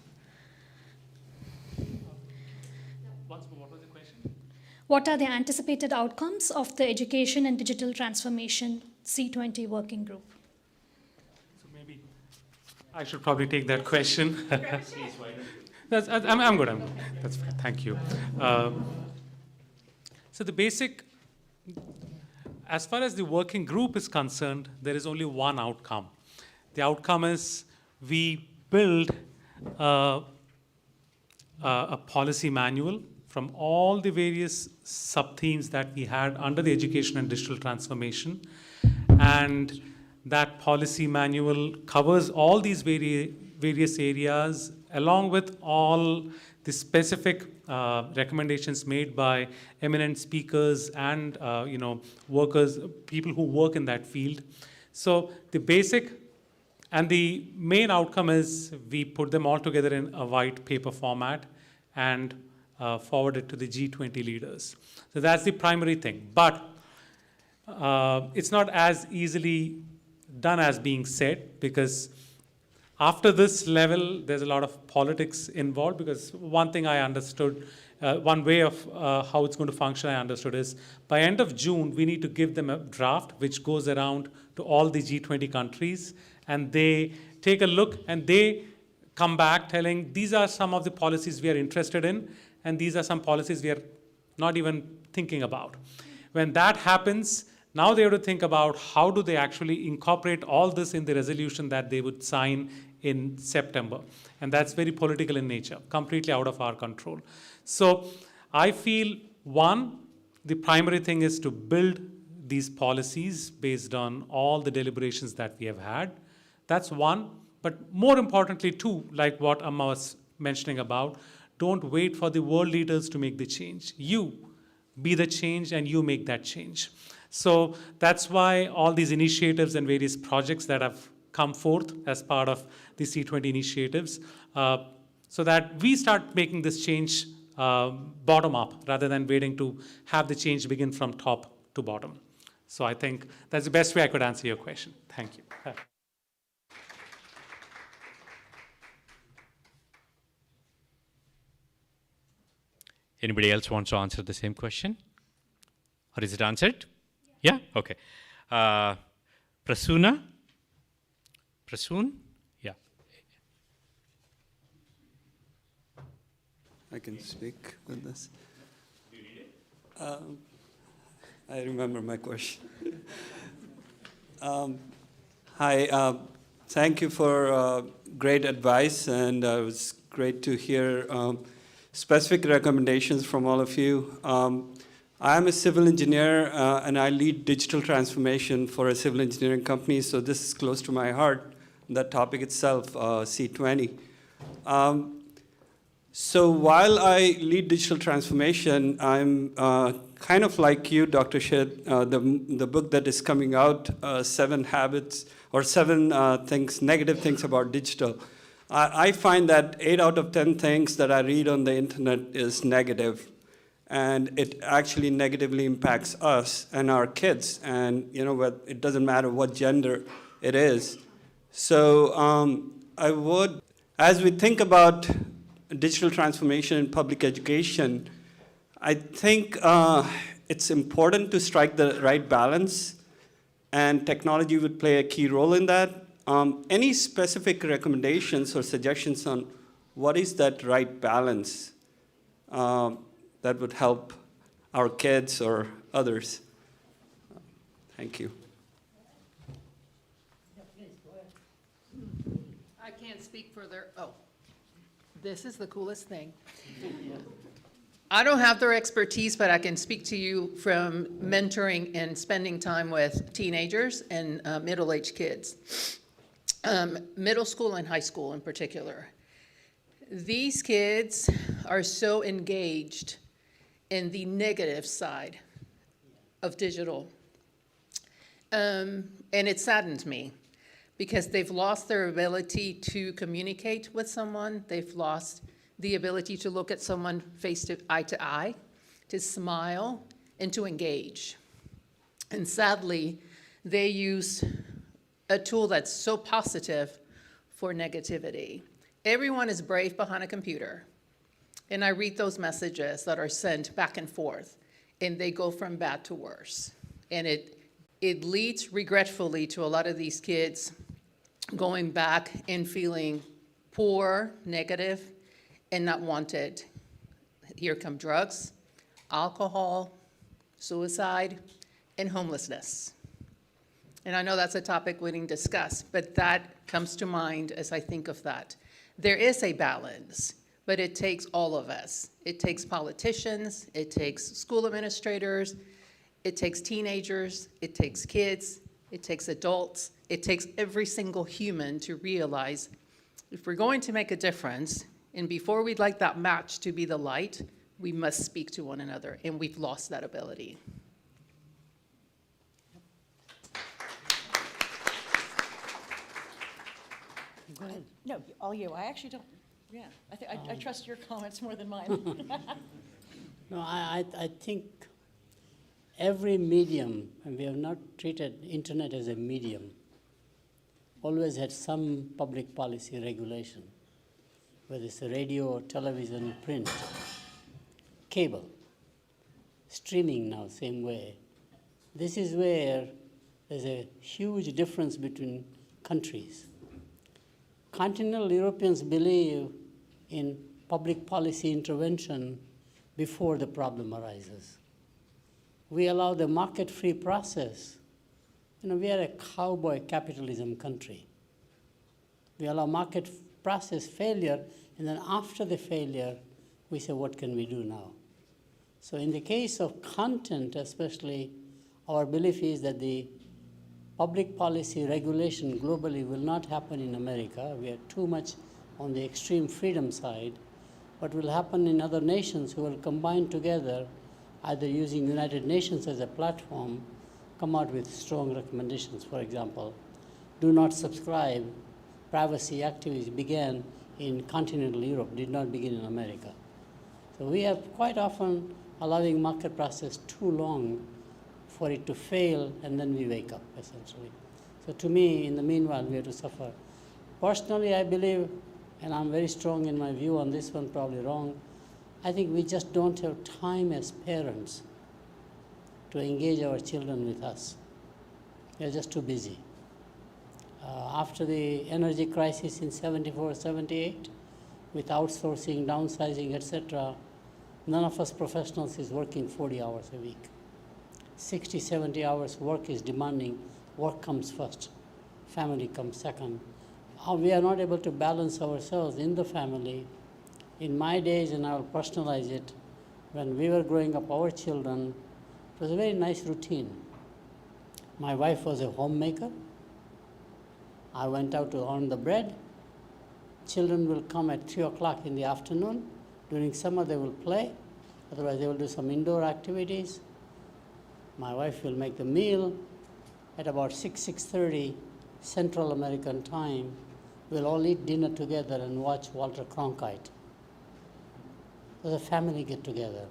What was the question? What are the anticipated outcomes of the Education and Digital Transformation C20 working group? So maybe I should probably take that question. I'm good. I'm good. That's fine. Thank you. So the basic, as far as the working group is concerned, there is only one outcome. The outcome is we build a policy manual from all the various sub-themes that we had under the education and digital transformation. And that policy manual covers all these various areas, along with all the specific recommendations made by eminent speakers and workers, people who work in that field. So the basic and the main outcome is we put them all together in a white paper format and forward it to the G20 leaders. So that's the primary thing. But it's not as easily done as being said, because after this level, there's a lot of politics involved, because one thing I understood, one way of how it's going to function I understood is, by end of June, we need to give them a draft which goes around to all the G20 countries, and they take a look and they come back telling, these are some of the policies we are interested in, and these are some policies we are not even thinking about. When that happens, now they have to think about how do they actually incorporate all this in the resolution that they would sign in September. And that's very political in nature, completely out of our control. So I feel, one, the primary thing is to build these policies based on all the deliberations that we have had. That's one. But more importantly, two, like what Amma was mentioning about, don't wait for the world leaders to make the change. You be the change and you make that change. So that's why all these initiatives and various projects that have come forth as part of the C20 initiatives, so that we start making this change bottom up rather than waiting to have the change begin from top to bottom. So I think that's the best way I could answer your question. Thank you. Anybody else wants to answer the same question? Or is it answered? Yeah? Okay. Prasuna? Prasoon? Yeah. I can speak with this. Do you need it? I remember my question. Hi, thank you for great advice, and it was great to hear specific recommendations from all of you. I am a civil engineer, and I lead digital transformation for a civil engineering company, so this is close to my heart, that topic itself, C20. So while I lead digital transformation, I'm kind of like you, Dr. Sheth, the book that is coming out, 7 Habits, or 7 negative things about digital. I find that 8 out of 10 things that I read on the internet is negative, and it actually negatively impacts us and our kids, and it doesn't matter what gender it is. So I would, as we think about digital transformation in public education, I think it's important to strike the right balance, and technology would play a key role in that. Any specific recommendations or suggestions on what is that right balance that would help our kids or others? Thank you. I can't speak further. Oh, this is the coolest thing. I don't have their expertise, but I can speak to you from mentoring and spending time with teenagers and middle-aged kids, middle school and high school in particular. These kids are so engaged in the negative side of digital. And it saddens me because they've lost their ability to communicate with someone. They've lost the ability to look at someone to eye, to smile, and to engage. And sadly, they use a tool that's so positive for negativity. Everyone is brave behind a computer. And I read those messages that are sent back and forth, and they go from bad to worse. And it leads, regretfully, to a lot of these kids going back and feeling poor, negative, and not wanted. Here come drugs, alcohol, suicide, and homelessness. And I know that's a topic we didn't discuss, but that comes to mind as I think of that. There is a balance, but it takes all of us. It takes politicians, it takes school administrators, it takes teenagers, it takes kids, it takes adults, it takes every single human to realize if we're going to make a difference, and before we'd like that match to be the light, we must speak to one another, and we've lost that ability. Go ahead. No, all you. I actually don't, yeah. I trust your comments more than mine. No, I think every medium, and we have not treated internet as a medium, always had some public policy regulation, whether it's radio, television, print, cable, streaming now, same way. This is where there's a huge difference between countries. Continental Europeans believe in public policy intervention before the problem arises. We allow the market-free process. You know, we are a cowboy capitalism country. We allow market process failure, and then after the failure, we say, what can we do now? So in the case of content especially, our belief is that the public policy regulation globally will not happen in America. We are too much on the extreme freedom side. What will happen in other nations who will combine together, either using United Nations as a platform, come out with strong recommendations. For example, do not subscribe. Privacy activities began in continental Europe, did not begin in America. So we are quite often allowing market process too long for it to fail, and then we wake up, essentially. So to me, in the meanwhile, we have to suffer. Personally, I believe, and I'm very strong in my view on this one, probably wrong, I think we just don't have time as parents to engage our children with us. They're just too busy. After the energy crisis in 74, 78, with outsourcing, downsizing, etc., none of us professionals is working 40 hours a week. 60, 70 hours work is demanding. Work comes first. Family comes second. We are not able to balance ourselves in the family. In my days, and I'll personalize it, when we were growing up, our children, it was a very nice routine. My wife was a homemaker. I went out to earn the bread. Children will come at 3 o'clock in the afternoon. During summer, they will play. Otherwise, they will do some indoor activities. My wife will make the meal. At about 6:30 Central American time, we'll all eat dinner together and watch Walter Cronkite. It was a family get-together.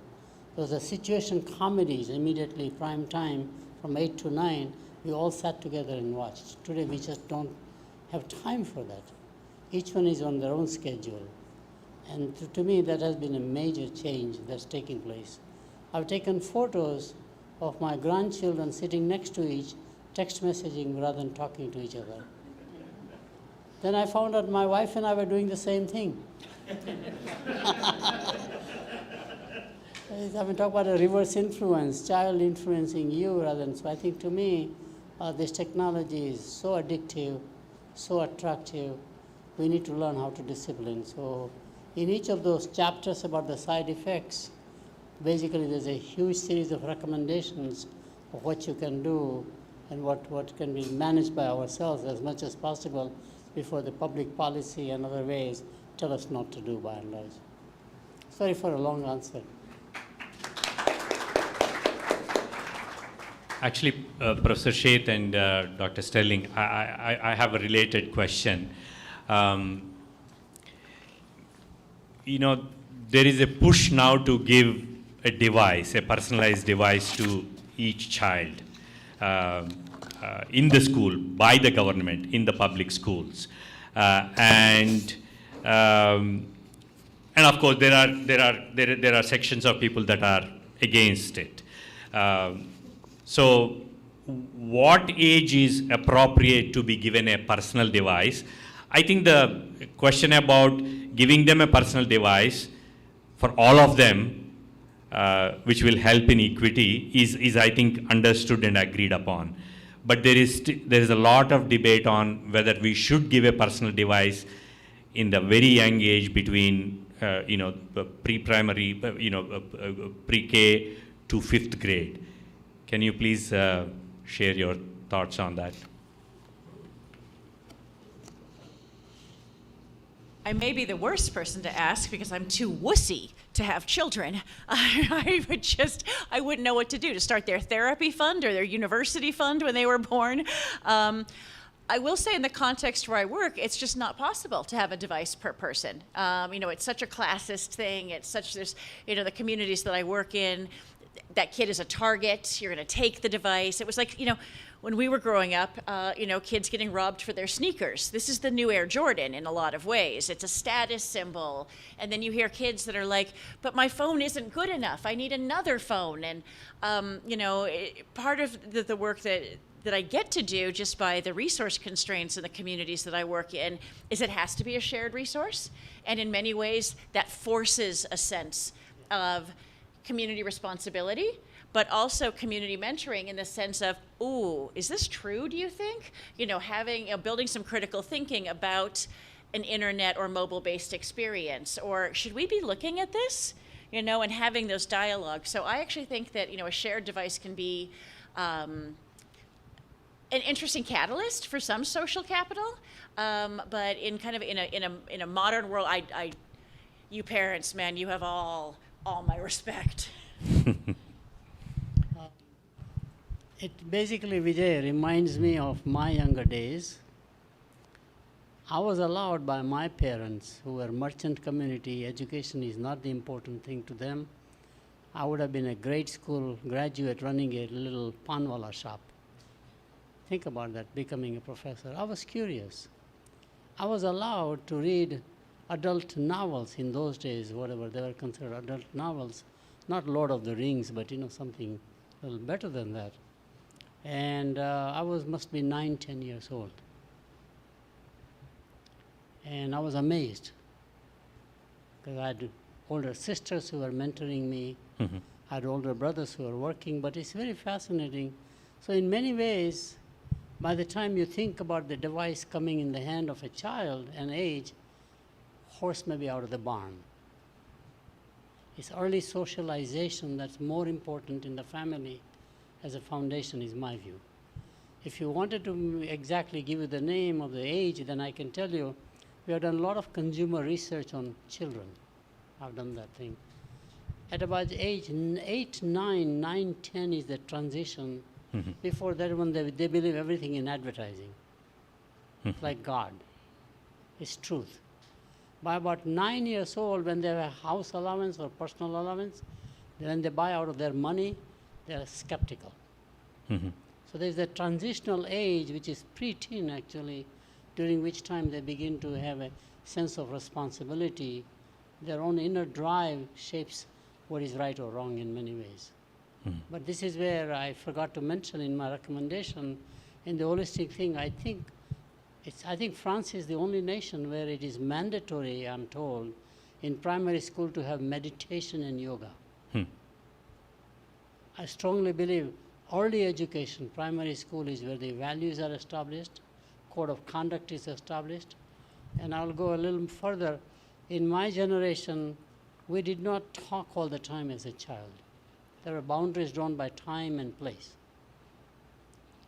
There was a situation comedies immediately prime time from 8 to 9. We all sat together and watched. Today, we just don't have time for that. Each one is on their own schedule. And to me, that has been a major change that's taking place. I've taken photos of my grandchildren sitting next to each, text messaging rather than talking to each other. Then I found out my wife and I were doing the same thing. I mean, talk about a reverse influence, child influencing you rather than, so I think to me, this technology is so addictive, so attractive, we need to learn how to discipline. So in each of those chapters about the side effects, basically there's a huge series of recommendations of what you can do and what can be managed by ourselves as much as possible before the public policy and other ways tell us not to do by and large. Sorry for a long answer. Actually, Professor Sheth and Dr. Sterling, I have a related question. There is a push now to give a device, a personalized device to each child in the school by the government in the public schools, and of course there are sections of people that are against it. So, what age is appropriate to be given a personal device? I think the question about giving them a personal device for all of them, which will help in equity, is I think understood and agreed upon. But there is a lot of debate on whether we should give a personal device in the very young age between pre-primary, pre-K to 5th grade. Can you please share your thoughts on that? I may be the worst person to ask because I'm too wussy to have children. I wouldn't know what to do, to start their therapy fund or their university fund when they were born. I will say in the context where I work, it's just not possible to have a device per person. It's such a classist thing. It's such, the communities that I work in, that kid is a target, you're going to take the device. It was like, when we were growing up, kids getting robbed for their sneakers. This is the new Air Jordan in a lot of ways. It's a status symbol. And then you hear kids that are like, but my phone isn't good enough. I need another phone. And, part of the work that I get to do just by the resource constraints in the communities that I work in is it has to be a shared resource. And in many ways, that forces a sense of community responsibility, but also community mentoring in the sense of, ooh, is this true, do you think? Building some critical thinking about an internet or mobile-based experience, or should we be looking at this? And having those dialogues. So I actually think that, a shared device can be an interesting catalyst for some social capital, but in a modern world, you parents, man, you have all my respect. It basically, Vijay, reminds me of my younger days. I was allowed by my parents, who were merchant community, education is not the important thing to them. I would have been a grade school graduate running a little panwala shop. Think about that, becoming a professor. I was curious. I was allowed to read adult novels in those days, whatever they were considered adult novels, not Lord of the Rings, but something a little better than that. And I must be 9, 10 years old. And I was amazed because I had older sisters who were mentoring me. Mm-hmm. I had older brothers who were working, but it's very fascinating. So in many ways, by the time you think about the device coming in the hand of a child and age, horse may be out of the barn. It's early socialization that's more important in the family as a foundation, is my view. If you wanted to exactly give you the name of the age, then I can tell you, we have done a lot of consumer research on children. I've done that thing. At about age 8, 9, 10 is the transition. Mm-hmm. Before that one, they believe everything in advertising. Mm-hmm. Like God. It's truth. By about 9 years old, when they have a house allowance or personal allowance, when they buy out of their money, they are skeptical. Mm-hmm. So there's a transitional age, which is pre-teen actually, during which time they begin to have a sense of responsibility. Their own inner drive shapes what is right or wrong in many ways. Mm-hmm. But this is where I forgot to mention in my recommendation, in the holistic thing, I think France is the only nation where it is mandatory, I'm told, in primary school to have meditation and yoga. I strongly believe early education, primary school, is where the values are established, code of conduct is established. And I'll go a little further. In my generation, we did not talk all the time as a child. There were boundaries drawn by time and place.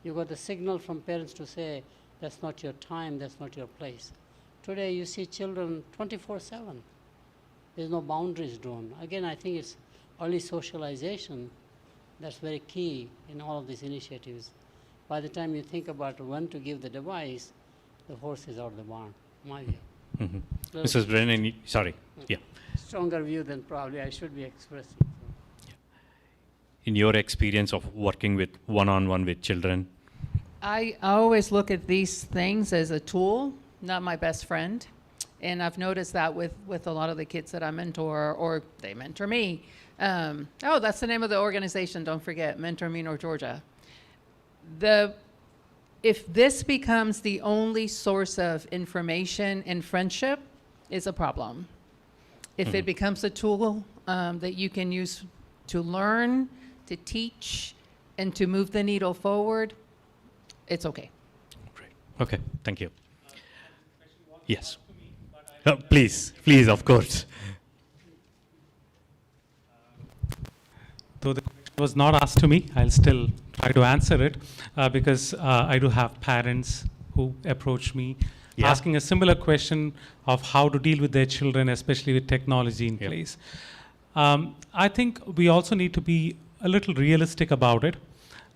You got the signal from parents to say, that's not your time, that's not your place. Today you see children 24/7. There's no boundaries drawn. Again, I think it's early socialization that's very key in all of these initiatives. By the time you think about when to give the device, the horse is out of the barn, my view. Mm-hmm. Mrs. Brennen, sorry. Yeah. Stronger view than probably I should be expressing. In your experience of working with one-on-one with children? I always look at these things as a tool, not my best friend. And I've noticed that with a lot of the kids that I mentor, or they mentor me. That's the name of the organization, don't forget, Mentor Me North Georgia. If this becomes the only source of information and friendship, it's a problem. If it becomes a tool that you can use to learn, to teach, and to move the needle forward, it's okay. Great. Okay, thank you. Yes. Please, of course. Though the question was not asked to me, I'll still try to answer it because I do have parents who approach me asking a similar question of how to deal with their children, especially with technology in place. I think we also need to be a little realistic about it.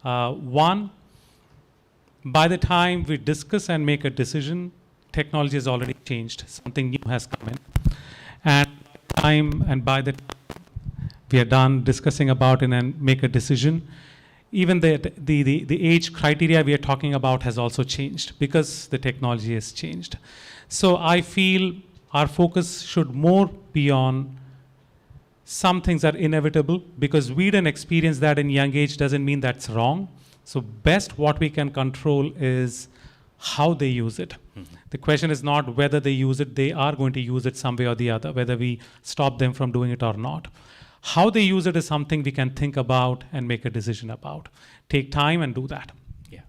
One, by the time we discuss and make a decision, technology has already changed. Something new has come in. And by the time we are done discussing about it and make a decision, even the age criteria we are talking about has also changed because the technology has changed. So I feel our focus should more be on some things are inevitable because we didn't experience that in young age doesn't mean that's wrong. So best what we can control is how they use it. Mm-hmm. The question is not whether they use it, they are going to use it some way or the other, whether we stop them from doing it or not. How they use it is something we can think about and make a decision about. Take time and do that. Yeah.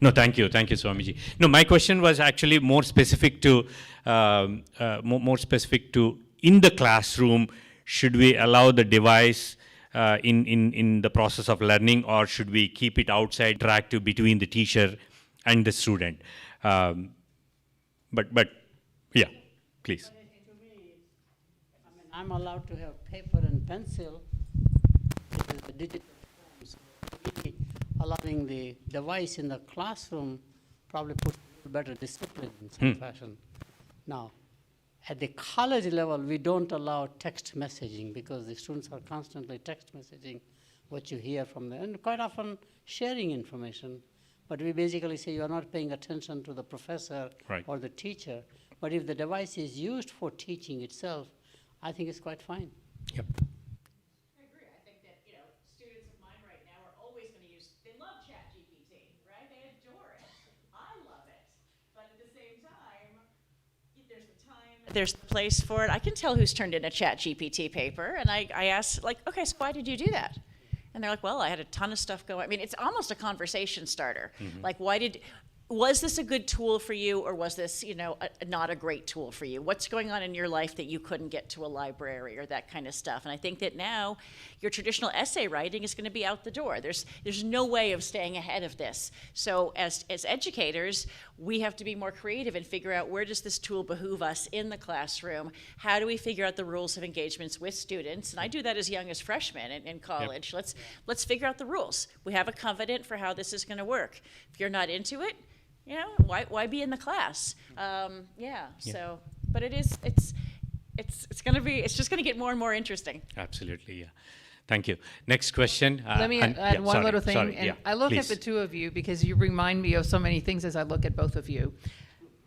No, thank you, Swamiji. No, my question was actually more specific to in the classroom. Should we allow the device in the process of learning, or should we keep it outside, interactive between the teacher and the student? But yeah, please. I'm allowed to have paper and pencil. It is the digital forms. Really allowing the device in the classroom probably puts better discipline in some fashion. Now, at the college level, we don't allow text messaging because the students are constantly text messaging what you hear from them, and quite often sharing information. But we basically say you are not paying attention to the professor or the teacher. But if the device is used for teaching itself, I think it's quite fine. Yep. I agree. I think that, students of mine right now are always going to they love ChatGPT, right? They adore it. I love it. But at the same time, there's the time, there's the place for it. I can tell who's turned in a ChatGPT paper, and I ask, okay, so why did you do that? And they're like, well, I had a ton of stuff going. I mean, it's almost a conversation starter. Mm-hmm. Like, was this a good tool for you, or was this, not a great tool for you? What's going on in your life that you couldn't get to a library or that kind of stuff? And I think that now your traditional essay writing is going to be out the door. There's no way of staying ahead of this. So as educators, we have to be more creative and figure out where does this tool behoove us in the classroom? How do we figure out the rules of engagements with students? And I do that as young as freshmen in college. Yep. Let's figure out the rules. We have a covenant for how this is going to work. If you're not into it, why be in the class? So, but it's just going to get more and more interesting. Absolutely, yeah. Thank you. Next question. Let me add one little thing. I look at the two of you because you remind me of so many things as I look at both of you.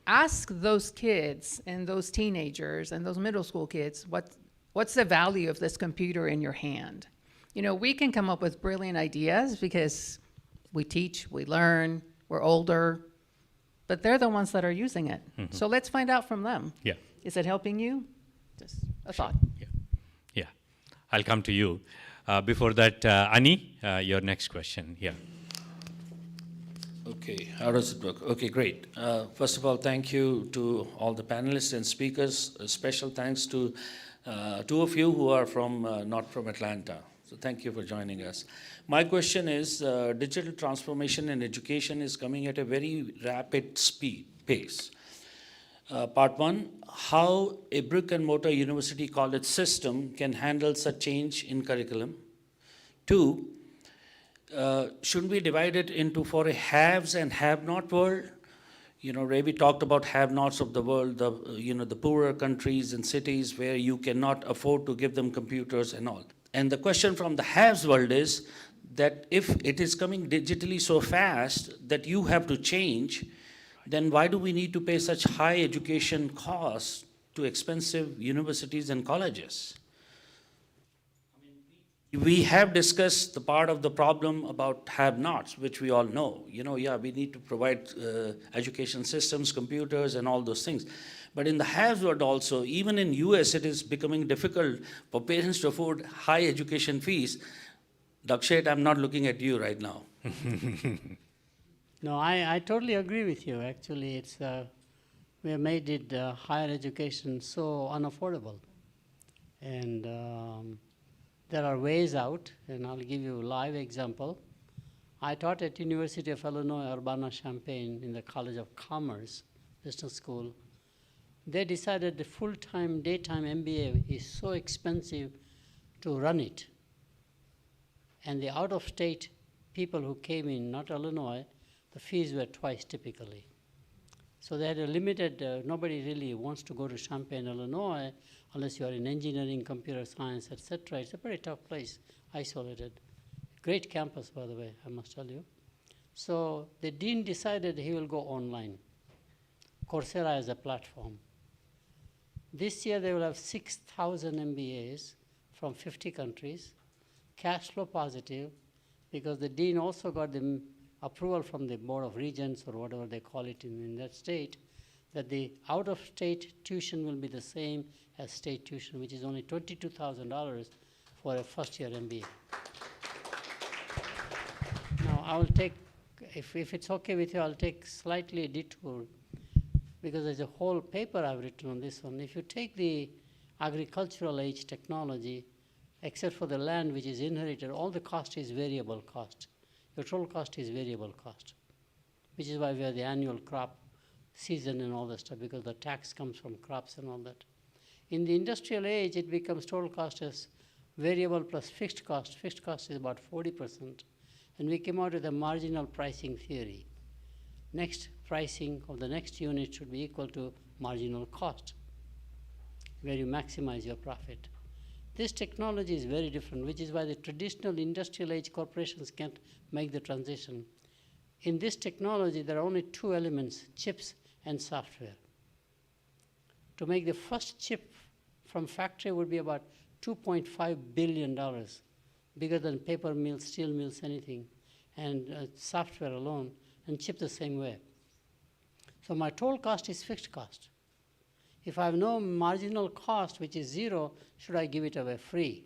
Ask those kids and those teenagers and those middle school kids, what's the value of this computer in your hand? We can come up with brilliant ideas because we teach, we learn, we're older, but they're the ones that are using it. Mm-hmm. So let's find out from them. Yeah. Is it helping you? Just a thought. Yeah. I'll come to you. Before that, Ani, your next question. Yeah. Okay, how does it work? Okay, great. First of all, thank you to all the panelists and speakers. A special thanks to Two of you who are from not from Atlanta. So thank you for joining us. My question is, digital transformation in education is coming at a very rapid pace. Part one, how a brick and mortar university college system can handle such change in curriculum. Two, shouldn't we divide it into for a haves and have-not world? You know, Revi talked about have-nots of the world, the poorer countries and cities where you cannot afford to give them computers and all. And the question from the haves world is that if it is coming digitally so fast that you have to change, then why do we need to pay such high education costs to expensive universities and colleges? We have discussed the part of the problem about have-nots, which we all know. You know, yeah, we need to provide education systems, computers, and all those things. But in the haves world also, even in US, it is becoming difficult for parents to afford high education fees. Dr. Sheth, I'm not looking at you right now. No, I totally agree with you. Actually, it's we have made it higher education so unaffordable, and there are ways out. And I'll give you a live example. I taught at University of Illinois Urbana-Champaign in the College of Commerce Business School. They decided the full-time, daytime MBA is so expensive to run it, and the out-of-state people who came in, not Illinois, the fees were twice typically. So they had a limited, nobody really wants to go to Champaign, Illinois, unless you are in engineering, computer science, etc. It's a pretty tough place, isolated. Great campus, by the way, I must tell you. So the dean decided he will go online. Coursera as a platform. This year they will have 6,000 MBAs from 50 countries, cash flow positive, because the dean also got the approval from the Board of Regents or whatever they call it in that state, that the out-of-state tuition will be the same as state tuition, which is only $22,000 for a first-year MBA. Now, I will take, if it's okay with you, I'll take slightly a detour, because there's a whole paper I've written on this one. If you take the agricultural age technology, except for the land which is inherited, all the cost is variable cost. Your total cost is variable cost, which is why we have the annual crop season and all that stuff, because the tax comes from crops and all that. In the industrial age, it becomes total cost as variable plus fixed cost. Fixed cost is about 40%. And we came out with a marginal pricing theory. Next pricing of the next unit should be equal to marginal cost, where you maximize your profit. This technology is very different, which is why the traditional industrial age corporations can't make the transition. In this technology, there are only two elements, chips and software. To make the first chip from factory would be about $2.5 billion, bigger than paper mills, steel mills, anything, and software alone, and chip the same way. So my total cost is fixed cost. If I have no marginal cost, which is zero, should I give it away free?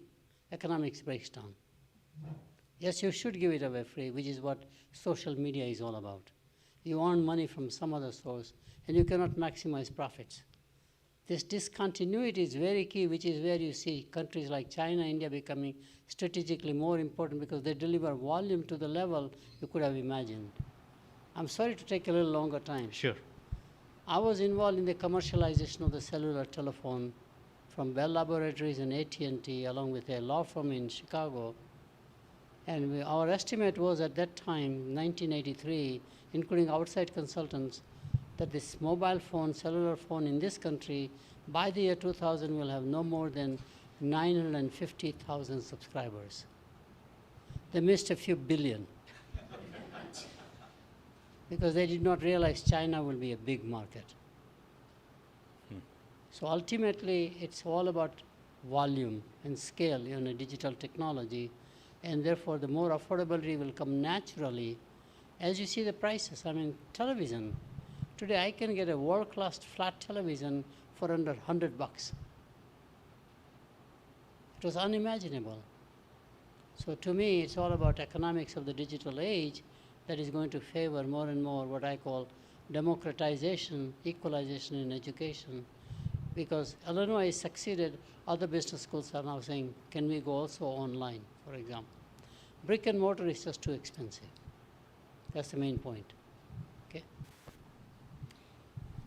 Economics breaks down. Yes, you should give it away free, which is what social media is all about. You earn money from some other source, and you cannot maximize profits. This discontinuity is very key, which is where you see countries like China, India becoming strategically more important because they deliver volume to the level you could have imagined. I'm sorry to take a little longer time. Sure. I was involved in the commercialization of the cellular telephone from Bell Laboratories and AT&T, along with a law firm in Chicago. And our estimate was at that time, 1983, including outside consultants, that this mobile phone, cellular phone in this country, by the year 2000 will have no more than 950,000 subscribers. They missed a few billion because they did not realize China will be a big market. So ultimately, it's all about volume and scale in a digital technology, and therefore the more affordability will come naturally as you see the prices. I mean, television. Today I can get a world-class flat television for under $100. It was unimaginable. So to me, it's all about economics of the digital age that is going to favor more and more what I call democratization, equalization in education. because Illinois succeeded, other business schools are now saying, can we go also online, for example? Brick and mortar is just too expensive. That's the main point. Okay?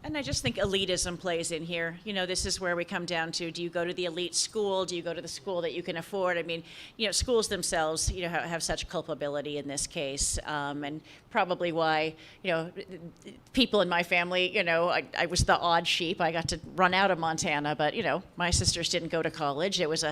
And I just think elitism plays in here. You know, this is where we come down to, do you go to the elite school? Do you go to the school that you can afford? I mean, you know, schools themselves, you know, have such culpability in this case. And probably why, you know, people in my family, you know, I was the odd sheep. I got to run out of Montana, but, you know, my sisters didn't go to college. It was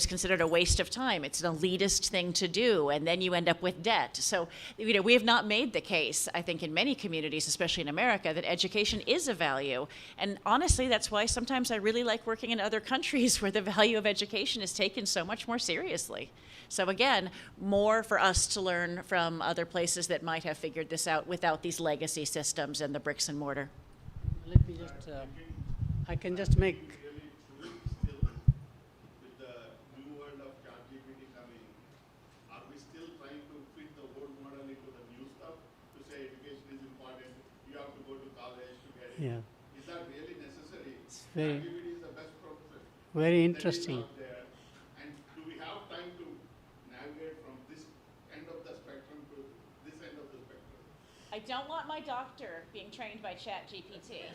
considered a waste of time. It's an elitist thing to do, and then you end up with debt. So, you know, we have not made the case, I think, in many communities, especially in America, that education is a value. And honestly, that's why sometimes I really like working in other countries where the value of education is taken so much more seriously. So again, more for us to learn from other places that might have figured this out without these legacy systems and the bricks and mortar. Let me just, I can just make. Yeah. Is that really necessary? It's very, Activity is the best process. very interesting. That is out there. And do we have time to navigate from this end of the spectrum to this end of the spectrum? I don't want my doctor being trained by ChatGPT.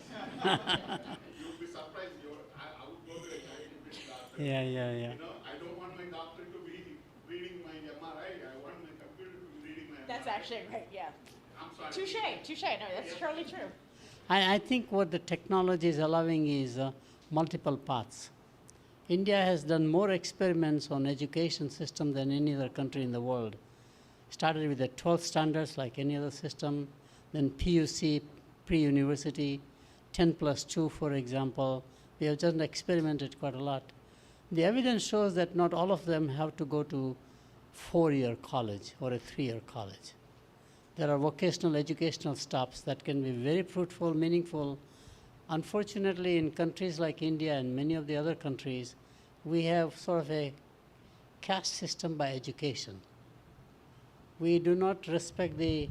You'd be surprised. I would go to a ChatGPT doctor. Yeah. You know, I don't want my doctor to be reading my MRI. I want my computer to be reading my MRI. That's actually right, yeah. I'm sorry. Touche. No, that's totally true. I think what the technology is allowing is multiple paths. India has done more experiments on education system than any other country in the world. Started with the 12th standards like any other system, then PUC, pre-university, 10+2, for example. We have just experimented quite a lot. The evidence shows that not all of them have to go to 4-year college or a 3-year college. There are vocational educational stops that can be very fruitful, meaningful. Unfortunately, in countries like India and many of the other countries, we have sort of a caste system by education. We do not respect the,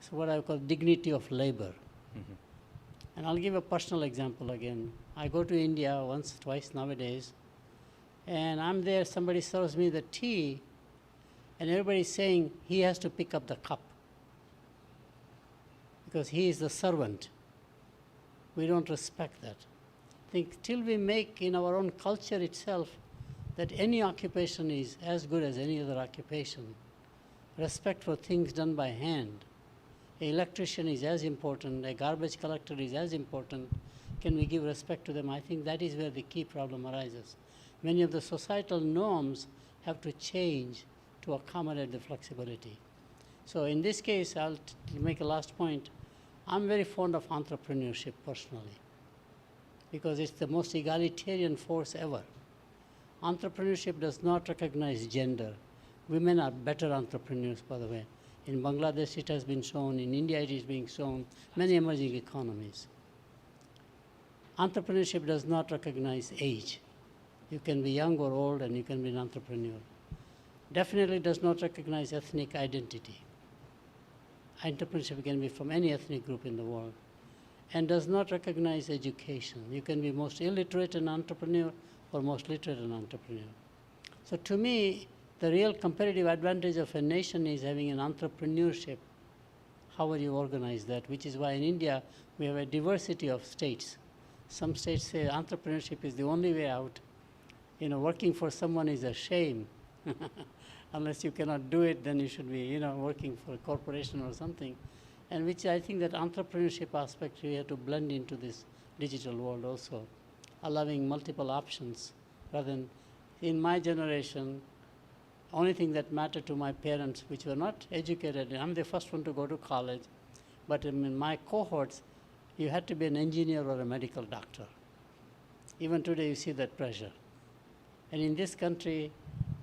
what I call dignity of labor. Mhm. And I'll give a personal example again. I go to India once, twice nowadays, and I'm there, somebody serves me the tea, and everybody's saying he has to pick up the cup because he is the servant. We don't respect that. I think till we make in our own culture itself that any occupation is as good as any other occupation, respect for things done by hand. An electrician is as important, a garbage collector is as important. Can we give respect to them? I think that is where the key problem arises. Many of the societal norms have to change to accommodate the flexibility. So in this case, I'll make a last point. I'm very fond of entrepreneurship personally because it's the most egalitarian force ever. Entrepreneurship does not recognize gender. Women are better entrepreneurs, by the way. In Bangladesh, it has been shown. In India, it is being shown. Many emerging economies. Entrepreneurship does not recognize age. You can be young or old, and you can be an entrepreneur. Definitely does not recognize ethnic identity. Entrepreneurship can be from any ethnic group in the world. And does not recognize education. You can be most illiterate an entrepreneur or most literate an entrepreneur. So to me, the real competitive advantage of a nation is having an entrepreneurship. How will you organize that? Which is why in India, we have a diversity of states. Some states say entrepreneurship is the only way out. You know, working for someone is a shame. Unless you cannot do it, then you should be, you know, working for a corporation or something. And which I think that entrepreneurship aspect we have to blend into this digital world also, allowing multiple options rather than in my generation, only thing that mattered to my parents, which were not educated, I'm the first one to go to college, but in my cohorts, you had to be an engineer or a medical doctor. Even today, you see that pressure. And in this country,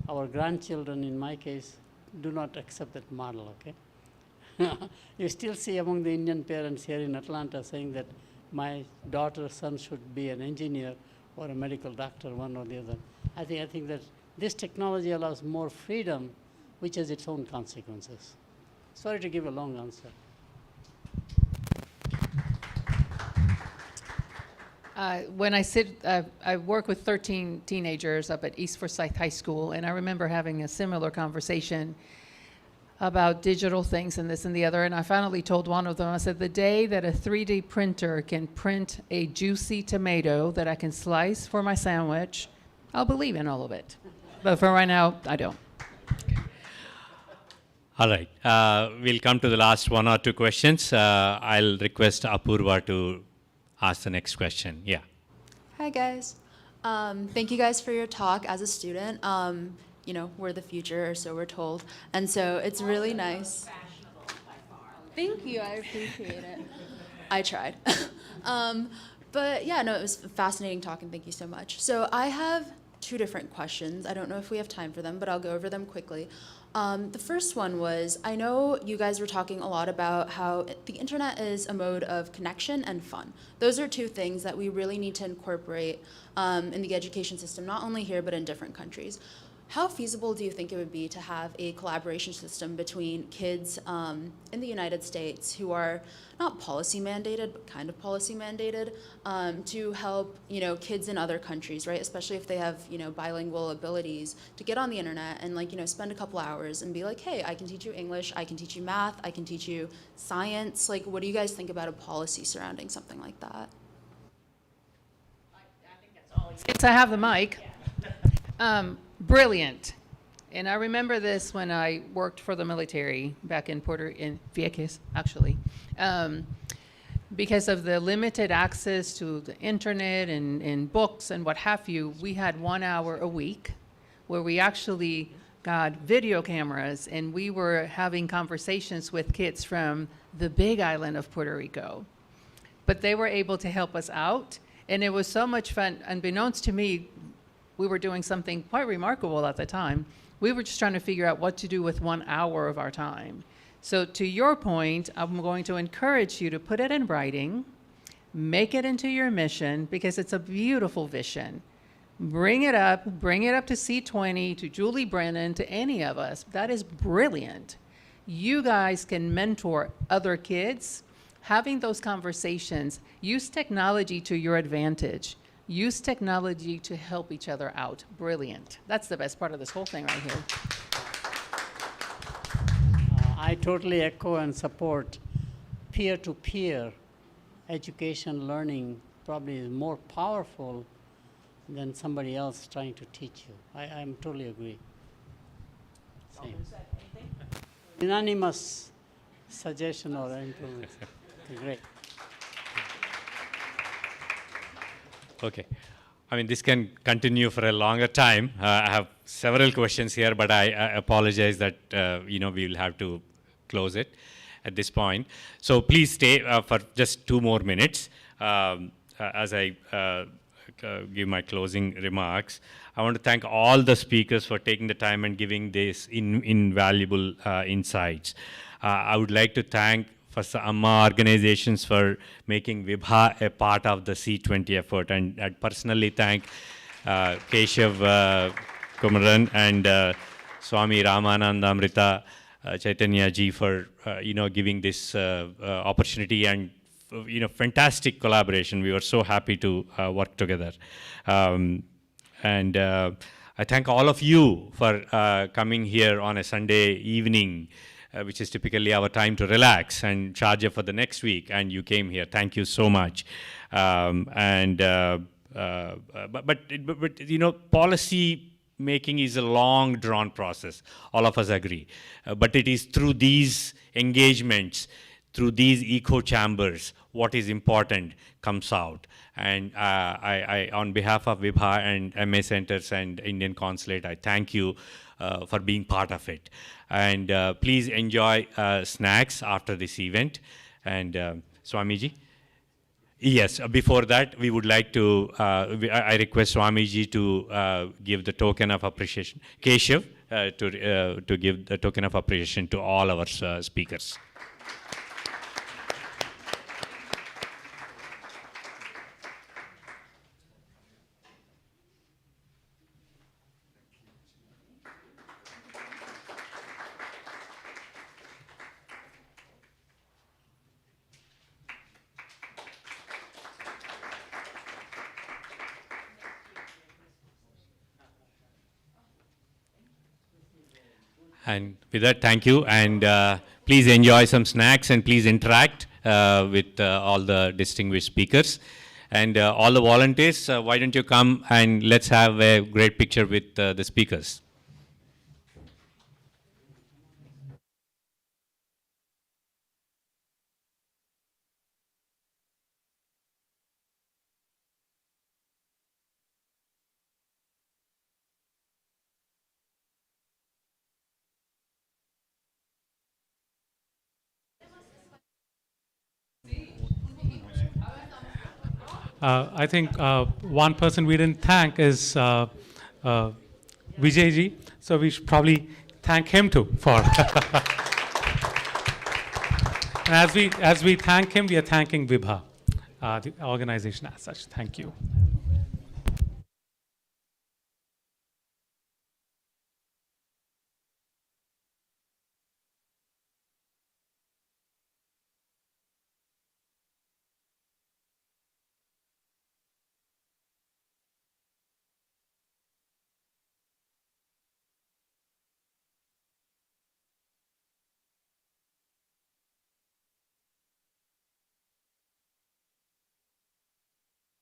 our grandchildren, in my case, do not accept that model, okay? You still see among the Indian parents here in Atlanta saying that my daughter, son should be an engineer or a medical doctor, one or the other. I think that this technology allows more freedom, which has its own consequences. Sorry to give a long answer. When I work with 13 teenagers up at East Forsyth High School, and I remember having a similar conversation about digital things and this and the other, and I finally told one of them, I said, the day that a 3D printer can print a juicy tomato that I can slice for my sandwich, I'll believe in all of it. But for right now, I don't. All right. We'll come to the last one or two questions. I'll request Apurva to ask the next question. Yeah. Hi, guys. Thank you guys for your talk as a student. You know, we're the future, or so we're told. And so it's really nice. Thank you. I appreciate it. I tried. But yeah, no, it was a fascinating talk, and thank you so much. So I have two different questions. I don't know if we have time for them, but I'll go over them quickly. The first one was, I know you guys were talking a lot about how the internet is a mode of connection and fun. Those are two things that we really need to incorporate in the education system, not only here, but in different countries. How feasible do you think it would be to have a collaboration system between kids in the United States who are not policy mandated, but kind of policy mandated, to help, you know, kids in other countries, right? Especially if they have, you know, bilingual abilities, to get on the internet and, like, you know, spend a couple hours and be like, hey, I can teach you English, I can teach you math, I can teach you science. Like, what do you guys think about a policy surrounding something like that? Since I have the mic, brilliant. And I remember this when I worked for the military back in Vieques, actually. Because of the limited access to the internet and books and what have you, we had 1 hour a week where we actually got video cameras and we were having conversations with kids from the big island of Puerto Rico. But they were able to help us out, and it was so much fun. Unbeknownst to me, we were doing something quite remarkable at the time. We were just trying to figure out what to do with 1 hour of our time. So to your point, I'm going to encourage you to put it in writing, make it into your mission, because it's a beautiful vision. Bring it up to C20, to Julie Brennen, to any of us. That is brilliant. You guys can mentor other kids. Having those conversations, use technology to your advantage. Use technology to help each other out. Brilliant. That's the best part of this whole thing right here. I totally echo and support peer-to-peer education learning probably is more powerful than somebody else trying to teach you. I totally agree. Same. Unanimous suggestion or improvement. Great. Okay. I mean, this can continue for a longer time. I have several questions here, but I apologize that, you know, we will have to close it at this point. So please stay for just 2 more minutes as I give my closing remarks. I want to thank all the speakers for taking the time and giving this invaluable insights. I would like to thank first Amma organizations for making Vibha a part of the C20 effort, and I'd personally thank Keshav Kumaran and Swami Ramanandamrita Chaitanya ji for you know, giving this opportunity and you know, fantastic collaboration. We were so happy to work together. And I thank all of you for coming here on a Sunday evening, which is typically our time to relax and charge up for the next week, and you came here. Thank you so much. But you know, policy making is a long drawn process. All of us agree. But it is through these engagements, through these echo chambers, what is important comes out. And I on behalf of Vibha and MA Centers and Indian Consulate, I thank you for being part of it. And please enjoy snacks after this event. And Swamiji? Yes, before that, we would like to, I request Swamiji to give the token of appreciation, Keshav, to give the token of appreciation to all our speakers. And with that, thank you. And please enjoy some snacks and please interact with all the distinguished speakers. And all the volunteers, why don't you come and let's have a great picture with the speakers. I think one person we didn't thank is Vijay ji, so we should probably thank him too for. And as we thank him, we are thanking Vibha, the organization as such. Thank you.